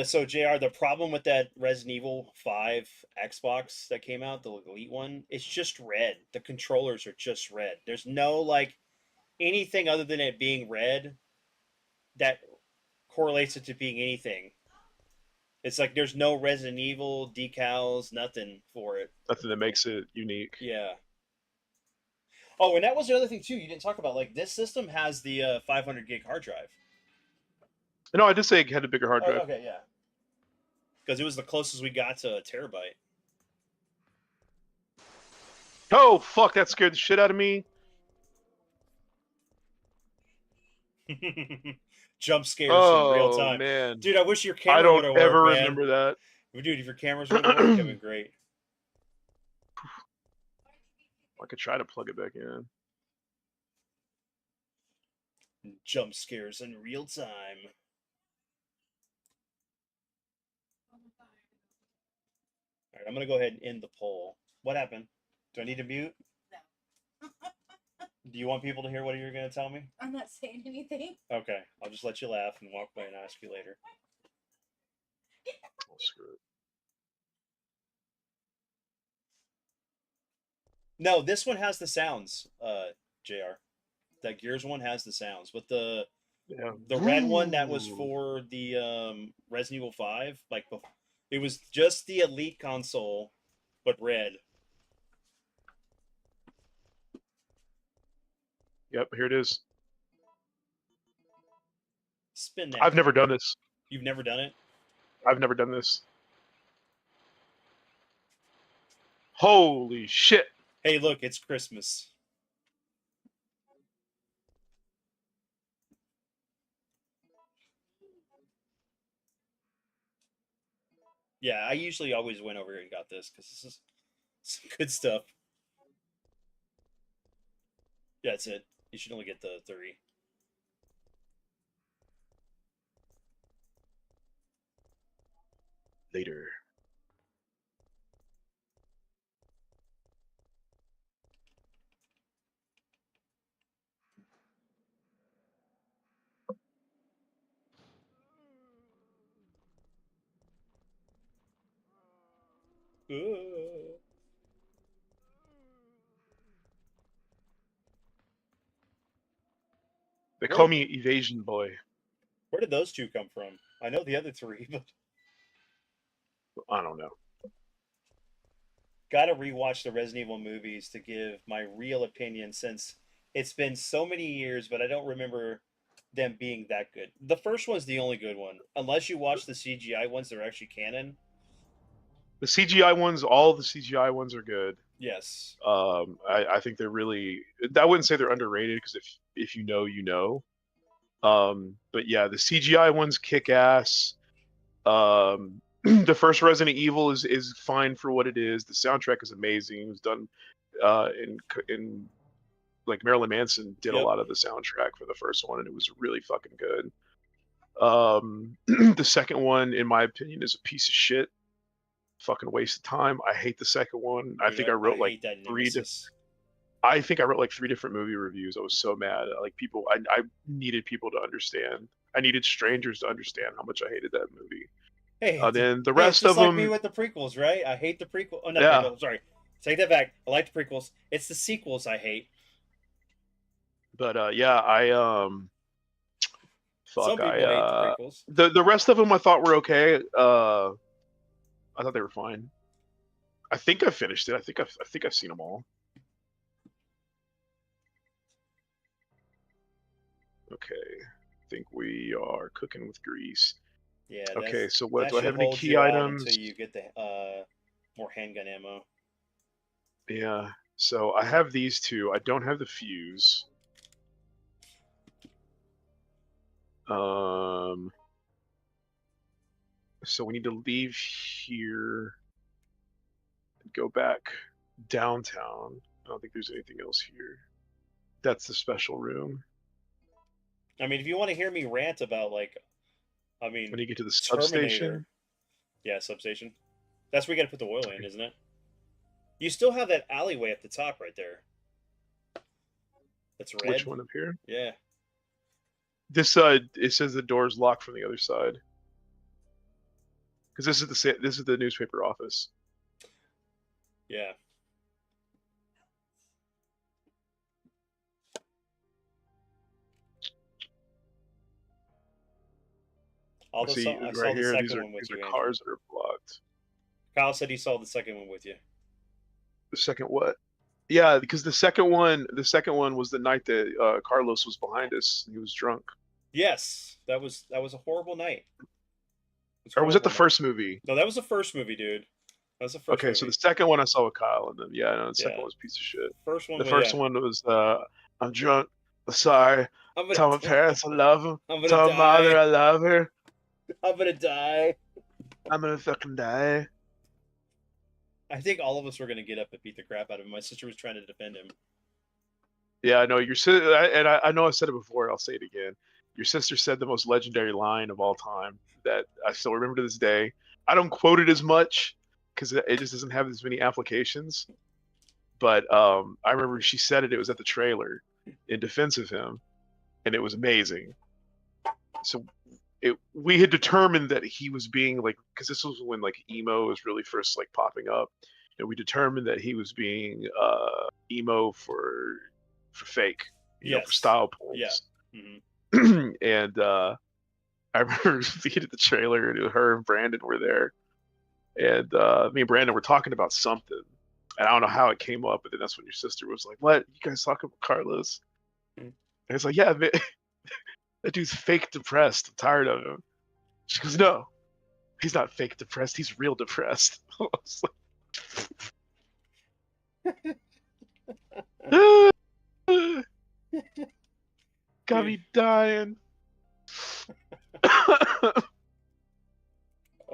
so JR, the problem with that Resident Evil 5 Xbox that came out, the Elite one, it's just red. The controllers are just red. There's no like anything other than it being red that correlates it to being anything. It's like there's no Resident Evil decals, nothing for it. Nothing that makes it unique. Yeah. Oh, and that was the other thing too. You didn't talk about like this system has the 500 gig hard drive. No, I did say it had a bigger hard drive. Okay, yeah. Because it was the closest we got to a terabyte. Oh, fuck, that scared the shit out of me. Jump scares in real time. Man. Dude, I wish your camera would have worked, I don't ever man. remember that. Dude, if your cameras would have worked, it would have been great. I could try to plug it back in. Jump scares in real time. All right, I'm going to go ahead and end the poll. What happened? Do I need to mute? No. Do you want people to hear what you're going to tell me? I'm not saying anything. Okay, I'll just let you laugh and walk away and ask you later. Oh, screw it. No, this one has the sounds, JR. That Gears one has the sounds, but the red one that was for the Resident Evil 5, like it was just the Elite console, but red. Yep, here it is. Spin that. I've never done this. You've never done it? I've never done this. Holy shit! Hey, look, it's Christmas. Yeah, I usually always went over here and got this because this is some good stuff. Yeah, that's it. You should only get the 3. Later. They call me Evasion Boy. Where did those 2 come from? I know the other 3, but I don't know. gotta rewatch the Resident Evil movies to give my real opinion since it's been so many years, but I don't remember them being that good. The first one's the only good one, unless you watch the CGI ones that are actually canon. The CGI ones, all the CGI ones are good. Yes. I think they're really. I wouldn't say they're underrated because if you know, you know. But yeah, the CGI ones kick ass. The first Resident Evil is fine for what it is. The soundtrack is amazing. It was done in like Marilyn Manson did a Yep. lot of the soundtrack for the first one, and it was really fucking good. The second one, in my opinion, is a piece of shit. Fucking waste of time. I hate the second one. I Dude, think I wrote like hate that 3 Nemesis. I think I wrote like 3 different movie reviews. I was so mad. Like people, I needed people to understand. I needed strangers to understand how much I hated that movie. Hey, Then the hey, rest it's just of like them, me with the prequels, right? I hate the prequel. Oh, not yeah. prequel. Sorry, take that back. I like the prequels. It's the sequels I hate. But yeah, Some people hate the prequels. the rest of them I thought were okay. I thought they were fine. I think I finished it. I think I've seen them all. Okay, I think we are cooking with grease. Yeah. Okay, so what that do I should have any hold key you on items? until you get the more handgun ammo. Yeah, so I have these 2. I don't have the fuse. So we need to leave here and go back downtown. I don't think there's anything else here. That's the special room. I mean, if you want to hear me rant about I When mean, you get to the Terminator. substation, Yeah, substation. That's where you got to put the oil in, isn't it? You still have that alleyway at the top right there. That's red. which one up here? Yeah. This it says the door's locked from the other side. Because this is the newspaper office. Yeah. I See saw right the here. second These one with you, are Andrew. cars that are blocked. Kyle said he saw the second one with you. The second what? Yeah, because the second one was the night that Carlos was behind us. He was drunk. Yes, that was a horrible night. Or was it the first movie? No, that was the first movie, dude. That was the first Okay, movie. so the second one I saw with Kyle, and then no, the second one was a piece of shit. First one. The first one was I'm drunk. Sorry. Tell my parents I love them. Tell my mother I love her. I'm gonna die. I'm gonna fucking die. I think all of us were gonna get up and beat the crap out of him. My sister was trying to defend him. Yeah, I know your sister, and I know I said it before. I'll say it again. Your sister said the most legendary line of all time that I still remember to this day. I don't quote it as much because it just doesn't have as many applications. But I remember she said it. It was at the trailer in defense of him, and it was amazing. So we had determined that he was being like, because this was when like emo was really first like popping up, and we determined that he was being emo for fake, you know, for style points. Yeah. Mm-hmm. And I remember being at the trailer, and her and Brandon were there, and me and Brandon were talking about something, and I don't know how it came up, but then that's when your sister was like, "What? You guys talking about Carlos?" And it's like, "Yeah, man, that dude's fake depressed. I'm tired of him." She goes, "No, he's not fake depressed. He's real depressed." I was like, Got Dude. me dying.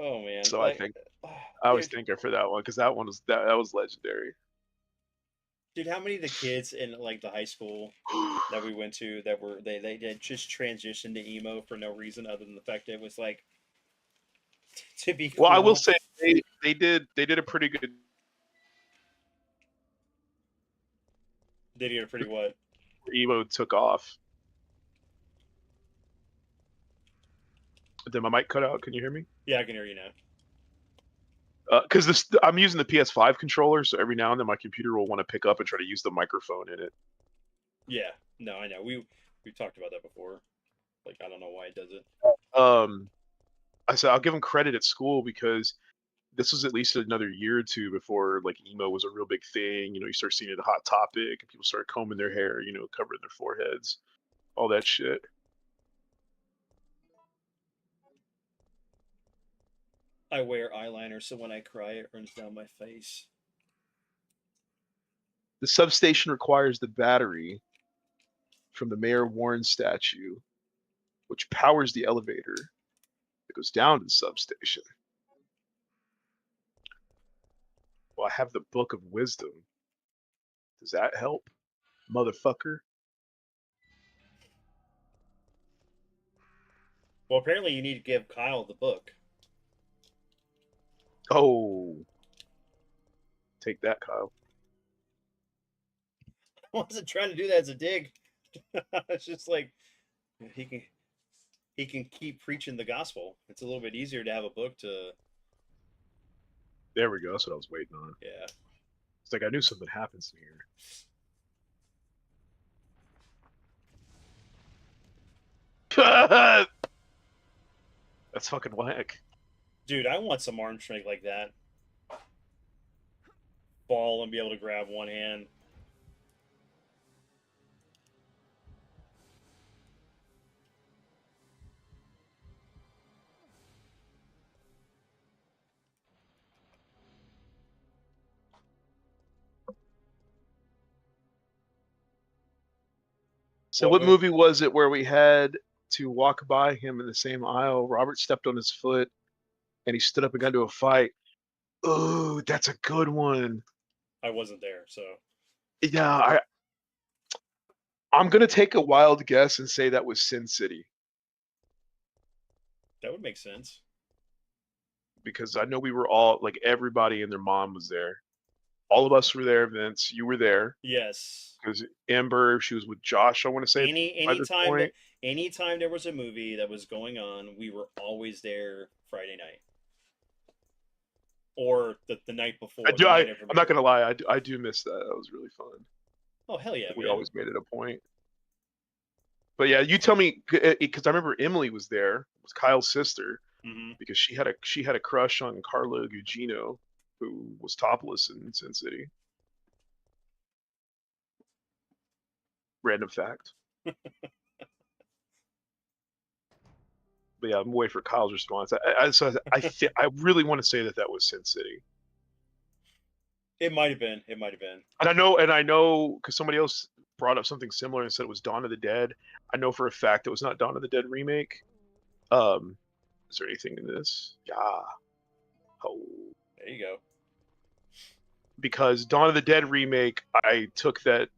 Oh man, So like, I was dude, thinking for that one because that was legendary. dude, how many of the kids in like the high school that we went to that were they did just transition to emo for no reason other than the fact that it was like to be Well, I will cool. say they did a pretty good They did a pretty what? emo took off. Did my mic cut out? Can you hear me? Yeah, I can hear you now. Because I'm using the PS5 controller, so every now and then my computer will want to pick up and try to use the microphone in it. Yeah, no, I know. We've talked about that before. Like, I don't know why it does it. I said I'll give them credit at school because this was at least another year or two before like emo was a real big thing. You know, you start seeing it a hot topic, and people start combing their hair, you know, covering their foreheads, all that shit. I wear eyeliner, so when I cry, it runs down my face. The substation requires the battery from the Mayor Warren statue, which powers the elevator that goes down to the substation. Well, I have the Book of Wisdom. Does that help, motherfucker? Well, apparently you need to give Kyle the book. Oh, take that, Kyle. I wasn't trying to do that as a dig. It's just like he can he can keep preaching the gospel. It's a little bit easier to have a book to. There we go. That's what I was waiting on. Yeah. It's like I knew something happens here. That's fucking whack. Dude, I want some arm strength like that. Ball and be able to grab one hand. So what movie was it where we had to walk by him in the same aisle? Robert stepped on his foot and he stood up and got into a fight. Oh, that's a good one. I wasn't there, so Yeah, I'm gonna take a wild guess and say that was Sin City that would make sense. because I know we were all like everybody and their mom was there. All of us were there. Vince, you were there Yes. because Amber, she was with Josh. I want to say by this point. Anytime there was a movie that was going on, we were always there Friday night. Or the night before. I'm not gonna lie, I do miss that. That was really fun. Oh hell yeah! We man. always made it a point. But yeah, you tell me because I remember Emily was there. It was Kyle's sister because she had a crush on Carlo Gugino, who was topless in Sin City. Random fact. But yeah, I'm waiting for Kyle's response. I really want to say that was Sin City. It might have been. It might have been. And I know because somebody else brought up something similar and said it was Dawn of the Dead. I know for a fact it was not Dawn of the Dead remake. Is there anything in this? Yeah. Oh. There you go. Because Dawn of the Dead remake, I took that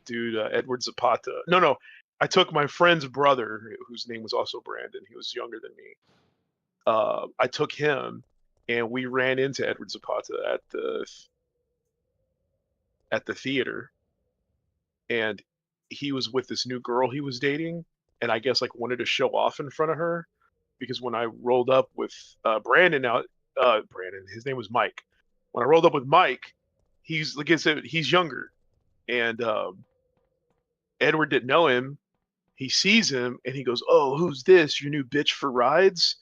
dude Edward Zapata. No, I took my friend's brother, whose name was also Brandon. He was younger than me. I took him, and we ran into Edward Zapata at the theater, and he was with this new girl he was dating, and I guess like wanted to show off in front of her, because when I rolled up with Brandon, his name was Mike. When I rolled up with Mike, he's like I said, he's younger, and Edward didn't know him. He sees him and he goes, "Oh, who's this? Your new bitch for rides?"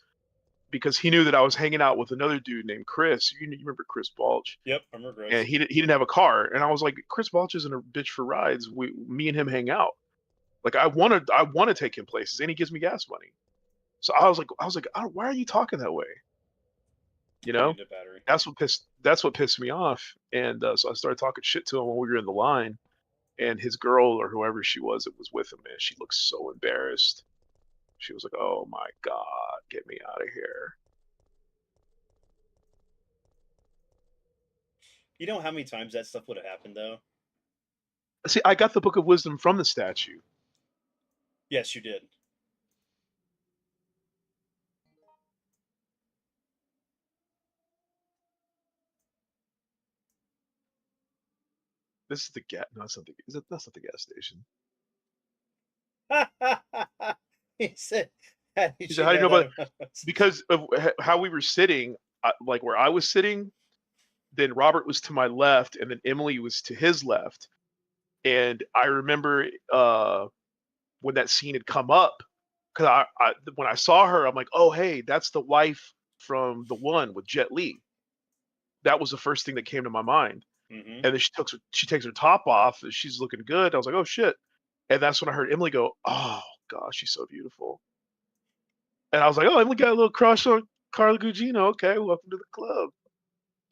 Because he knew that I was hanging out with another dude named Chris. You remember Chris Balch? Yep, I remember Chris. And he didn't have a car, and I was like, "Chris Balch isn't a bitch for rides. Me and him hang out. Like I want to take him places, and he gives me gas money." So I was like, "Why are you talking that way?" You know, Into battery. that's what pissed me off. And so I started talking shit to him when we were in the line. And his girl or whoever she was that was with him, man, she looked so embarrassed. She was like, "Oh my God, get me out of here." You know how many times that stuff would have happened though? See, I got the Book of Wisdom from the statue. Yes, you did. This is the gas. No, that's not the. Is it? That's not the gas station. He said, "How did He said, you "How do you know know about?" that was?" Because of how we were sitting, like where I was sitting. Then Robert was to my left, and then Emily was to his left. And I remember when that scene had come up, because when I saw her, I'm like, "Oh, hey, that's the wife from the one with Jet Li." That was the first thing that came to my mind. Mm-hmm. And then she takes her top off, and she's looking good. I was like, "Oh shit!" And that's when I heard Emily go, "Oh gosh, she's so beautiful." And I was like, "Oh, Emily got a little crush on Carla Gugino. Okay, welcome to the club."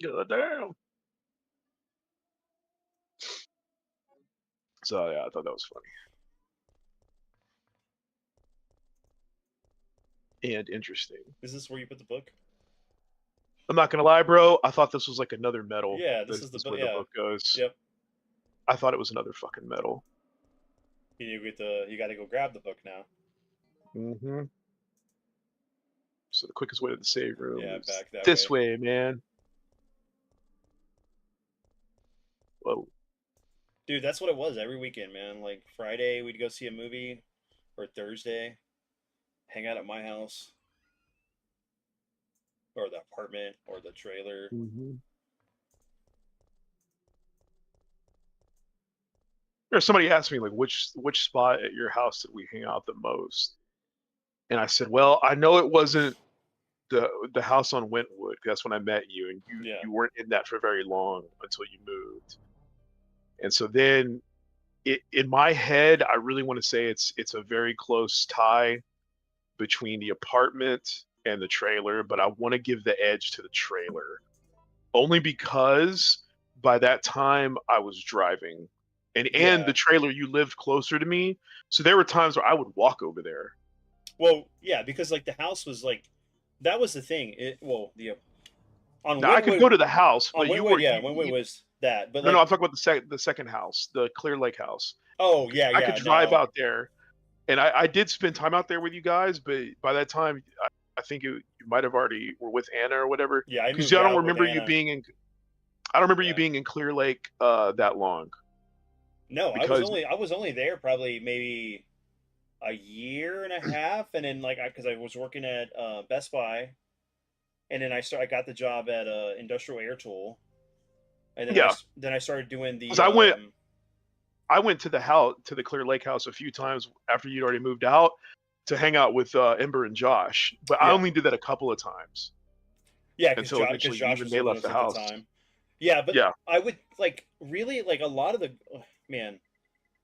God damn. So yeah, I thought that was funny and interesting. Is this where you put the book? I'm not gonna lie, bro. I thought this was like another medal. Yeah, this This is the is book. where the Yeah. book goes. Yep. I thought it was another fucking medal. You got to go grab the book now. Mm-hmm. So the quickest way to the save room Yeah, is back that this way. way, man. Whoa. Dude, that's what it was every weekend, man. Like Friday, we'd go see a movie, or Thursday, hang out at my house, or the apartment, or the trailer. Mm-hmm. Or somebody asked me like which spot at your house did we hang out the most? And I said, well, I know it wasn't the house on Wentwood. 'Cause that's when I met you, and Yeah. you weren't in that for very long until you moved. And so then, in my head, I really want to say it's a very close tie between the apartment and the trailer, but I want to give the edge to the trailer only because by that time I was driving, and Yeah. the trailer, you lived closer to me, so there were times where I would walk over there. Well, yeah, because like the house was like, that was the thing. The on Now I could go Wynwood to the house, but yeah, Wynwood was that. But no, like, I'm talking about the second house, the Clear Lake house. oh yeah, I could yeah, drive no, out there, and I did spend time out there with you guys, but by that time, I think you might have already were with Anna or whatever. yeah, I Because moved I don't out with remember you Anna. being in. I don't remember you Yeah. being in Clear Lake that long. No, Because I was only there probably maybe a year and a half, and then like because I was working at Best Buy, and then I got the job at Industrial Air Tool, and yeah, then I started doing the because I went to the house, to the Clear Lake house a few times after you'd already moved out to hang out with Ember and Josh, but I Yeah. only did that a couple of times yeah, until because eventually Josh even was they living left with the us at house. the time. Yeah, but Yeah. I would like really like a lot of the man.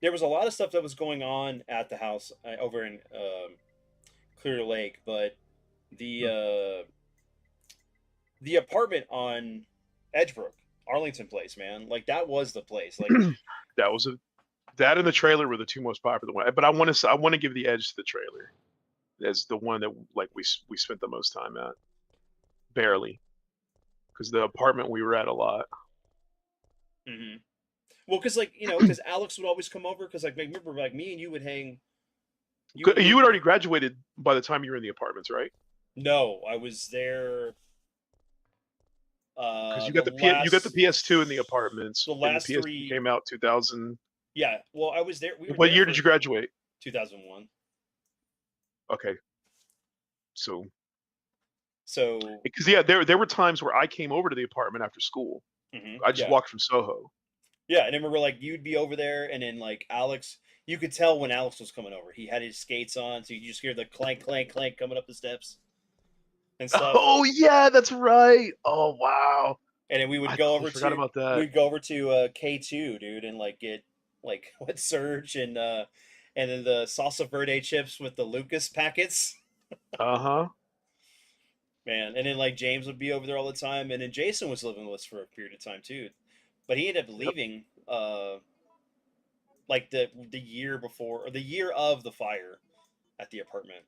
There was a lot of stuff that was going on at the house over in Clear Lake, but the apartment on Edgebrook, Arlington Place, man, like that was the place. Like that was that and the trailer were the two most popular ones. But I want to give the edge to the trailer as the one that like we spent the most time at. Barely, because the apartment we were at a lot. mm-hmm. Well, because like because Alex would always come over because like remember like me and you would hang. You had already graduated by the time you were in the apartments, right? No, I was there. Because The you got the last PS2 in the apartments, the and the last PS2 three. came out 2000. Yeah, well, I was there. We were What there year for did you graduate? 2001. Okay, so So because yeah, there were times where I came over to the apartment after school. I just yeah, walked from Soho. yeah, and I remember like you'd be over there, and then like Alex, you could tell when Alex was coming over. He had his skates on, so you just hear the clank, clank, clank coming up the steps and stuff. Oh yeah, that's right. Oh wow, And then we would I go totally over forgot to about that. we'd go over to K2, dude, and like get like what Surge and then the salsa verde chips with the Lucas packets. Uh huh. man. And then like James would be over there all the time, and then Jason was living with us for a period of time too. But he ended up Yep. leaving like the year before or the year of the fire at the apartment.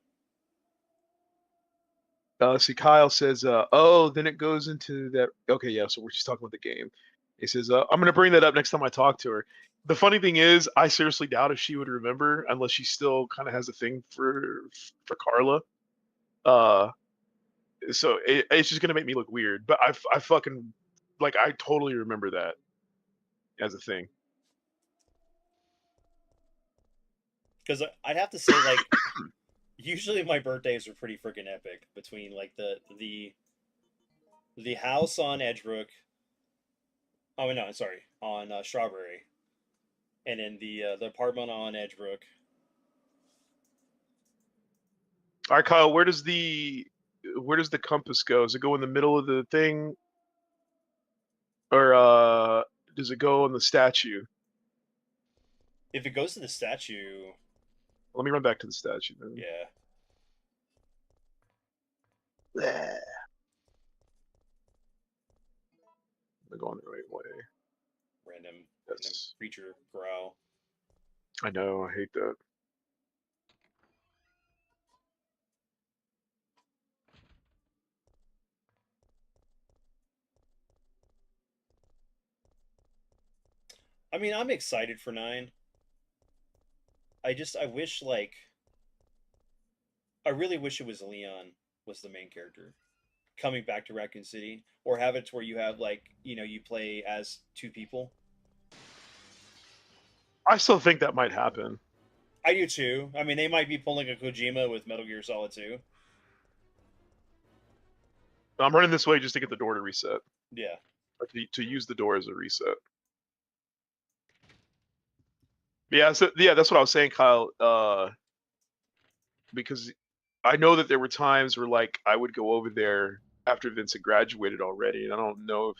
See, Kyle says, "Oh, then it goes into that." Okay, yeah. So we're just talking about the game. He says, "I'm gonna bring that up next time I talk to her." The funny thing is, I seriously doubt if she would remember unless she still kind of has a thing for Carla. Uh, so it's just gonna make me look weird. But I fucking like I totally remember that as a thing. Because I'd have to say like usually my birthdays are pretty freaking epic between like the house on Edgebrook. Oh no, sorry, on Strawberry, and then the apartment on Edgebrook. All right, Kyle, where does the compass go? Does it go in the middle of the thing, or does it go on the statue? If it goes to the statue, Let me run back to the statue then. yeah. Bleh. I'm going the right way. Random Yes. creature growl. I know. I hate that. I mean, I'm excited for 9. I wish like I really wish it was Leon was the main character coming back to Raccoon City, or have it to where you have like you play as 2 people. I still think that might happen. I do too. I mean, they might be pulling a Kojima with Metal Gear Solid 2. I'm running this way just to get the door to reset. Yeah. Or to use the door as a reset. Yeah, so yeah, that's what I was saying, Kyle. Because I know that there were times where like I would go over there after Vince had graduated already, and I don't know if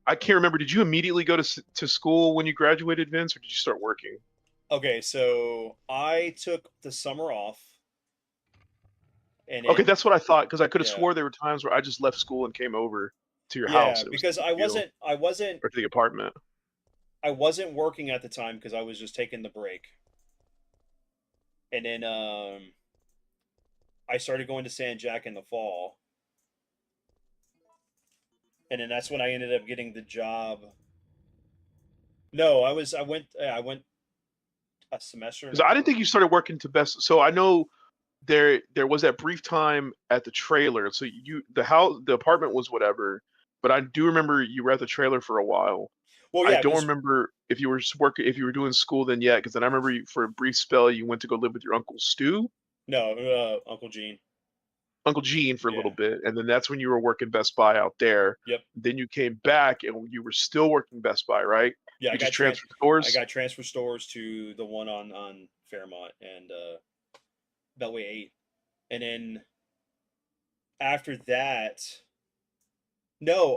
I can't remember. Did you immediately go to school when you graduated, Vince, or did you start working? Okay, so I took the summer off, and Okay, then that's what I thought because I could have yeah, swore there were times where I just left school and came over to your yeah, house. And it was because no big deal, or to the apartment. I wasn't working at the time because I was just taking the break, and then I started going to San Jack in the fall, and then that's when I ended up getting the job. No, I went a semester and Because a I half. didn't think you started working to best. So I know there was that brief time at the trailer. So the apartment was whatever, but I do remember you were at the trailer for a while. Well, I yeah, don't because remember if you were working if you were doing school then yet, because then I remember for a brief spell you went to go live with your uncle Stu, no, Uncle Gene. Uncle Gene for a little Yeah. bit, and then that's when you were working Best Buy out there. Yep. Then you came back and you were still working Best Buy, right? Yeah, You just transferred stores. I got transfer stores to the one on Fairmont and Beltway 8, and then after that, no,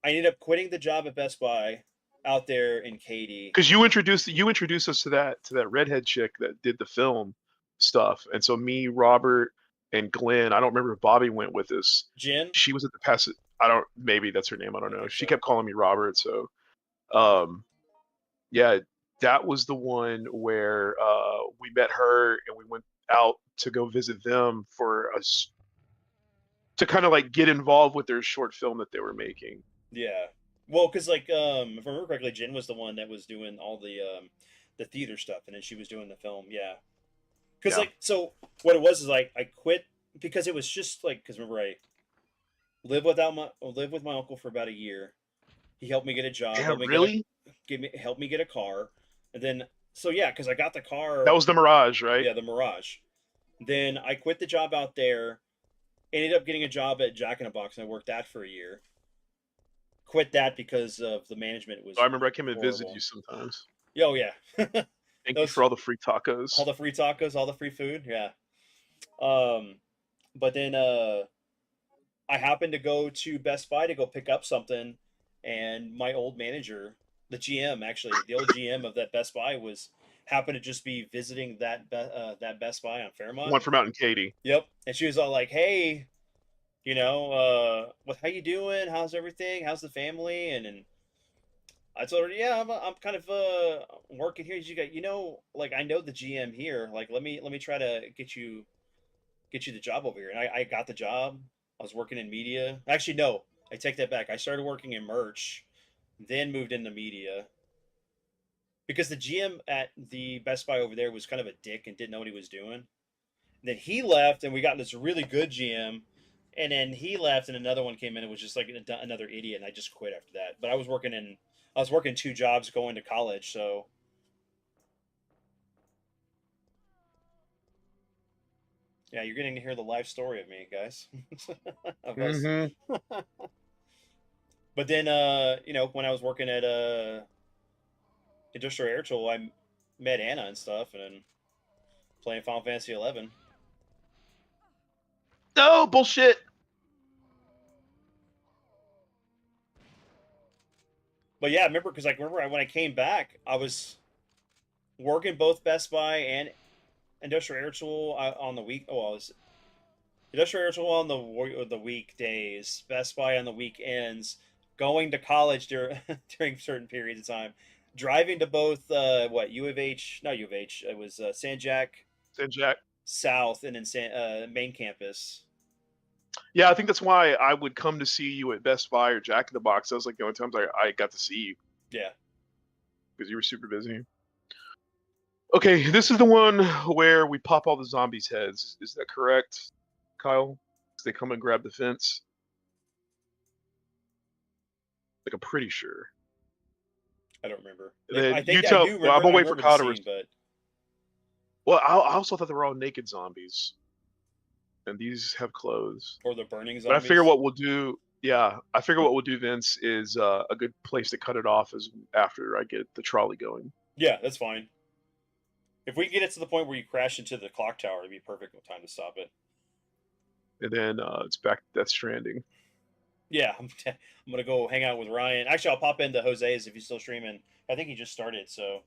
I ended up quitting the job at Best Buy out there in Katy. Because you introduced us to that redhead chick that did the film stuff, and so me, Robert, and Glenn. I don't remember if Bobby went with us. Jen, She was at the pass. I don't. Maybe that's her name. I don't I know. think She so. kept calling me Robert. So, um, yeah, that was the one where we met her and we went out to go visit them for us to kind of like get involved with their short film that they were making. Yeah. Well, because like if I remember correctly, Jen was the one that was doing all the theater stuff, and then she was doing the film. Yeah. Because Yeah. like so, what it was is like I quit because it was just like because remember I lived with my uncle for about a year. He helped me get a job, Yeah, really? helped me get a car, and then so yeah, because I got the car. That was the Mirage, right? Yeah, the Mirage. Then I quit the job out there. Ended up getting a job at Jack in a Box, and I worked that for a year. Quit that because of the management was I remember I came and visited horrible. you sometimes. Oh yeah. Thank you for all the free tacos. All the free tacos, all the free food. Yeah. But then I happened to go to Best Buy to go pick up something, and my old manager, the GM actually, the old GM of that Best Buy happened to just be visiting that Best Buy on Fairmont. One from out in Katy. Yep. And she was all like, "Hey, what? How you doing? How's everything? How's the family?" And I told her, "Yeah, I'm kind of working here. You got, like I know the GM here. Like let me try to get you the job over here." And I got the job. I was working in media. Actually, no, I take that back. I started working in merch, then moved into media because the GM at the Best Buy over there was kind of a dick and didn't know what he was doing. And then he left, and we got this really good GM. And then he left, and another one came in. And was just like another idiot, and I just quit after that. But I was working 2 jobs going to college, so yeah, you're getting to hear the life story of me, guys. Of us. Mm-hmm. But then, when I was working at Industrial Air Tool, I met Anna and stuff, and then playing Final Fantasy 11. No bullshit. But yeah, I remember because when I came back, I was working both Best Buy and Industrial Air Tool on the week. Oh, I was Industrial Air Tool on the weekdays, Best Buy on the weekends, going to college during certain periods of time, driving to both U of H, not U of H, it was San Jack South, and then main campus. Yeah, I think that's why I would come to see you at Best Buy or Jack in the Box. That was like the only times I got to see you. Yeah. Because you were super busy. Okay, this is the one where we pop all the zombies' heads. Is that correct, Kyle? Because they come and grab the fence. Like, I'm pretty sure. I don't remember. Then I think you tell. I do remember. Well, I'm gonna wait I for remember Kyle the to. scene, but Well, I also thought they were all naked zombies, and these have clothes. or the burning zombies. But I figure what we'll do. Yeah, I figure what we'll do, Vince, is a good place to cut it off is after I get the trolley going. Yeah, that's fine. If we can get it to the point where you crash into the clock tower, it'd be perfect time to stop it. And then it's back to Death Stranding. Yeah, I'm gonna go hang out with Ryan. Actually, I'll pop into Jose's if he's still streaming. I think he just started, so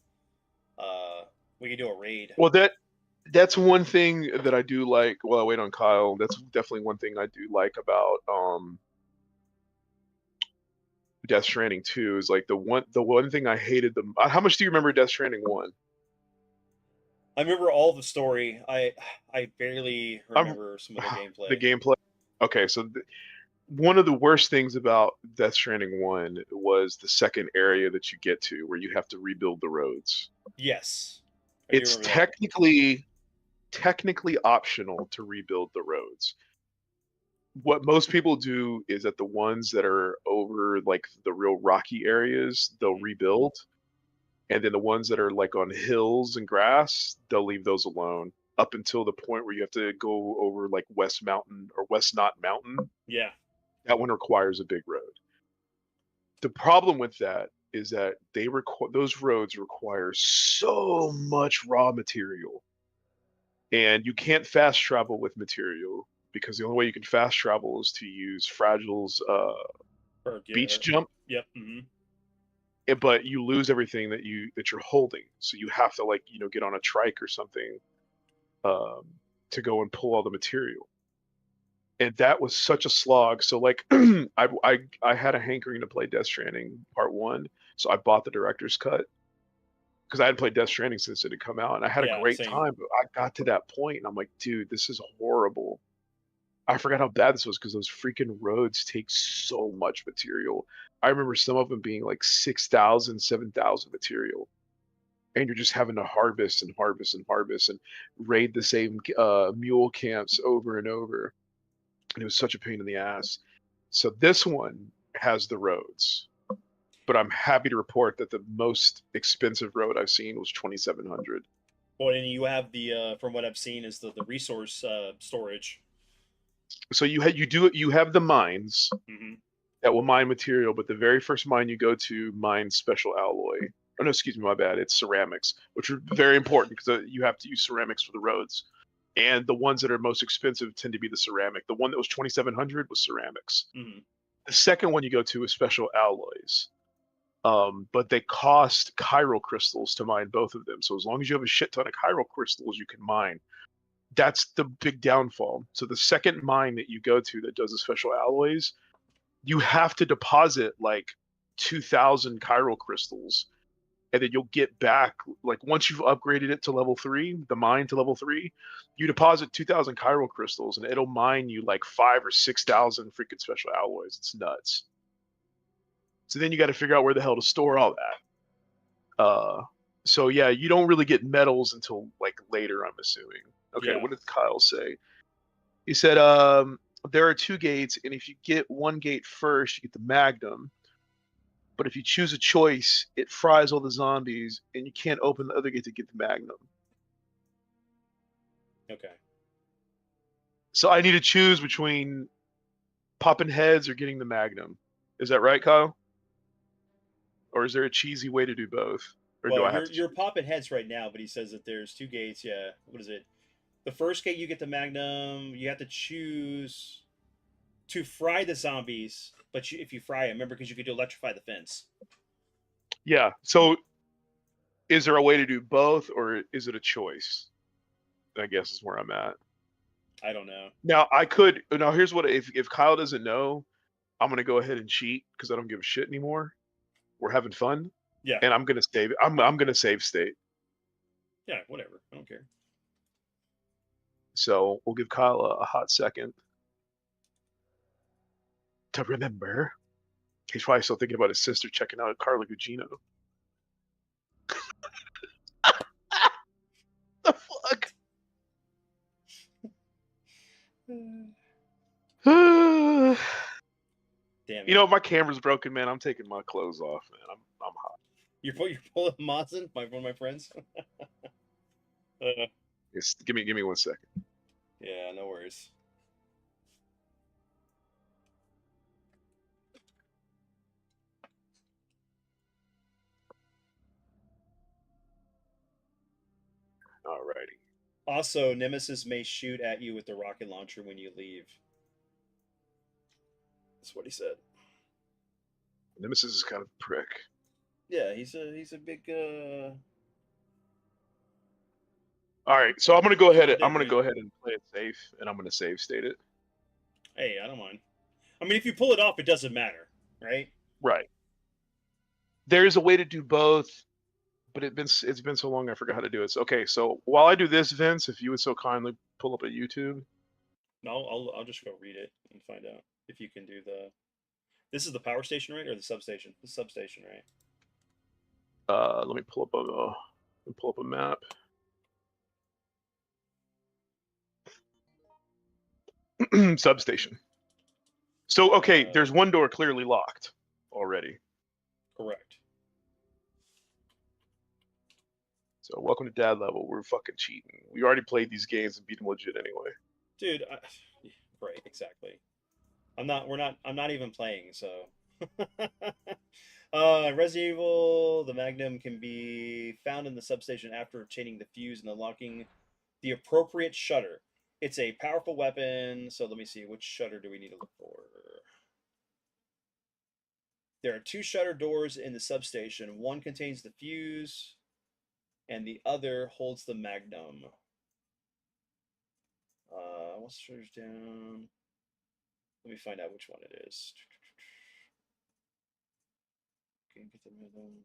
we can do a raid. Well, that's one thing that I do like. Well, I wait on Kyle. That's definitely one thing I do like about Death Stranding 2 is like the one thing I hated the. How much do you remember Death Stranding 1? I remember all the story. I barely remember some of the gameplay. The gameplay. Okay, so one of the worst things about Death Stranding 1 was the second area that you get to where you have to rebuild the roads. Yes. It's technically optional to rebuild the roads. What most people do is that the ones that are over like the real rocky areas, they'll rebuild. And then the ones that are like on hills and grass, they'll leave those alone up until the point where you have to go over like West Mountain or West Knot Mountain. Yeah. That one requires a big road. The problem with that is that those roads require so much raw material. And you can't fast travel with material because the only way you can fast travel is to use Fragile's beach jump. Yep. Mm-hmm. But you lose everything that you're holding, so you have to get on a trike or something to go and pull all the material. And that was such a slog. So like I had a hankering to play Death Stranding Part 1, so I bought the director's cut because I hadn't played Death Stranding since it had come out, and I had a great time. But I got to that point, and I'm like, dude, this is horrible. I forgot how bad this was because those freaking roads take so much material. I remember some of them being like 6,000, 7,000 material. And you're just having to harvest and harvest and harvest and raid the same mule camps over and over. And it was such a pain in the ass. So this one has the roads. But I'm happy to report that the most expensive road I've seen was 2,700. Well, and you have the, from what I've seen, is the resource storage. So you have the mines that will mine material, but the very first mine you go to mines special alloy. Oh no, excuse me, my bad. It's ceramics, which are very important because you have to use ceramics for the roads. And the ones that are most expensive tend to be the ceramic. The one that was 2,700 was ceramics. Mm-hmm. The second one you go to is special alloys. But they cost chiral crystals to mine both of them. So as long as you have a shit ton of chiral crystals, you can mine. That's the big downfall. So the second mine that you go to that does the special alloys, you have to deposit like 2,000 chiral crystals, and then you'll get back, like once you've upgraded it to level 3, the mine to level 3, you deposit 2,000 chiral crystals and it'll mine you like 5 or 6,000 freaking special alloys. It's nuts. So then you got to figure out where the hell to store all that. So yeah, you don't really get metals until like later, I'm assuming. Okay, Yeah. what did Kyle say? He said, there are 2 gates, and if you get one gate first, you get the Magnum. But if you choose a choice, it fries all the zombies, and you can't open the other gate to get the Magnum. Okay. So I need to choose between popping heads or getting the Magnum. Is that right, Kyle? Or is there a cheesy way to do both? Or do I Well, have to you're choose? popping heads right now, but he says that there's 2 gates. Yeah. What is it? The first gate you get the Magnum. You have to choose to fry the zombies, but if you fry them, remember, because you could electrify the fence. Yeah. So is there a way to do both, or is it a choice? I guess is where I'm at. I don't know. Now I could. Now here's what if Kyle doesn't know, I'm gonna go ahead and cheat because I don't give a shit anymore. We're having fun, Yeah. and I'm gonna save. I'm gonna save state. Yeah. Whatever. I don't care. So we'll give Kyle a hot second to remember. He's probably still thinking about his sister checking out Carla Gugino. The fuck? Damn it. You know, my camera's broken, man. I'm taking my clothes off, man. I'm hot. You're pulling Mazin, one of my friends. Just give me 1 second. Yeah, no worries. Alrighty. Also, Nemesis may shoot at you with the rocket launcher when you leave. That's what he said. Nemesis is kind of a prick. Yeah, he's a big. All right, so I'm gonna go ahead. Dig, I'm gonna man. go ahead and play it safe, and I'm gonna save state it. Hey, I don't mind. I mean, if you pull it off, it doesn't matter, right? Right. There is a way to do both, but it's been so long I forgot how to do it. So, okay, so while I do this, Vince, if you would so kindly pull up a YouTube. No, I'll just go read it and find out if you can do the. This is the power station, right, or the substation? The substation, right? Let me pull up a map. Substation. So okay, there's one door clearly locked already. Correct. So welcome to Dad Level. We're fucking cheating. We already played these games and beat them legit anyway. Dude, right, exactly. I'm not even playing, so. Resident Evil, the Magnum can be found in the substation after obtaining the fuse and unlocking the appropriate shutter. It's a powerful weapon, so let me see, which shutter do we need to look for? There are 2 shutter doors in the substation. One contains the fuse, and the other holds the Magnum. What's the shutters down? Let me find out which one it is. Okay, get the rhythm.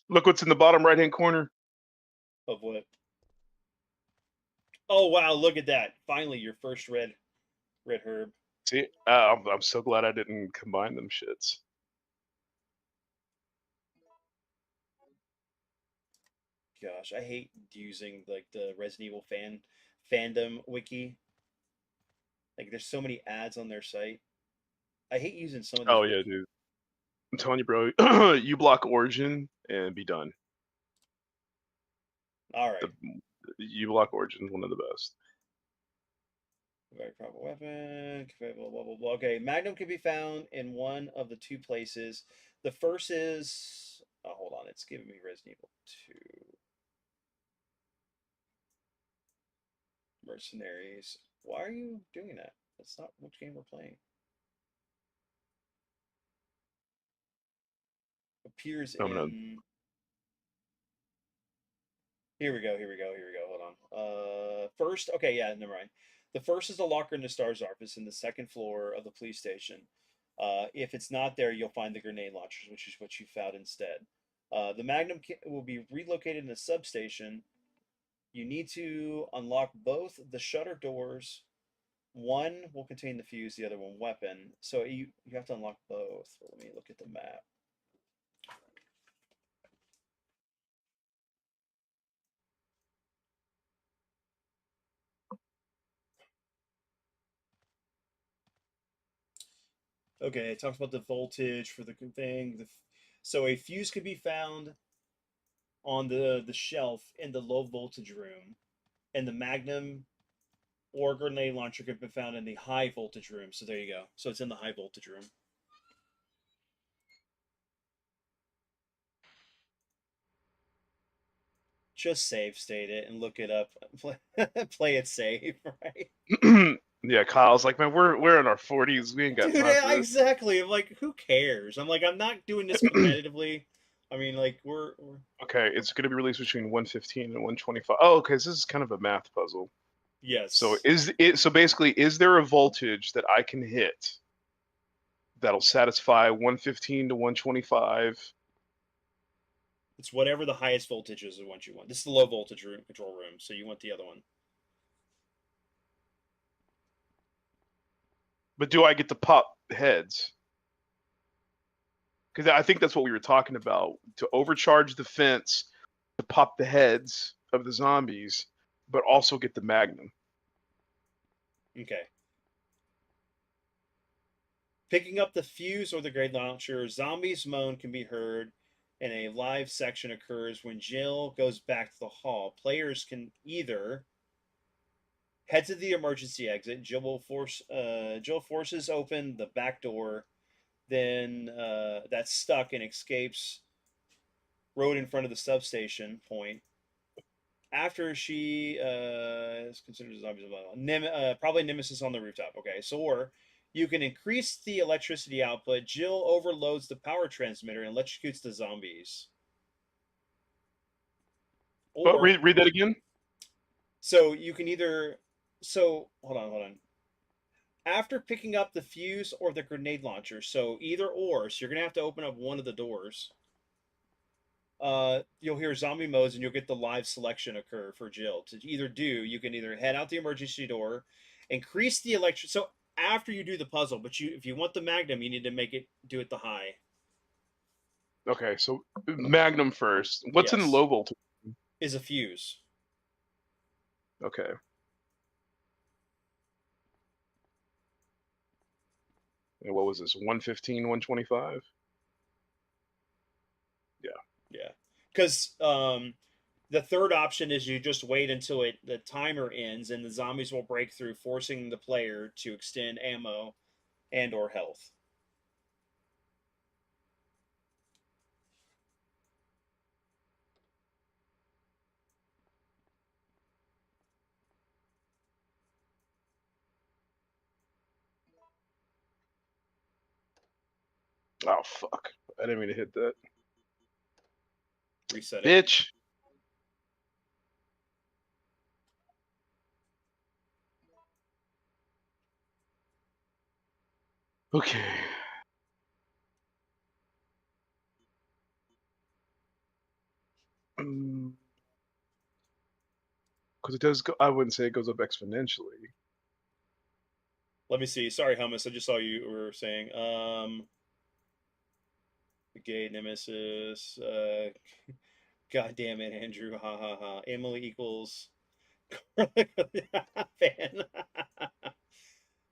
Look what's in the bottom right-hand corner. Of what? Oh wow! Look at that! Finally, your first red herb. See, I'm so glad I didn't combine them shits. Gosh, I hate using like the Resident Evil fandom wiki. Like, there's so many ads on their site. I hate using some of these. Oh yeah, dude. I'm telling you, bro. You block Origin and be done. All right. You block Origin is one of the best. Very proper weapon. Blah, blah, blah, blah. Okay, Magnum can be found in one of the 2 places. The first is hold on, it's giving me Resident Evil 2. Mercenaries. Why are you doing that? That's not which game we're playing. Appears I'm gonna. in. Here we go. Hold on. First, okay, yeah, never mind. The first is the locker in the STARS office in the second floor of the police station. If it's not there, you'll find the grenade launchers, which is what you found instead. The Magnum will be relocated in the substation. You need to unlock both the shutter doors. One will contain the fuse, the other one weapon. So you have to unlock both. Let me look at the map. Okay, it talks about the voltage for the thing. So a fuse could be found on the shelf in the low voltage room, and the Magnum or grenade launcher could be found in the high voltage room. So there you go. So it's in the high voltage room. Just save state it and look it up. Play it safe, right? Yeah, Kyle's like, man, we're in our 40s. We ain't got Dude, time for this. exactly. I'm like, who cares? I'm like, I'm not doing this competitively. I mean, like, we're Okay, it's going to be released between 115 and 125. Oh, okay, so this is kind of a math puzzle. yes. So basically, is there a voltage that I can hit that'll satisfy 115 to 125? It's whatever the highest voltage is of what you want. This is the low voltage room, control room, so you want the other one. But do I get to pop heads? Because I think that's what we were talking about. To overcharge the fence, to pop the heads of the zombies, but also get the Magnum. Okay. Picking up the fuse or the grenade launcher, zombies moan can be heard, and a live section occurs when Jill goes back to the hall. Players can either head to the emergency exit. Jill forces open the back door, then that's stuck and escapes road in front of the substation point. After she is considered a zombie, probably Nemesis on the rooftop. Okay, so or you can increase the electricity output. Jill overloads the power transmitter and electrocutes the zombies. But Or read that again. so you can either hold on. After picking up the fuse or the grenade launcher, so either or. So you're gonna have to open up one of the doors. You'll hear zombie modes and you'll get the live selection occur for Jill. To either do, you can either head out the emergency door, increase the electric. So after you do the puzzle, but if you want the Magnum, you need to do it the high. Okay, so Magnum first. What's in Yes. low voltage? Is a fuse. Okay. And what was this? 115, 125? Yeah. Yeah. Because the third option is you just wait until the timer ends and the zombies will break through, forcing the player to extend ammo and or health. Oh, fuck. I didn't mean to hit that. Reset it. Bitch. Okay. Because it does go, I wouldn't say it goes up exponentially. Let me see. Sorry, Hummus. I just saw you were saying. The gay Nemesis. God damn it, Andrew. Ha ha ha. Emily equals. Fan.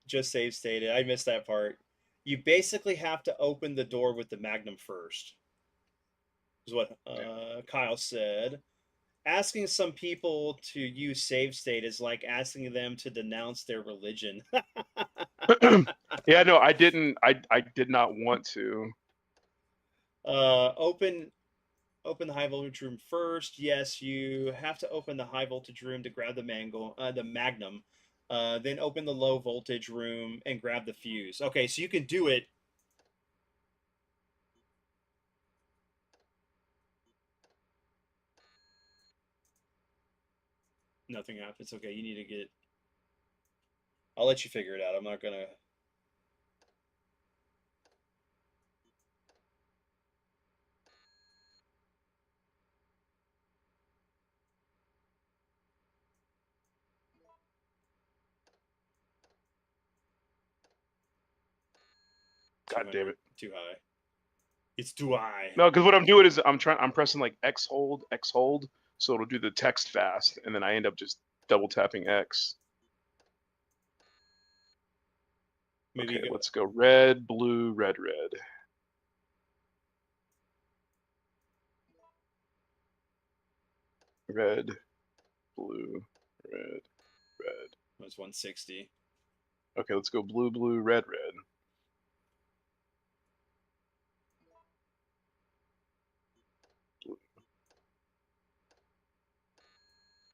Just save stated. I missed that part. You basically have to open the door with the Magnum first. Is what Kyle said. Asking some people to use save state is like asking them to denounce their religion. Yeah, no, I didn't. I did not want to. Open the high voltage room first. Yes, you have to open the high voltage room to grab the magnum. Then open the low voltage room and grab the fuse. Okay, so you can do it. Nothing happens. Okay, you need to get. I'll let you figure it out. I'm not gonna. God damn it. Too high. It's too high. No, because what I'm doing is I'm pressing like X hold, so it'll do the text fast, and then I end up just double tapping X. Maybe Okay, go. let's go red, blue, red, red. Red, blue, red, red. That's 160. Okay, let's go blue, blue, red, red.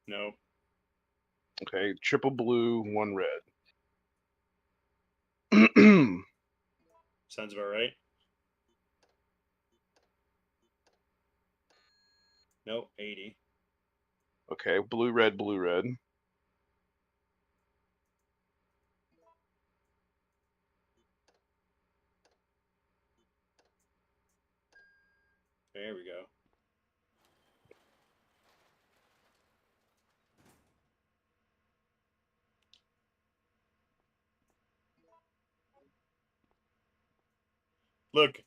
No. Okay, triple blue, one red. Sounds about right. Nope. 80. Okay, blue, red, blue, red. There we go. Look,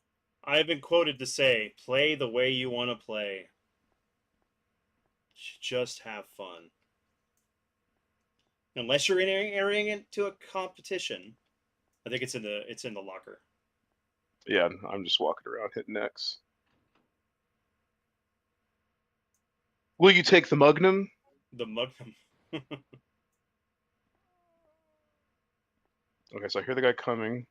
I've been quoted to say, play the way you want to play. Just have fun. Unless you're entering into a competition. I think it's in the locker. Yeah, I'm just walking around hitting X. Will you take the Mugnum? The mug. Okay, so I hear the guy coming.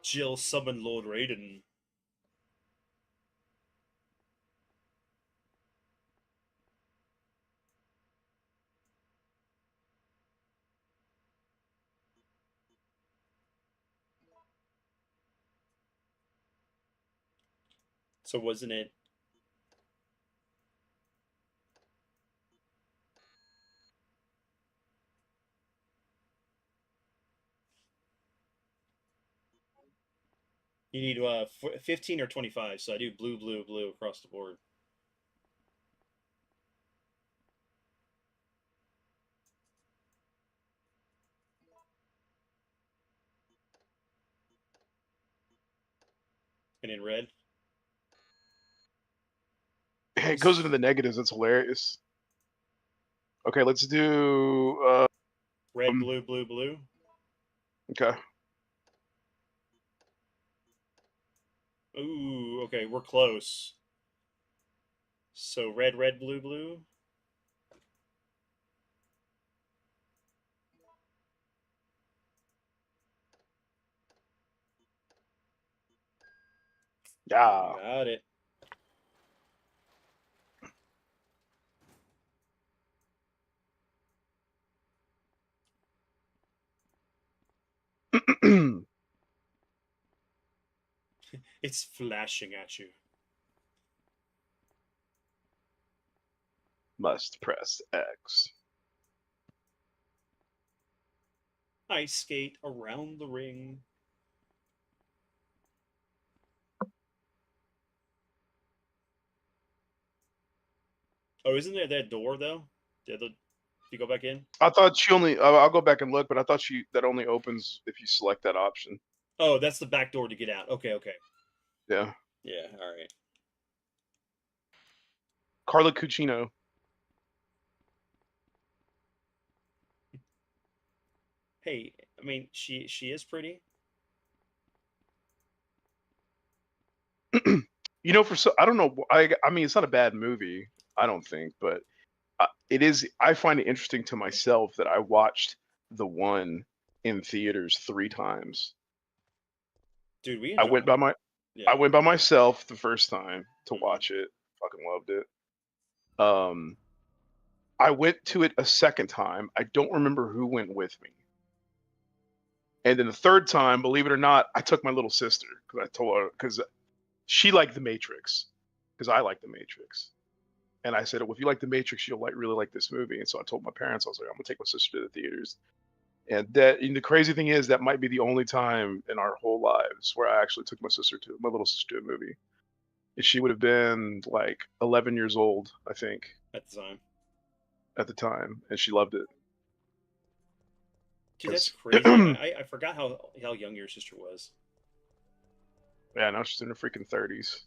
Jill summon Lord Raiden. So wasn't it? You need 15 or 25. So I do blue, blue, blue across the board. And in red. It goes into the negatives. That's hilarious. Okay, let's do. Red, blue, blue, blue. Okay. Ooh, okay, we're close. So red, red, blue, blue. Yeah. Got it. It's flashing at you. Must press X. Ice skate around the ring. Oh, isn't there that door though? The other you go back in? I thought she only. I'll go back and look, but I thought that only opens if you select that option. Oh, that's the back door to get out. Okay, okay. Yeah. Yeah, all right. Carla Cucino. Hey, I mean, she is pretty. I don't know. I mean, it's not a bad movie. I don't think, but it is. I find it interesting to myself that I watched the one in theaters 3 times. Dude, we I enjoy. went by my. Yeah. I went by myself the first time to Mhm. watch it. Fucking loved it. I went to it a second time. I don't remember who went with me. And then the third time, believe it or not, I took my little sister because I told her because she liked The Matrix because I like The Matrix. And I said, well, if you like The Matrix, you'll really like this movie. And so I told my parents, I was like, I'm gonna take my sister to the theaters. And the crazy thing is that might be the only time in our whole lives where I actually took my little sister to a movie. And she would have been like 11 years old, I think, At the time. at the time, and she loved it. Dude, that's 'Cause- crazy. I forgot how young your sister was. Yeah, now she's in her freaking 30s.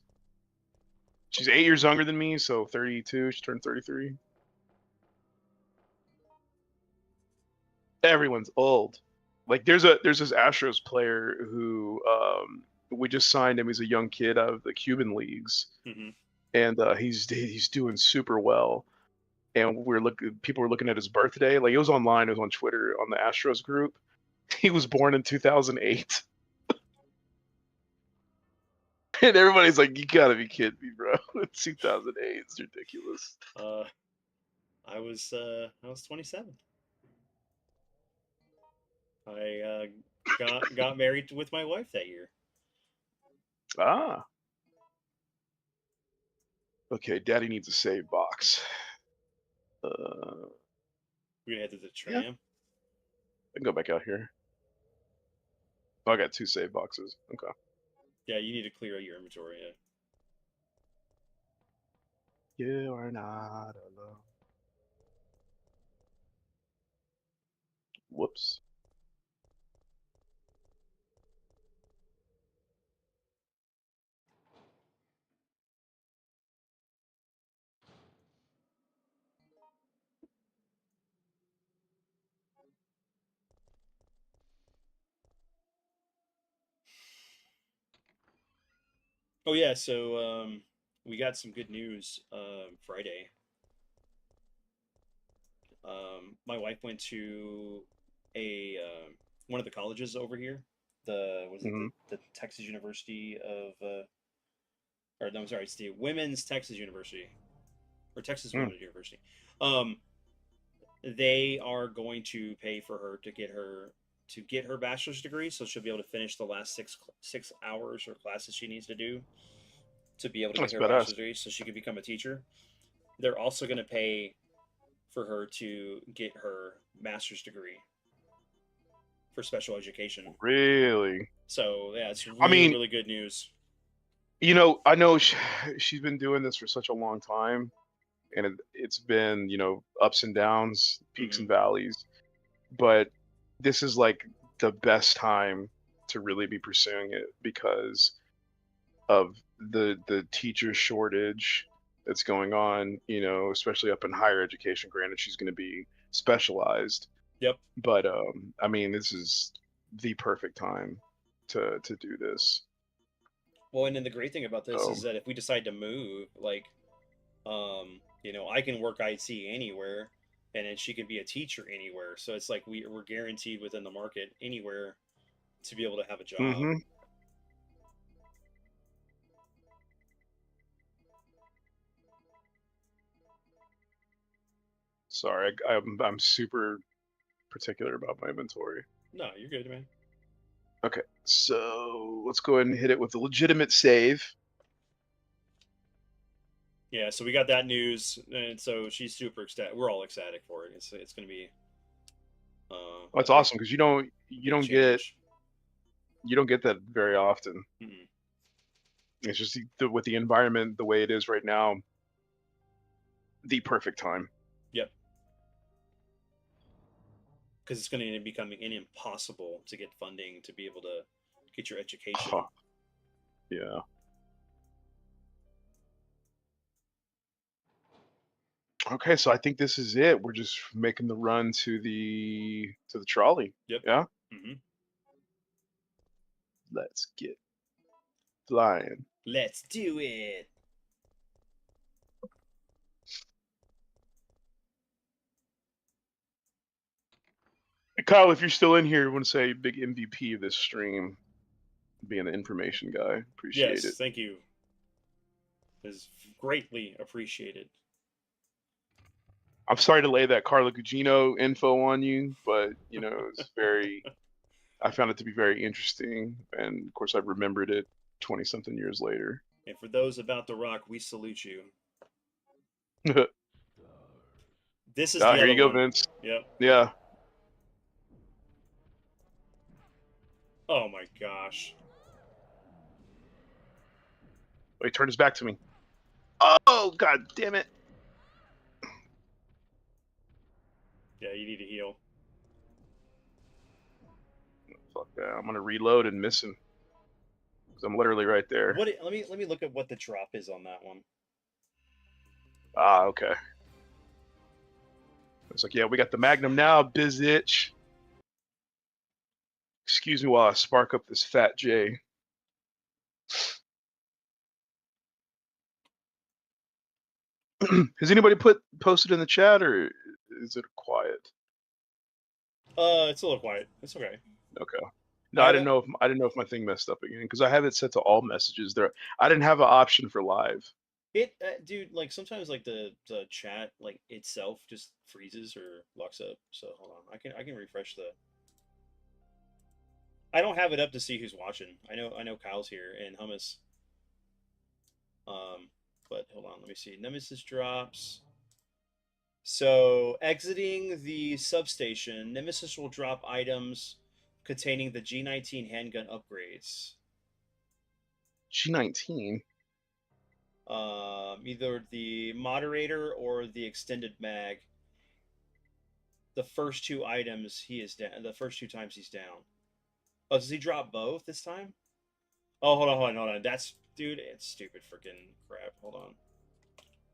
She's 8 years younger than me, so 32. She turned 33. Everyone's old. Like there's this Astros player who we just signed him. He's a young kid out of the Cuban leagues, Hmm. and he's doing super well. And people were looking at his birthday. Like it was online, it was on Twitter on the Astros group. He was born in 2008. And everybody's like, "You gotta be kidding me, bro! 2008, it's ridiculous." I was 27. I got married with my wife that year. Ah, okay. Daddy needs a save box. We're gonna head to the Yeah, tram. I can go back out here. Oh, I got 2 save boxes. Okay. Yeah, you need to clear out your inventory. Yeah. You are not alone. Whoops. Oh yeah, so we got some good news Friday. My wife went to a one of the colleges over here. Hmm. The Texas University of or no, I'm sorry, it's the Women's Texas University or Texas Mm. Women's University. Um, they are going to pay for her to get her bachelor's degree, so she'll be able to finish the last 6 hours or classes she needs to do to be able to get That's her badass. bachelor's degree, so she can become a teacher. They're also going to pay for her to get her master's degree for special education. Really? So yeah, it's I really mean, really good news. I know she's been doing this for such a long time, and it's been, ups and downs, peaks Hmm. and valleys. But this is like the best time to really be pursuing it because of the teacher shortage that's going on, especially up in higher education. Granted, she's going to be specialized, Yep. but I mean, this is the perfect time to do this. Well, and then the great thing about this So is that if we decide to move, like, I can work IT anywhere, and then she can be a teacher anywhere. So it's like we're guaranteed within the market anywhere to be able to have a job. hmm Sorry, I'm super particular about my inventory. No, you're good, man. Okay, so let's go ahead and hit it with a legitimate save. Yeah, so we got that news, and so she's super ecstatic. We're all ecstatic for it. It's going to be Well, that's a awesome because you big don't get change. that very often. Mm-mm. It's just with the environment the way it is right now, the perfect time. Yep. because it's going to become impossible to get funding to be able to get your education. Huh. Yeah. Okay, so I think this is it. We're just making the run to the trolley. Yep. Yeah. Hmm. Let's get flying. Let's do it. Kyle, if you're still in here, I want to say big MVP of this stream, being the information guy. Appreciate Yes, it. thank you. Is greatly appreciated. I'm sorry to lay that Carla Gugino info on you, but you know, it's very. I found it to be very interesting, and of course, I remembered it 20-something years later. And for those about the rock, we salute you. This is the here other you go, one. Vince. Yep. Yeah. Oh my gosh. Wait, turn his back to me. Oh, god damn it. Yeah, you need to heal. Fuck that. I'm gonna reload and miss him. Cause I'm literally right there. What? Let me look at what the drop is on that one. Ah, okay. It's like, yeah, we got the Magnum now, bizitch. Excuse me while I spark up this fat J. Has anybody posted in the chat, or is it quiet? It's a little quiet. It's okay. Okay. No, I didn't know if my thing messed up again because I have it set to all messages. There, I didn't have an option for live. It, dude, like sometimes like the chat like itself just freezes or locks up. So hold on, I can refresh the. I don't have it up to see who's watching. I know Kyle's here and Hummus. But hold on, let me see. Nemesis drops. So exiting the substation, Nemesis will drop items containing the G19 handgun upgrades. G19. Either the moderator or the extended mag. The first two items he is down. The first two times he's down. Oh, does he drop both this time? Oh, hold on. That's, dude, it's stupid freaking crap. Hold on.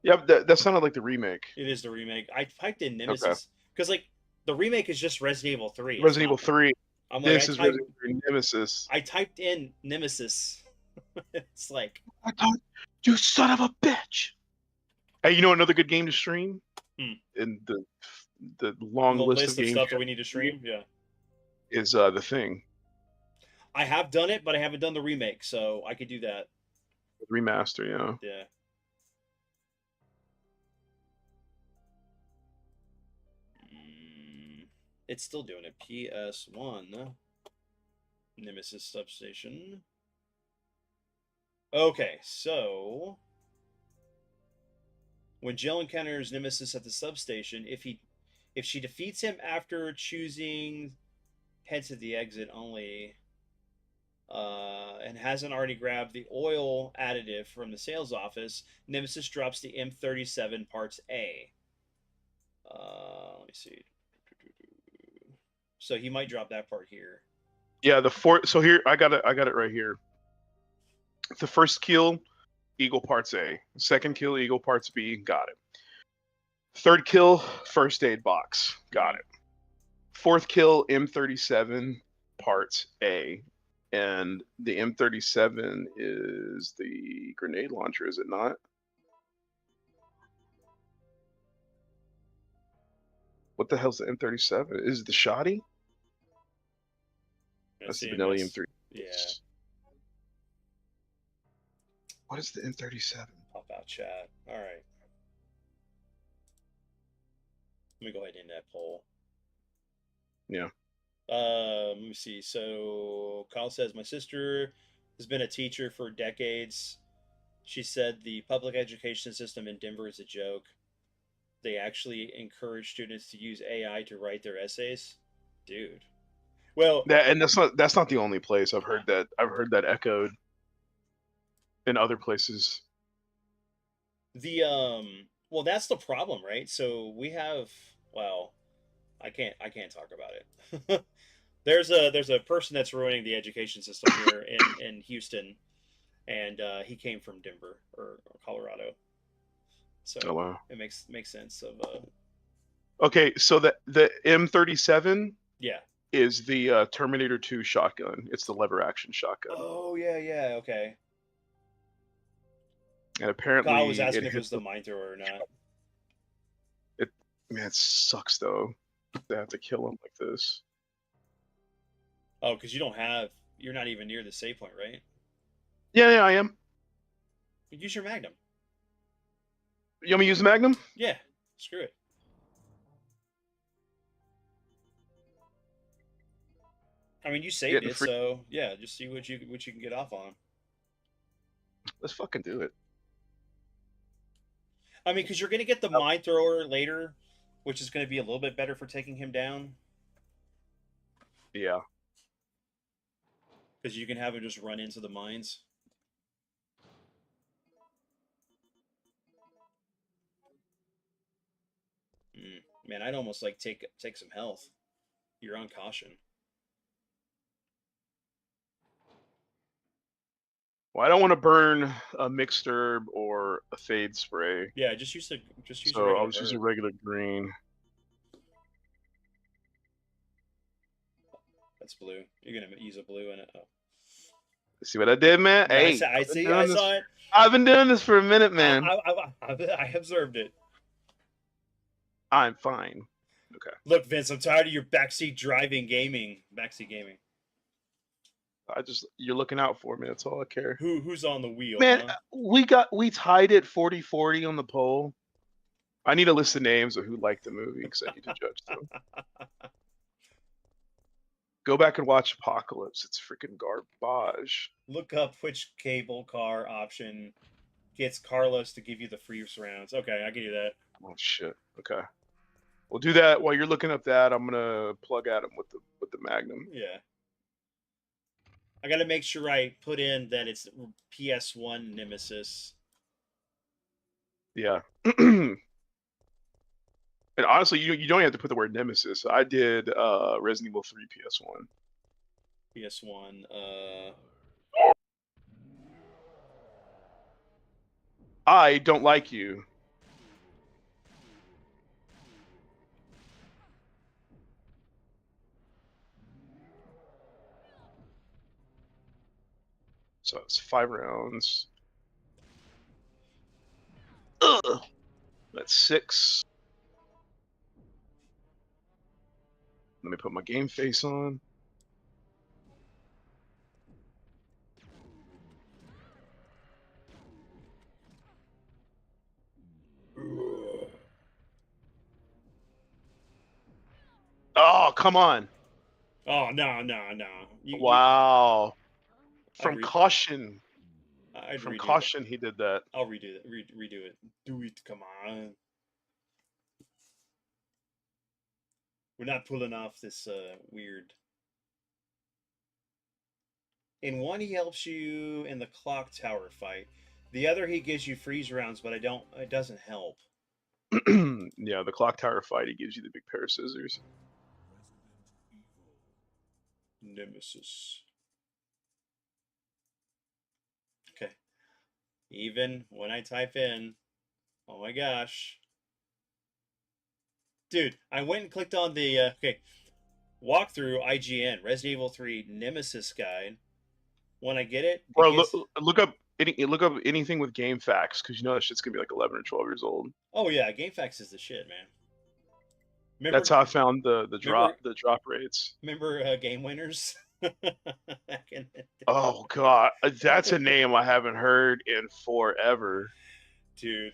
Yep, that sounded like the remake. It is the remake. I typed in Nemesis because like the remake is just Resident Evil 3. Resident Evil 3. I'm this is Resident Evil Nemesis. I typed in Nemesis. It's like, I thought, you son of a bitch. Hey, you know another good game to stream? In the long list of games stuff that we need to stream. Yeah, is The Thing. I have done it, but I haven't done the remake, so I could do that. Remaster, yeah. Yeah. It's still doing it. PS1 Nemesis substation. Okay, so when Jill encounters Nemesis at the substation, if she defeats him after choosing head to the exit only, and hasn't already grabbed the oil additive from the sales office, Nemesis drops the M37 Parts A. Let me see. So he might drop that part here. Yeah, the fourth. So here I got it right here. The first kill, Eagle Parts A. Second kill, Eagle Parts B. Got it. Third kill, first aid box. Got it. Fourth kill, M37 Parts A. And the M37 is the grenade launcher, is it not? What the hell's the M37? Is it the shotty? That's the Benelli M3. Yeah. What is the M37? Pop out chat. All right. Let me go ahead and end that poll. Yeah. Let me see. So Kyle says, my sister has been a teacher for decades. She said the public education system in Denver is a joke. They actually encourage students to use AI to write their essays. Dude. Well, that's not the only place I've heard that echoed in other places. Well, that's the problem, right? So we have, well, I can't talk about it. There's a person that's ruining the education system here in Houston, and he came from Denver or Colorado, so Oh wow. it makes sense of Okay, so the M37 yeah. is the Terminator 2 shotgun. It's the lever action shotgun, Oh yeah, okay. and apparently Kyle was it asking if it hits was the mine thrower or not. it. Man, it sucks though. They have to kill him like this. Oh, because you're not even near the save point, right? Yeah, I am. Use your Magnum. You want me to use the Magnum? Yeah, screw it. I mean, you saved Getting it, free- so yeah, just see what you can get off on. Let's fucking do it. I mean, because you're going to get the Oh. mine thrower later, which is going to be a little bit better for taking him down. Yeah. Because you can have him just run into the mines. Man, I'd almost like take some health. You're on caution. Well, I don't want to burn a mixed herb or a fade spray, Yeah, just use a so regular I'll just use a herb. regular green. That's blue. You're gonna use a blue in it. Oh. See what I did, man? Yeah, Hey, I see. I saw it. I've been doing this for a minute, man. I observed it. I'm fine. Okay. Look, Vince, I'm tired of your backseat driving gaming. Backseat gaming. You're looking out for me. That's all I care. Who's on the wheel, Man, huh? we tied it 40-40 on the poll. I need a list of names of who liked the movie because I need to judge them. Go back and watch Apocalypse. It's freaking garbage. Look up which cable car option gets Carlos to give you the free surrounds. Okay, I can do that. Oh shit. Okay. We'll do that while you're looking up that. I'm gonna plug at him with the Magnum. Yeah. I got to make sure I put in that it's PS1 Nemesis. Yeah. And honestly, you don't have to put the word Nemesis. I did Resident Evil 3 PS1. PS1. I don't like you. So it's 5 rounds. Ugh. That's 6. Let me put my game face on. Oh, come on. Oh, no. Wow. I'd From re- caution. I'd From redo caution, he did that. I'll redo it. Redo it. Do it. Come on. We're not pulling off this weird. In one, he helps you in the clock tower fight. The other, he gives you freeze rounds, but it doesn't help. Yeah, the clock tower fight, he gives you the big pair of scissors. Nemesis. Okay. Even when I type in, oh my gosh. Dude, I went and clicked on the, okay, walkthrough IGN, Resident Evil 3 Nemesis guide. When I get it, Bro, look up anything with game facts, because you know that shit's gonna be like 11 or 12 years old. Oh yeah, GameFAQs is the shit, man. Remember, That's how I found the drop rates. Remember Game Winners? Oh god, that's a name I haven't heard in forever. Dude.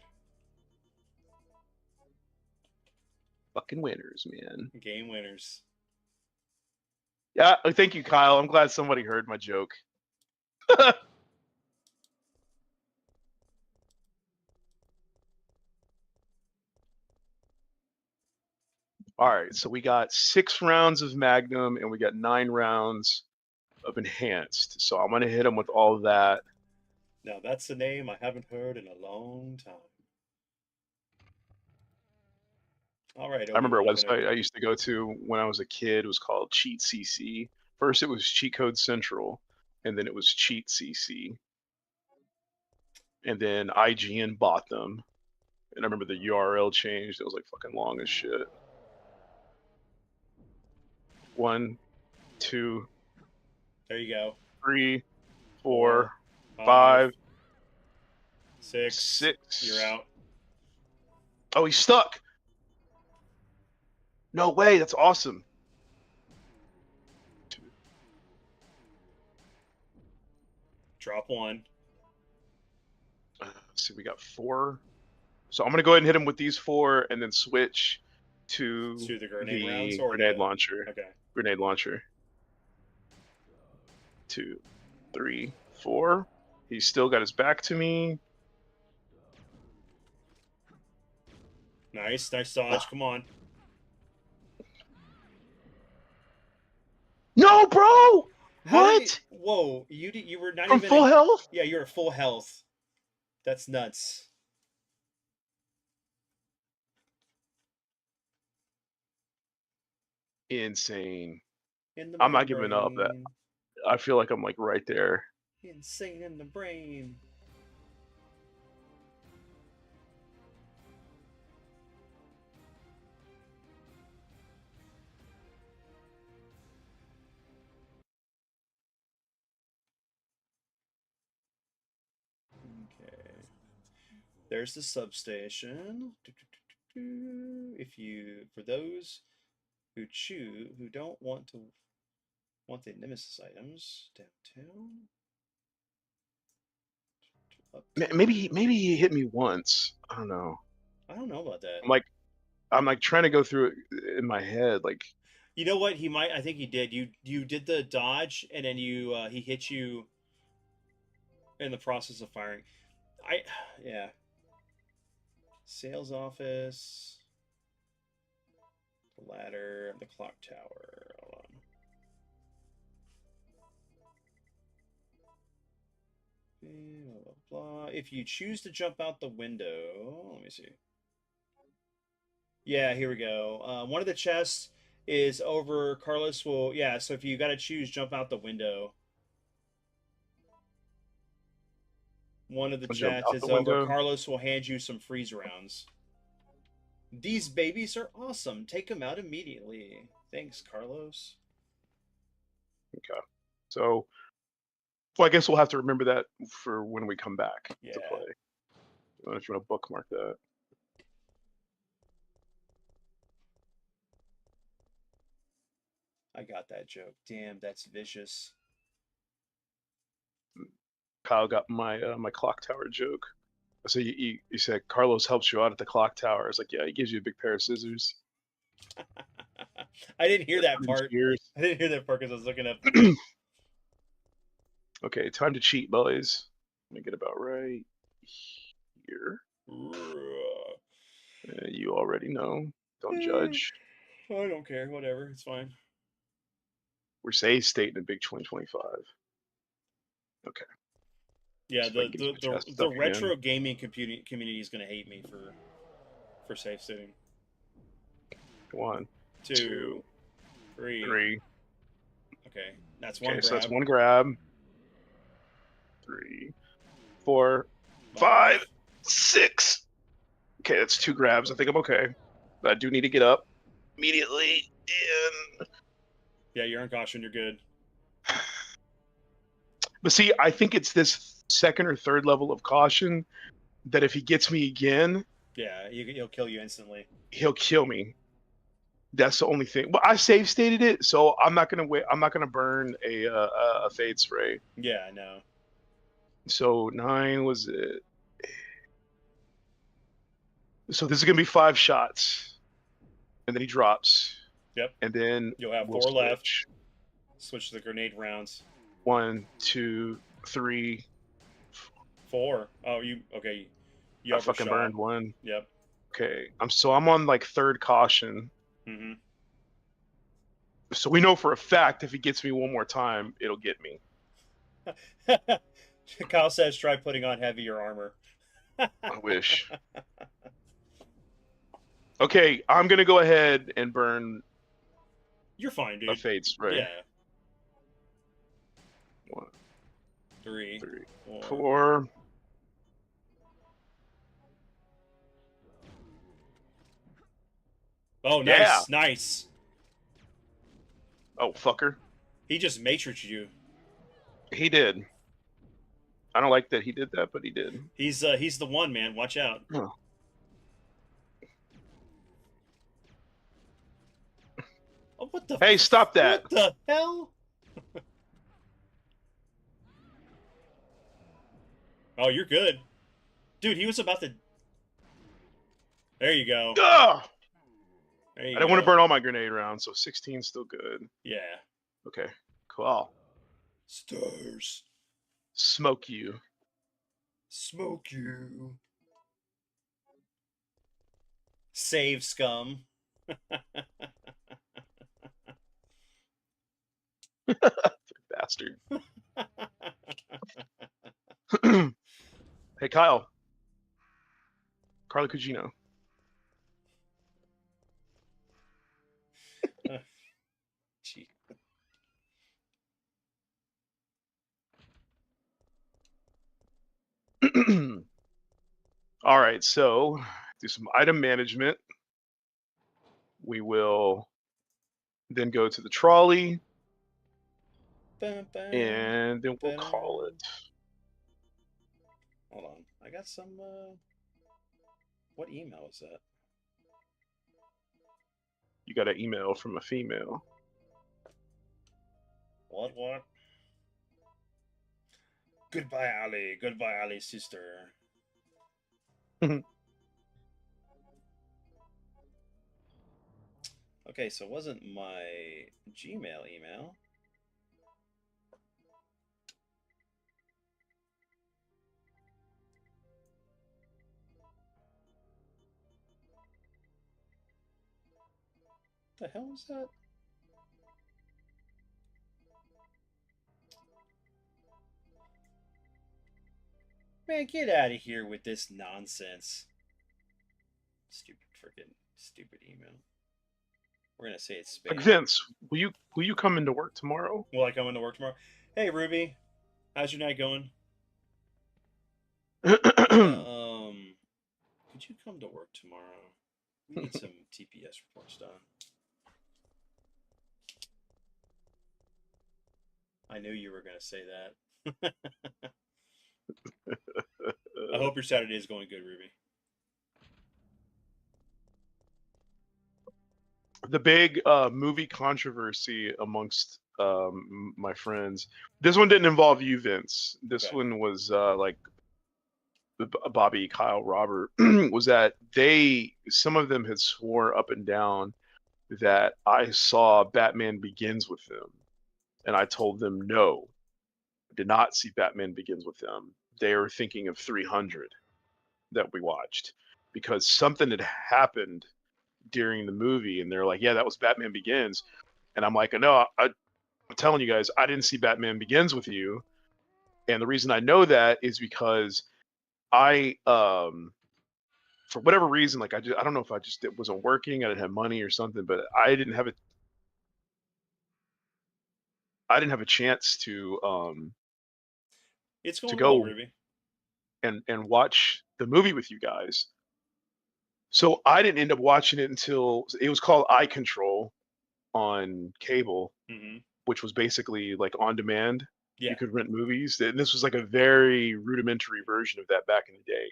Fucking winners, man. Game Winners. Yeah, thank you, Kyle. I'm glad somebody heard my joke. All right, so we got 6 rounds of Magnum and we got 9 rounds of Enhanced. So I'm gonna hit him with all of that. Now that's the name I haven't heard in a long time. All right. I remember a Obi-Wan website I Kenobi. used to go to when I was a kid. It was called Cheat CC. First, it was Cheat Code Central, and then it was Cheat CC. And then IGN bought them. And I remember the URL changed. It was like fucking long as shit. 1, 2, There you go. 3, 4, 5, 5, 6. 6. You're out. Oh, he's stuck. No way. That's awesome. Drop 1. Let's see, we got 4. So I'm gonna go ahead and hit him with these 4, and then switch to To the grenade the rounds or grenade the... launcher. Okay. Grenade launcher. 2, 3, 4. He's still got his back to me. Nice dodge. Come on. No, bro. How did What? Whoa, you were not From even full health? Yeah, you're at full health. That's nuts. Insane. In the I'm not giving up. brain. I feel like I'm like right there. Insane in the brain. Okay. There's the substation. If you, for those who don't want the Nemesis items, downtown. Maybe he hit me once. I don't know. I don't know about that. I'm like trying to go through it in my head. Like, you know what? He might. I think he did. You did the dodge, and then he hit you in the process of firing. Yeah. Sales office, the ladder, the clock tower. Hold on. Blah, blah, blah. If you choose to jump out the window, let me see. Yeah, here we go. One of the chests is over. Carlos will. Yeah, so if you got to choose, jump out the window. One of the chats is over. Carlos will hand you some freeze rounds. These babies are awesome. Take them out immediately. Thanks, Carlos. Okay. So, well, I guess we'll have to remember that for when we come back to play. I don't know if you want to bookmark that. I got that joke. Damn, that's vicious. Kyle got my my clock tower joke. So you said Carlos helps you out at the clock tower. I was like, yeah, he gives you a big pair of scissors. I didn't hear that part. Years. I didn't hear that part because I was looking up. Okay, time to cheat, boys. Let me get about right here. You already know. Don't judge. I don't care. Whatever. It's fine. We're save state in a big 2025. Okay. Yeah, the retro gaming community is going to hate me for safe stating. 1, 2, 3. Okay, that's one grab. So that's one grab. 3, 4, 5, 6. Okay, that's 2 grabs. I think I'm okay. But I do need to get up immediately. And yeah, you're on caution. You're good. But see, I think it's this second or third level of caution that if he gets me again, yeah, he'll kill you instantly. He'll kill me. That's the only thing. Well, I save stated it, so I'm not gonna wait. I'm not gonna burn a fade spray. Yeah, I know. So 9 was it? So this is gonna be 5 shots, and then he drops. Yep. And then you'll have 4 left. Switch to the grenade rounds. 1, 2, 3, 4. Oh, you okay? You I fucking burned 1. Yep. Okay, I'm on like 3rd caution. Mm-hmm. So we know for a fact if he gets me one more time, it'll get me. Kyle says try putting on heavier armor. I wish. Okay, I'm gonna go ahead and burn You're fine, dude. a Fates, right? Yeah. 1, 3, 3, 4. 4. Oh, nice, Yeah. nice. Oh, fucker. He just matrixed you. He did. I don't like that he did that, but he did. He's the one, man. Watch out. Huh. Oh, what the? Hey, stop that. What the hell? Oh, you're good, dude. He was about to. There you go. Ugh! There you I didn't go. want to burn all my grenade rounds, so 16 still good. Yeah. Okay, cool. Stars. Smoke you. Smoke you. Save scum. Bastard. Hey, Kyle. Carla Cugino. Gee. All right, so do some item management. We will then go to the trolley, Bum, bum, and then we'll bum. call it. Hold on. I got some. What email is that? You got an email from a female. What? Goodbye, Ali. Goodbye, Ali's sister. Okay, so it wasn't my Gmail email. What the hell is that? Man, get out of here with this nonsense. Stupid email. We're gonna say it's spam. Like Vince, will you come into work tomorrow? Will I come into work tomorrow? Hey Ruby, how's your night going? Could you come to work tomorrow? We need some TPS reports done. I knew you were gonna say that. I hope your Saturday is going good, Ruby. The big movie controversy amongst my friends. This one didn't involve you, Vince. This Okay. one was like Bobby, Kyle, Robert. Was that some of them had swore up and down that I saw Batman Begins with them, and I told them no, I did not see Batman Begins with them. They were thinking of 300 that we watched because something had happened during the movie, and they're like, yeah, that was Batman Begins. And I'm like, no, I'm telling you guys, I didn't see Batman Begins with you. And the reason I know that is because I for whatever reason, like I don't know if it wasn't working, I didn't have money or something, but I didn't have a chance to It's going go well, Ruby. and watch the movie with you guys. So I didn't end up watching it until it was called Eye Control on cable, which was basically like on demand. Yeah. You could rent movies, and this was like a very rudimentary version of that back in the day.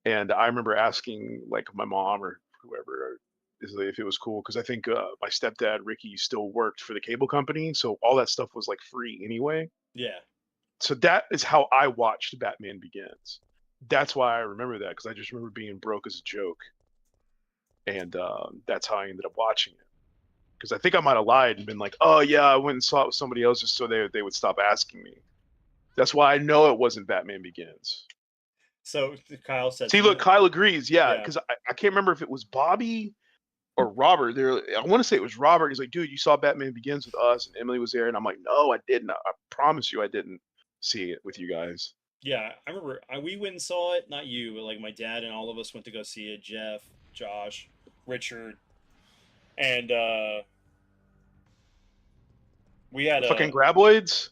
And I remember asking like my mom or whoever if it was cool, because I think my stepdad Ricky still worked for the cable company, so all that stuff was like free anyway. Yeah. So that is how I watched Batman Begins. That's why I remember that, because I just remember being broke as a joke, and that's how I ended up watching it. Because I think I might have lied and been like, "Oh yeah, I went and saw it with somebody else just so they would stop asking me." That's why I know it wasn't Batman Begins. So Kyle said. See, look, Kyle agrees. Yeah, Yeah. because I can't remember if it was Bobby or Robert. I want to say it was Robert. He's like, "Dude, you saw Batman Begins with us," and Emily was there, and I'm like, "No, I didn't. I promise you, I didn't see it with you guys." Yeah, I remember we went and saw it. Not you, but like my dad and all of us went to go see it. Jeff, Josh, Richard, and we had The fucking a. graboids.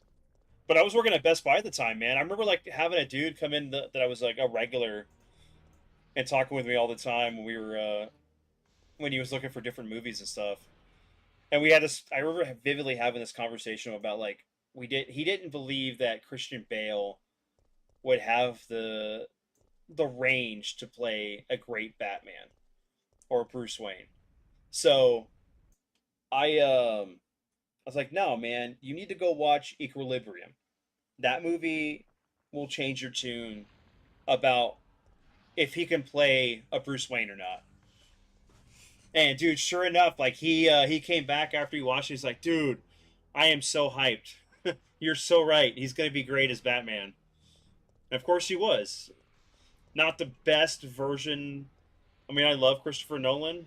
But I was working at Best Buy at the time, man. I remember like having a dude come in that I was like a regular and talking with me all the time when we were when he was looking for different movies and stuff. And we had this. I remember vividly having this conversation about like he didn't believe that Christian Bale would have the range to play a great Batman or Bruce Wayne. So I was like, no, man, you need to go watch Equilibrium. That movie will change your tune about if he can play a Bruce Wayne or not. And dude, sure enough, like he came back after he watched it. He's like, dude, I am so hyped. You're so right. He's gonna be great as Batman. And of course he was. Not the best version. I mean, I love Christopher Nolan.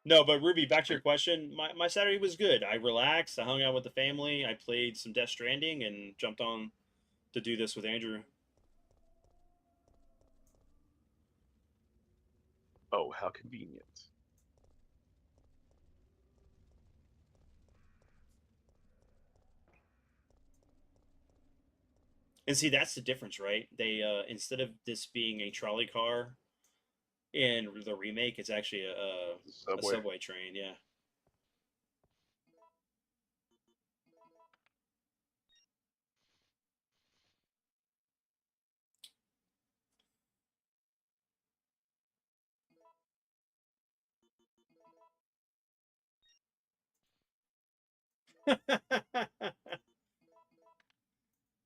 No, but Ruby, back to your question. My Saturday was good. I relaxed. I hung out with the family. I played some Death Stranding and jumped on to do this with Andrew. Oh, how convenient. And see, that's the difference, right? They instead of this being a trolley car in the remake, it's actually a Subway. subway train. Yeah.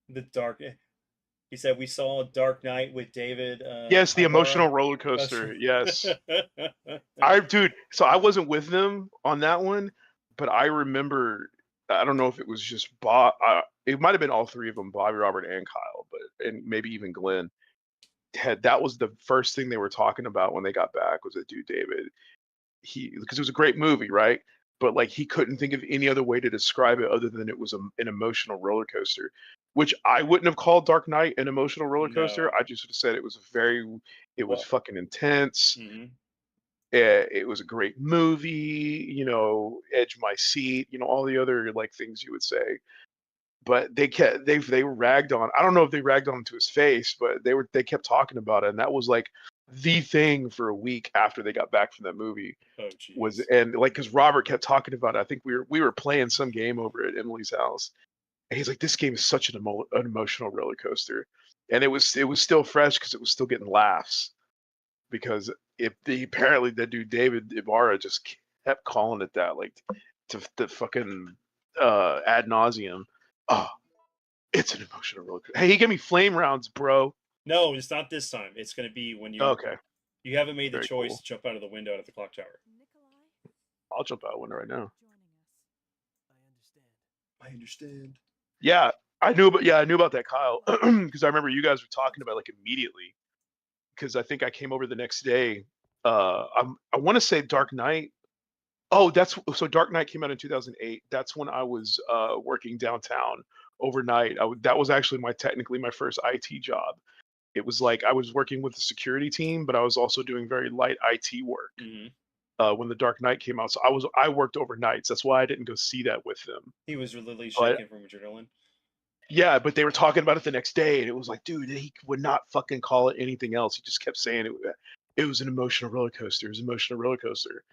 The dark. He said we saw Dark Knight with David. Yes, the Ibarra. emotional roller coaster. Yes. Dude, so I wasn't with them on that one, but I remember, I don't know if it was just Bob, it might have been all three of them, Bobby, Robert, and Kyle, and maybe even Glenn. That was the first thing they were talking about when they got back was that dude David, because it was a great movie, right? But like he couldn't think of any other way to describe it other than it was an emotional roller coaster, which I wouldn't have called Dark Knight an emotional roller coaster. No. I just would have said it was it was Well. fucking intense. Mm-hmm. It was a great movie, edge my seat, all the other like things you would say. But they ragged on. I don't know if they ragged on him to his face, but they kept talking about it, and that was like the thing for a week after they got back from that movie. Oh, Was jeez. and like because Robert kept talking about it. I think we were playing some game over at Emily's house, and he's like, "This game is such an emotional roller coaster," and it was still fresh because it was still getting laughs because apparently that dude David Ibarra just kept calling it that, like to the fucking ad nauseum. Oh, it's an emotional roller coaster. Hey, he gave me flame rounds, bro. No, it's not this time. It's going to be when Okay, you haven't made the very choice cool. to jump out of the window at the clock tower. Nikolai, I'll jump out window right now. joining us. I understand. Yeah, I knew about that, Kyle, because I remember you guys were talking about it, like immediately. Because I think I came over the next day. I want to say Dark Knight. Oh, so Dark Knight came out in 2008. That's when I was working downtown overnight. That was actually technically my first IT job. It was like I was working with the security team, but I was also doing very light IT work Mm-hmm. when the Dark Knight came out. So I worked overnights. That's why I didn't go see that with them. He was literally But shaking from adrenaline. yeah, but they were talking about it the next day, and it was like, dude, he would not fucking call it anything else. He just kept saying it. It was an emotional roller coaster. It was an emotional roller coaster.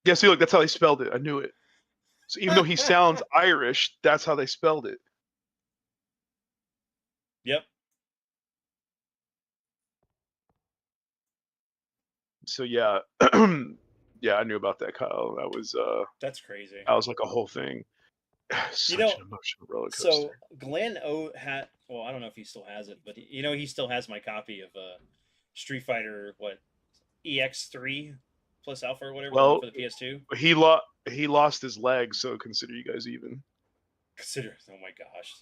Yeah, see, look, that's how they spelled it. I knew it. So even though he sounds Irish, that's how they spelled it. Yep. So yeah, yeah, I knew about that, Kyle. That's crazy. That was like a whole thing. Such know, an emotional roller coaster. So Glenn O had. Well, I don't know if he still has it, but he still has my copy of Street Fighter EX3 plus Alpha or whatever, the one for the PS2. He lost his leg, so consider you guys even. Consider. Oh my gosh.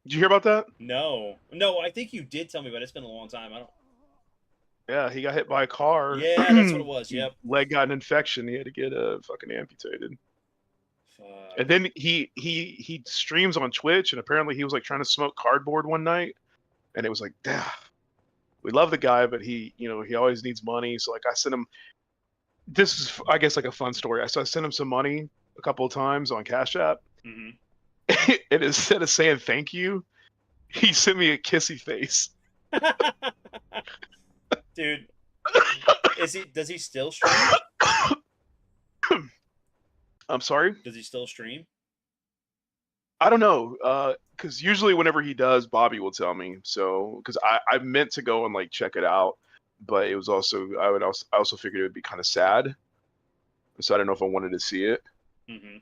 Did you hear about that? No, I think you did tell me, but it's been a long time. I don't. Yeah, he got hit by a car. Yeah, that's what it was. His Yep. leg got an infection. He had to get fucking amputated. Fuck. And then he streams on Twitch, and apparently he was like trying to smoke cardboard one night, and it was like, we love the guy, but he always needs money. So like I sent him. This is, I guess, like a fun story. So I sent him some money a couple of times on Cash App, Mhm. and instead of saying thank you, he sent me a kissy face. Dude, does he still stream? I'm sorry? Does he still stream? I don't know, because usually whenever he does, Bobby will tell me. So, because I meant to go and like check it out, but it was also I also figured it would be kind of sad. So I don't know if I wanted to see it. Mm-hmm.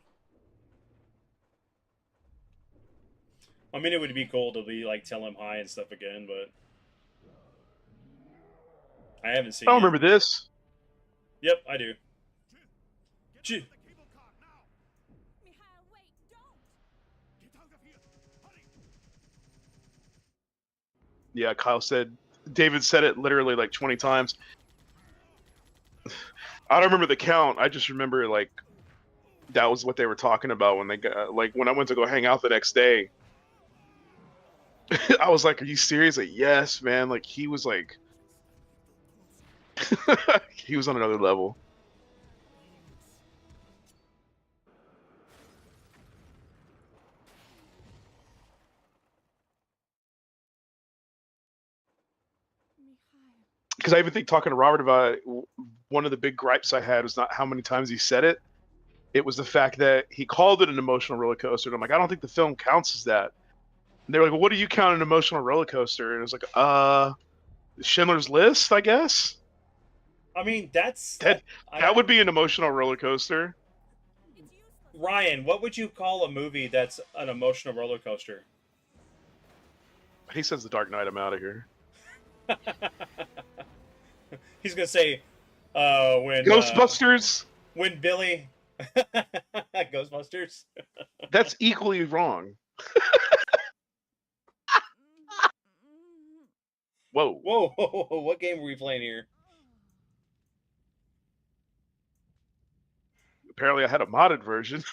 I mean, it would be cool to be like tell him hi and stuff again, but I haven't seen. I don't it. remember this. Yep, I do. Get Gee. out of the cable car now! Mikhail, wait, don't! Get out of here! Hurry! Yeah, Kyle said. David said it literally like 20 times. I don't remember the count. I just remember like that was what they were talking about when they got like when I went to go hang out the next day. I was like, "Are you serious?" Like, yes, man. Like he was like, he was on another level. Mikhail. Because I even think talking to Robert about it, one of the big gripes I had was not how many times he said it. It was the fact that he called it an emotional roller coaster. And I'm like, I don't think the film counts as that. And they were like, well, what do you count an emotional roller coaster? And it was like, Schindler's List, I guess. I mean, that's That would be an emotional roller coaster. It's useless. Ryan. What would you call a movie that's an emotional roller coaster? He says The Dark Knight. I'm out of here. He's gonna say, when Ghostbusters. When Billy Ghostbusters. That's equally wrong. Whoa. Whoa, what game were we playing here? Apparently, I had a modded version.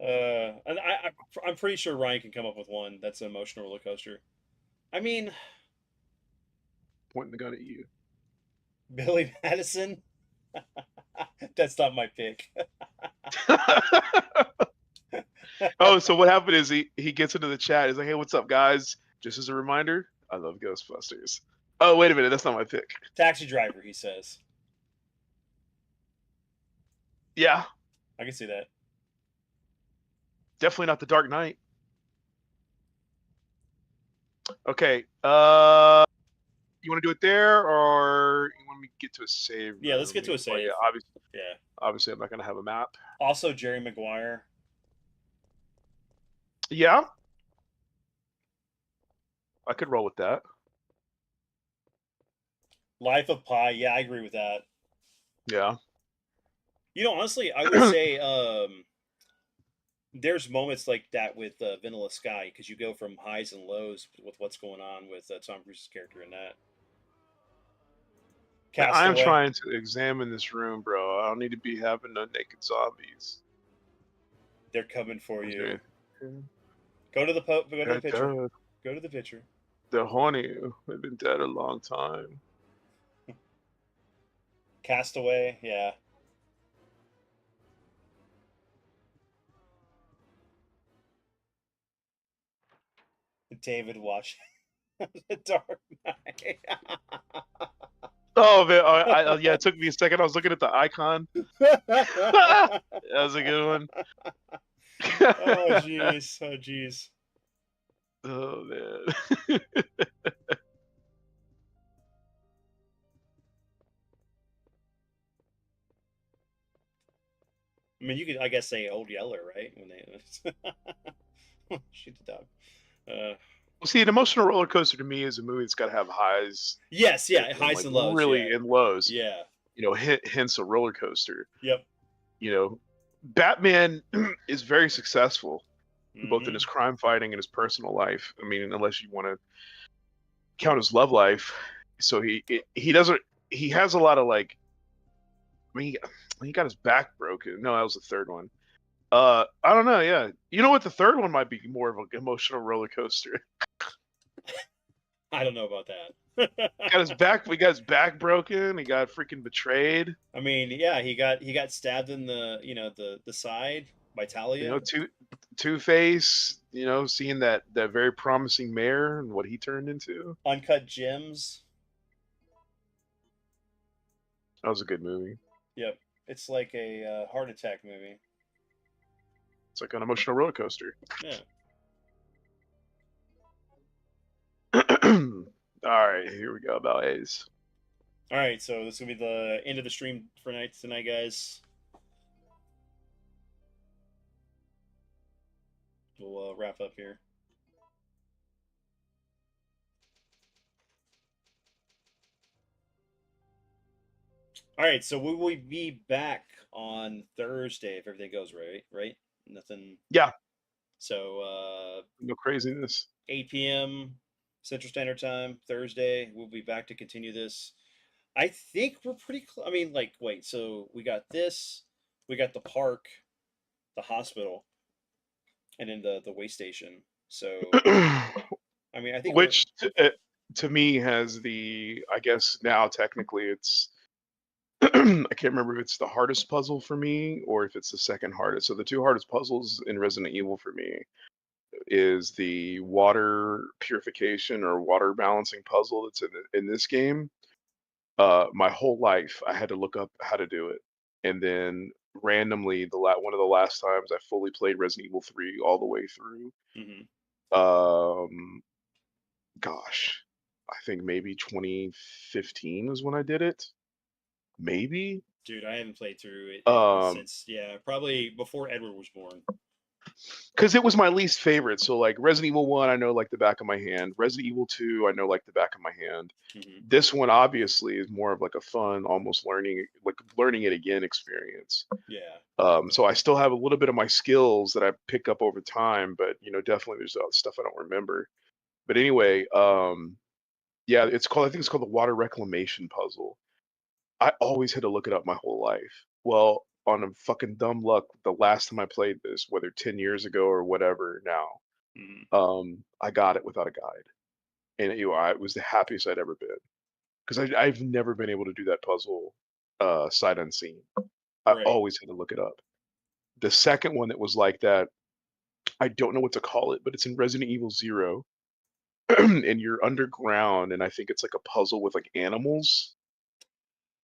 And I'm pretty sure Ryan can come up with one that's an emotional roller coaster. I mean, Pointing the gun at you. Billy Madison. That's not my pick. Oh, so what happened is he gets into the chat. He's like, "Hey, what's up, guys? Just as a reminder, I love Ghostbusters." Oh, wait a minute, that's not my pick. Taxi Driver, he says. Yeah, I can see that. definitely not The Dark Knight. Okay, you want to do it there, or you want me to get to a save? Yeah, let's get to a Oh, save. yeah, Yeah. obviously, I'm not gonna have a map. Also, Jerry Maguire. Yeah, I could roll with that. Life of Pi. Yeah, I agree with that. Yeah. You know, honestly, I would say there's moments like that with Vanilla Sky because you go from highs and lows with what's going on with Tom Cruise's character in that. I'm Castaway. trying to examine this room, bro. I don't need to be having no naked zombies. They're coming for you. Okay. Go to the go to the They're picture. dead. Go to the picture. They're horny. They've been dead a long time. Castaway. Yeah. David watching The Dark Knight. Oh man, yeah, it took me a second. I was looking at the icon. That was a good one. Oh jeez. Oh jeez. Oh man. I mean, you could, I guess, say Old Yeller, right? When they shoot the dog. Well, see, an emotional roller coaster to me is a movie that's got to have highs. Yes, yeah, and, highs like, and lows. really, yeah. and lows. Yeah. You know, hence a roller coaster. Yep. You know, Batman is very successful, both in his Mhm. crime fighting and his personal life. I mean, unless you want to count his love life. So he doesn't. He has a lot of like. I mean, he got his back broken. No, that was the third one. I don't know. Yeah, you know what? The third one might be more of an emotional roller coaster. I don't know about that. Got his back. We got his back broken. He got freaking betrayed. I mean, yeah, he got stabbed in the the side by You know, Talia. Two Face. You know, seeing that very promising mayor and what he turned into. Uncut Gems. That was a good movie. Yep, it's like a heart attack movie. It's like an emotional roller coaster. Yeah. All right, here we go about A's. All right, so this is gonna be the end of the stream for tonight, guys. We'll wrap up here. All right, so we will be back on Thursday if everything goes right. Right? Nothing. Yeah, So no craziness. 8 p.m. Central Standard Time Thursday. We'll be back to continue this. I think we're pretty close. I mean, like, wait. So we got this. We got the park, the hospital, and then the way station. So I mean, I think we're Which to me has the, I guess now technically it's, I can't remember if it's the hardest puzzle for me or if it's the second hardest. So the two hardest puzzles in Resident Evil for me is the water purification or water balancing puzzle that's in this game. My whole life I had to look up how to do it, and then randomly one of the last times I fully played Resident Evil 3 all the way through. mhm. Um, gosh, I think maybe 2015 was when I did it. Maybe. Dude, I haven't played through it Um, since probably before Edward was born. because it was my least favorite. So like Resident Evil 1, I know like the back of my hand. Resident Evil 2, I know like the back of my hand. Mhm. This one obviously is more of like a fun, almost learning it again experience. Yeah. So I still have a little bit of my skills that I've picked up over time, but you know, definitely there's stuff I don't remember. But anyway, yeah, I think it's called the water reclamation puzzle. I always had to look it up my whole life. Well, on a fucking dumb luck, the last time I played this, whether 10 years ago or whatever now, Mhm. I got it without a guide. And it was the happiest I'd ever been. Because I've never been able to do that puzzle sight unseen. I Right. always had to look it up. The second one that was like that, I don't know what to call it, but it's in Resident Evil Zero. And you're underground, and I think it's like a puzzle with like animals.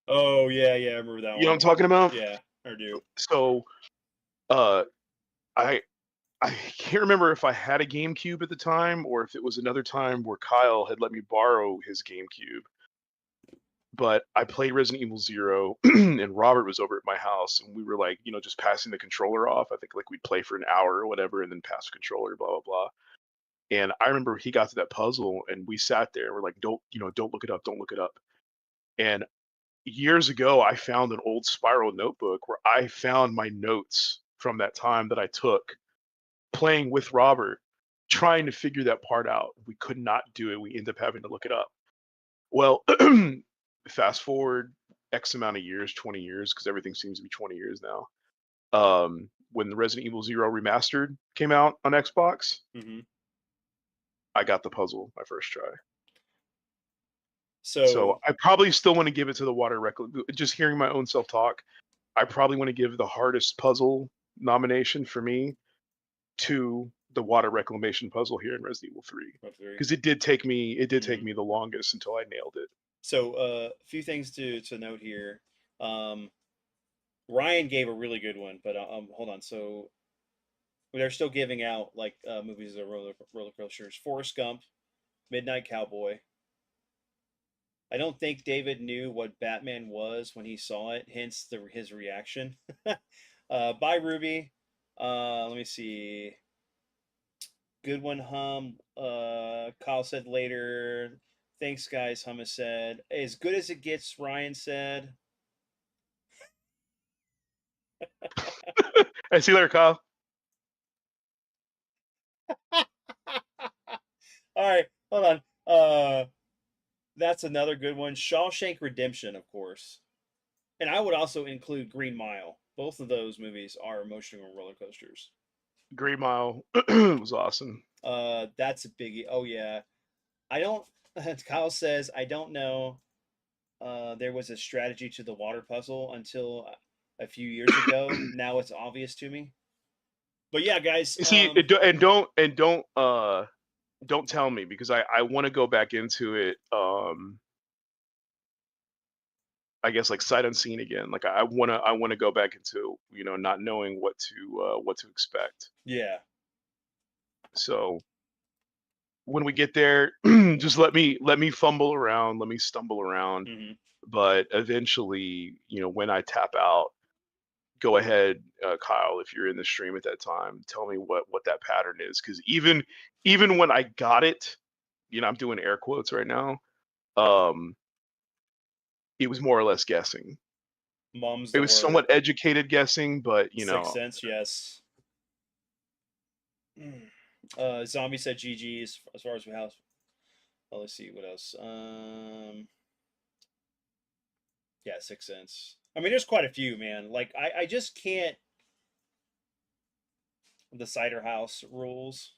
Oh yeah, I remember that You know what I'm one. talking about? Yeah, I do. So uh I I can't remember if I had a GameCube at the time or if it was another time where Kyle had let me borrow his GameCube. But I played Resident Evil Zero, and Robert was over at my house, and we were like, you know, just passing the controller off. I think like we'd play for an hour or whatever, and then pass the controller, blah blah blah. And I remember he got to that puzzle, and we sat there. And we're like, don't look it up, don't look it up. And years ago, I found an old spiral notebook where I found my notes from that time that I took playing with Robert, trying to figure that part out. We could not do it. We ended up having to look it up. Well, fast forward X amount of years, 20 years, because everything seems to be 20 years now. When the Resident Evil Zero remastered came out on Xbox, Hmm. I got the puzzle my first try. So So I probably still want to give it to the water just hearing my own self talk. I probably want to give the hardest puzzle nomination for me to the water reclamation puzzle here in Resident Evil 3 because it did take me the longest until I nailed it. So a few things to note here. Ryan gave a really good one, but hold on. So they're still giving out like movies that are roller coasters. Forrest Gump, Midnight Cowboy. I don't think David knew what Batman was when he saw it, hence his reaction. Bye, Ruby. Let me see. Good one, Hum. Kyle said later. Thanks, guys. Hummus said. As good as it gets, Ryan said. Hey, see you later, Kyle. All right, hold on. That's another good one. Shawshank Redemption, of course, and I would also include Green Mile. Both of those movies are emotional roller coasters. Green Mile was awesome. That's a biggie. Oh yeah, I don't. Kyle says I don't know. There was a strategy to the water puzzle until a few years ago. Now it's obvious to me. But yeah, guys. You see, don't tell me because I want to go back into it. I guess like sight unseen again. Like I wanna go back into not knowing what to expect. Yeah. So when we get there, just let me fumble around, let me stumble around. Hmm. But eventually, when I tap out, go ahead, Kyle, if you're in the stream at that time, tell me what that pattern is. Because even when I got it, I'm doing air quotes right now. It was more or less guessing. Mom's It the was word. somewhat educated guessing, but Sixth Sense, yes. Zombie said GG as far as we have. Oh, let's see what else. Yeah, Sixth Sense. I mean, there's quite a few, man. Like I just can't. The Cider House rules.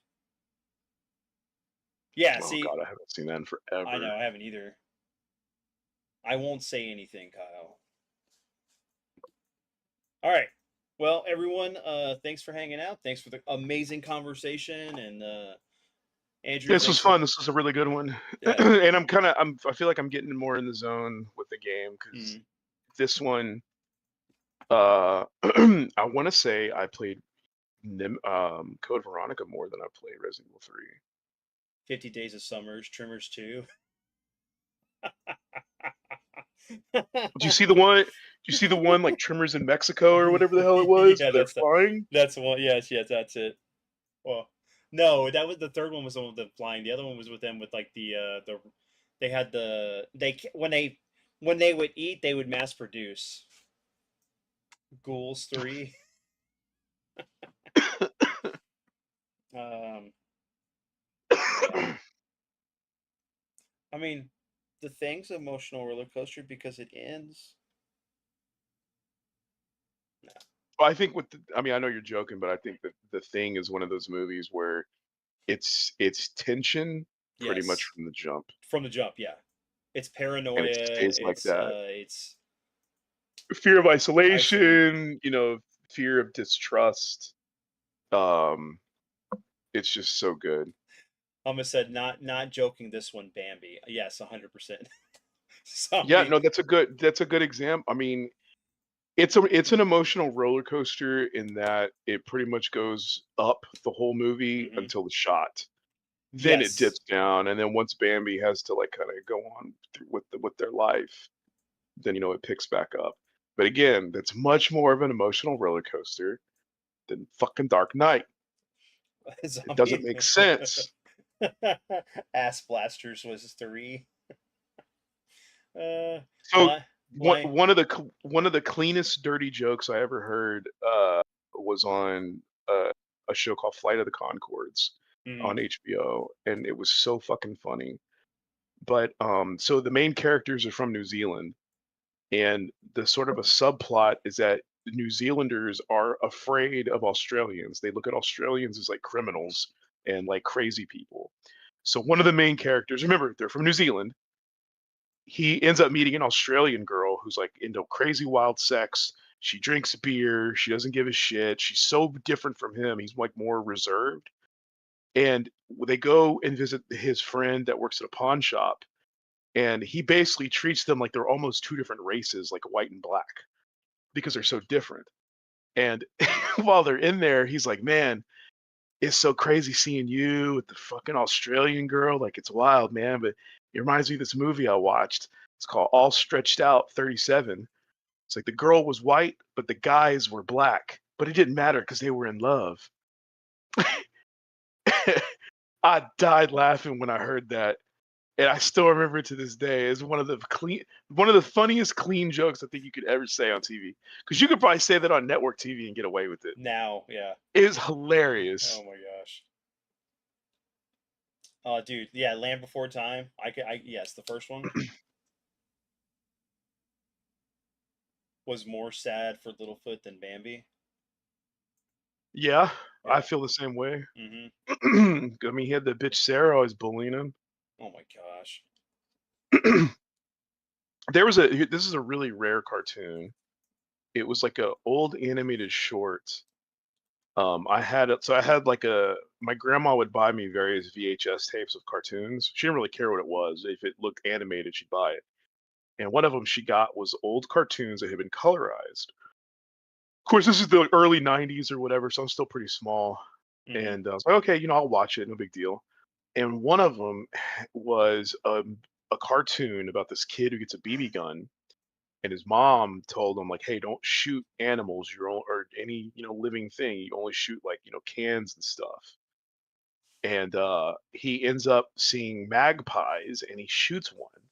Yeah, oh see, god, I haven't seen that in I know forever. I haven't either. I won't say anything, Kyle. All right. Well, everyone, thanks for hanging out. Thanks for the amazing conversation, and Andrew, This was thanks for fun. This was a really good one. yeah. And I feel like I'm getting more in the zone with the game because Mhm. this one, I want to say I played Code Veronica more than I played Resident Evil 3. 50 Days of Summers, Trimmers 2. Do you see the one? Do you see the one like Trimmers in Mexico or whatever the hell it was? Yeah, They're flying. that's the one. Yes, that's it. Well, no, that was the third one was the one with them flying. The other one was with them with like the they had when they would eat they would mass produce. Ghouls 3. Um, yeah. I mean, the thing's an emotional roller coaster because it ends. No. Well, I think I mean, I know you're joking, but I think that the thing is one of those movies where it's tension pretty much Yes, from the jump, from the jump. Yeah, it's and paranoia. it stays like that. It's Fear of isolate. isolation, fear of distrust. Um, it's just so good. Almost said not joking. This one, Bambi. Yes, 100%. Yeah, Zombie. no, that's a good example. I mean, it's an emotional roller coaster in that it pretty much goes up the whole movie Hmm. until the shot. Then it Yes. dips down, and then once Bambi has to like kind of go on with their life, then it picks back up. But again, that's much more of an emotional roller coaster than fucking Dark Knight. It doesn't Zombie. make sense. Ass Blasters was 3. Uh, So blind. Blind. one of the cleanest dirty jokes I ever heard was on a show called Flight of the Conchords Mm, on HBO, and it was so fucking funny. But so the main characters are from New Zealand, and the sort of a subplot is that New Zealanders are afraid of Australians. They look at Australians as like criminals and like crazy people. So one of the main characters, remember, they're from New Zealand. He ends up meeting an Australian girl who's like into crazy wild sex. She drinks beer. She doesn't give a shit. She's so different from him. He's like more reserved. And they go and visit his friend that works at a pawn shop. And he basically treats them like they're almost two different races, like white and black, because they're so different. And while they're in there, he's like, man, it's so crazy seeing you with the fucking Australian girl. Like, it's wild, man. But it reminds me of this movie I watched. It's called All Stretched Out 37. It's like the girl was white, but the guys were black. But it didn't matter because they were in love. I died laughing when I heard that. and I still remember it to this day. It's one of the funniest clean jokes I think you could ever say on TV. Because you could probably say that on network TV and get away with it. Now, yeah. It is hilarious. Oh my gosh. Oh, dude, yeah, Land Before Time. Yes, the first one was more sad for Littlefoot than Bambi. Yeah, I Yeah. feel the same way. Mm-hmm. I mean, he had the bitch Sarah always bullying him. Oh my gosh. This is a really rare cartoon. It was like a old animated short. I had it, so I had like my grandma would buy me various VHS tapes of cartoons. She didn't really care what it was. If it looked animated, she'd buy it. And one of them she got was old cartoons that had been colorized. Of course, this is the early '90s or whatever, so I'm still pretty small. Mm-hmm. And I was like, okay, I'll watch it, no big deal. And one of them was a cartoon about this kid who gets a BB gun, and his mom told him like, "Hey, don't shoot animals, or any living thing. You only shoot like cans and stuff." And he ends up seeing magpies, and he shoots one,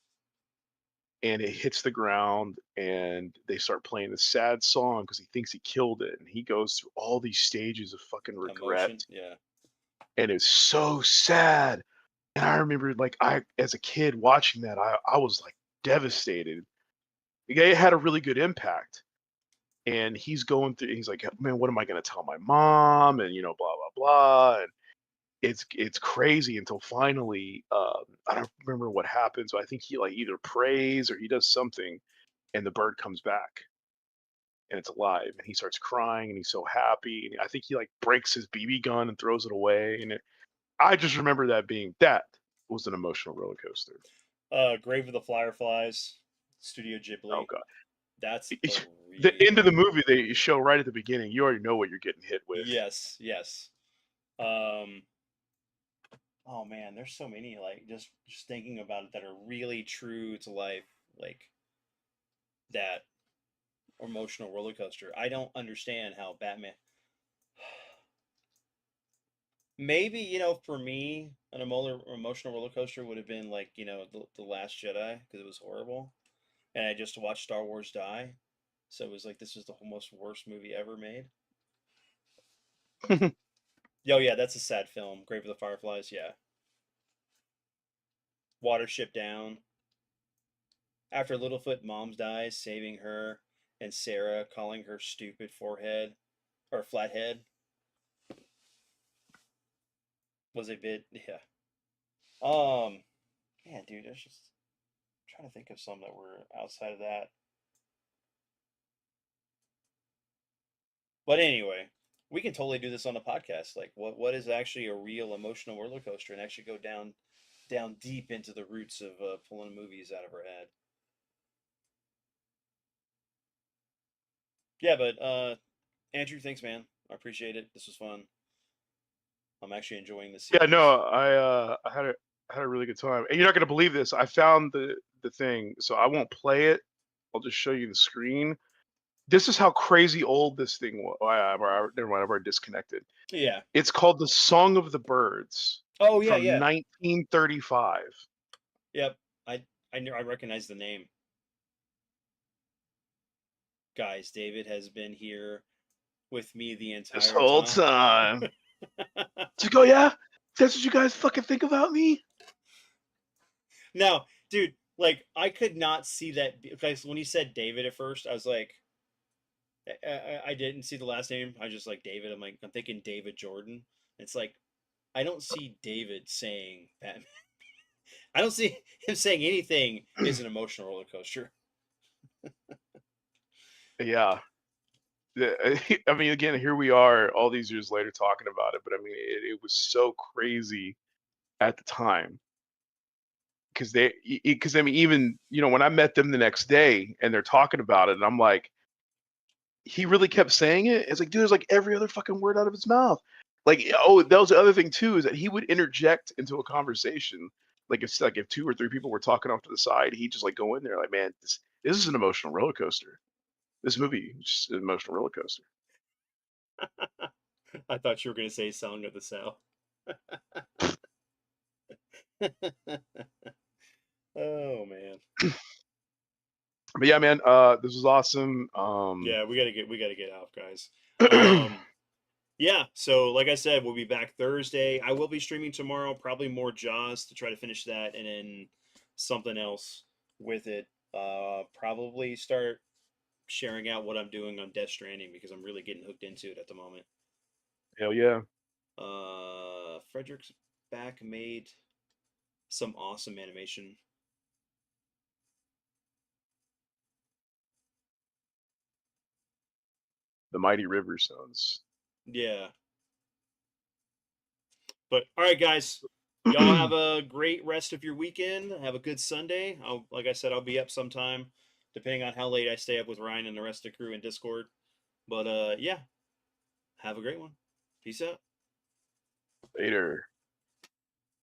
and it hits the ground, and they start playing this sad song because he thinks he killed it, and he goes through all these stages of fucking regret, Emotion. Yeah. and it's so sad. And I remember, like, as a kid watching that, I was like devastated. It had a really good impact. And he's going through, he's like, man, what am I going to tell my mom? And, blah, blah, blah. And it's crazy until finally, I don't remember what happens, but I think he like either prays or he does something, and the bird comes back and it's alive. And he starts crying and he's so happy. And I think he like breaks his BB gun and throws it away. And I just remember that was an emotional roller coaster. Grave of the Fireflies, Studio Oh Ghibli. god. That's the The really end of the movie they show right at the beginning. You already know what you're getting hit with. yes. Oh man, there's so many like just thinking about it that are really true to life, like that emotional roller coaster. I don't understand how Batman. Maybe for me, an emotional roller coaster would have been like the Last Jedi because it was horrible, and I just watched Star Wars die, so it was like this was the most worst movie ever made. Oh yeah, that's a sad film. Grave of the Fireflies. Yeah. Watership Down. After Littlefoot moms dies, saving her, and Sarah calling her stupid forehead or flathead was a bit yeah. Man, dude, I was just trying to think of some that were outside of that. But anyway, we can totally do this on a podcast. Like, what is actually a real emotional roller coaster, and actually go down deep into the roots of pulling movies out of our head. Yeah, but Andrew, thanks, man. I appreciate it. This was fun. I'm actually enjoying the Yeah, series. no, I had a really good time. And you're not gonna believe this. I found the thing, so I won't play it. I'll just show you the screen. This is how crazy old this thing was. Never mind, I've already disconnected. Yeah. It's called The Song of the Birds Oh yeah, from yeah. 1935. Yep. I recognize the name. Guys, David has been here with me the entire This whole time. time. Just go, yeah? That's what you guys fucking think about me? Now, dude, like I could not see that because when he said David at first, I was like, I didn't see the last name. I just like David. I'm thinking David Jordan. It's like I don't see David saying Batman. I don't see him saying anything is an emotional roller coaster. Yeah. I mean, again, here we are all these years later talking about it, but I mean, it was so crazy at the time because I mean, even when I met them the next day and they're talking about it, and I'm like, he really kept saying it. It's like, dude, it's like every other fucking word out of his mouth. Like, oh, that was the other thing too, is that he would interject into a conversation. Like if two or three people were talking off to the side, he'd just like go in there, like, man, this is an emotional roller coaster. This movie is just an emotional roller coaster. I thought you were going to say Song of the South. But yeah, man, this was awesome. Yeah, we gotta get out, guys. Yeah, so like I said, we'll be back Thursday. I will be streaming tomorrow, probably more Jaws to try to finish that, and then something else with it. Probably start sharing out what I'm doing on Death Stranding because I'm really getting hooked into it at the moment. Hell yeah. Frederick's back made some awesome animation. The Mighty River Stones. Yeah. But all right, guys, y'all have a great rest of your weekend. Have a good Sunday. Like I said, I'll be up sometime, depending on how late I stay up with Ryan and the rest of the crew in Discord. But yeah, have a great one. Peace out. Later.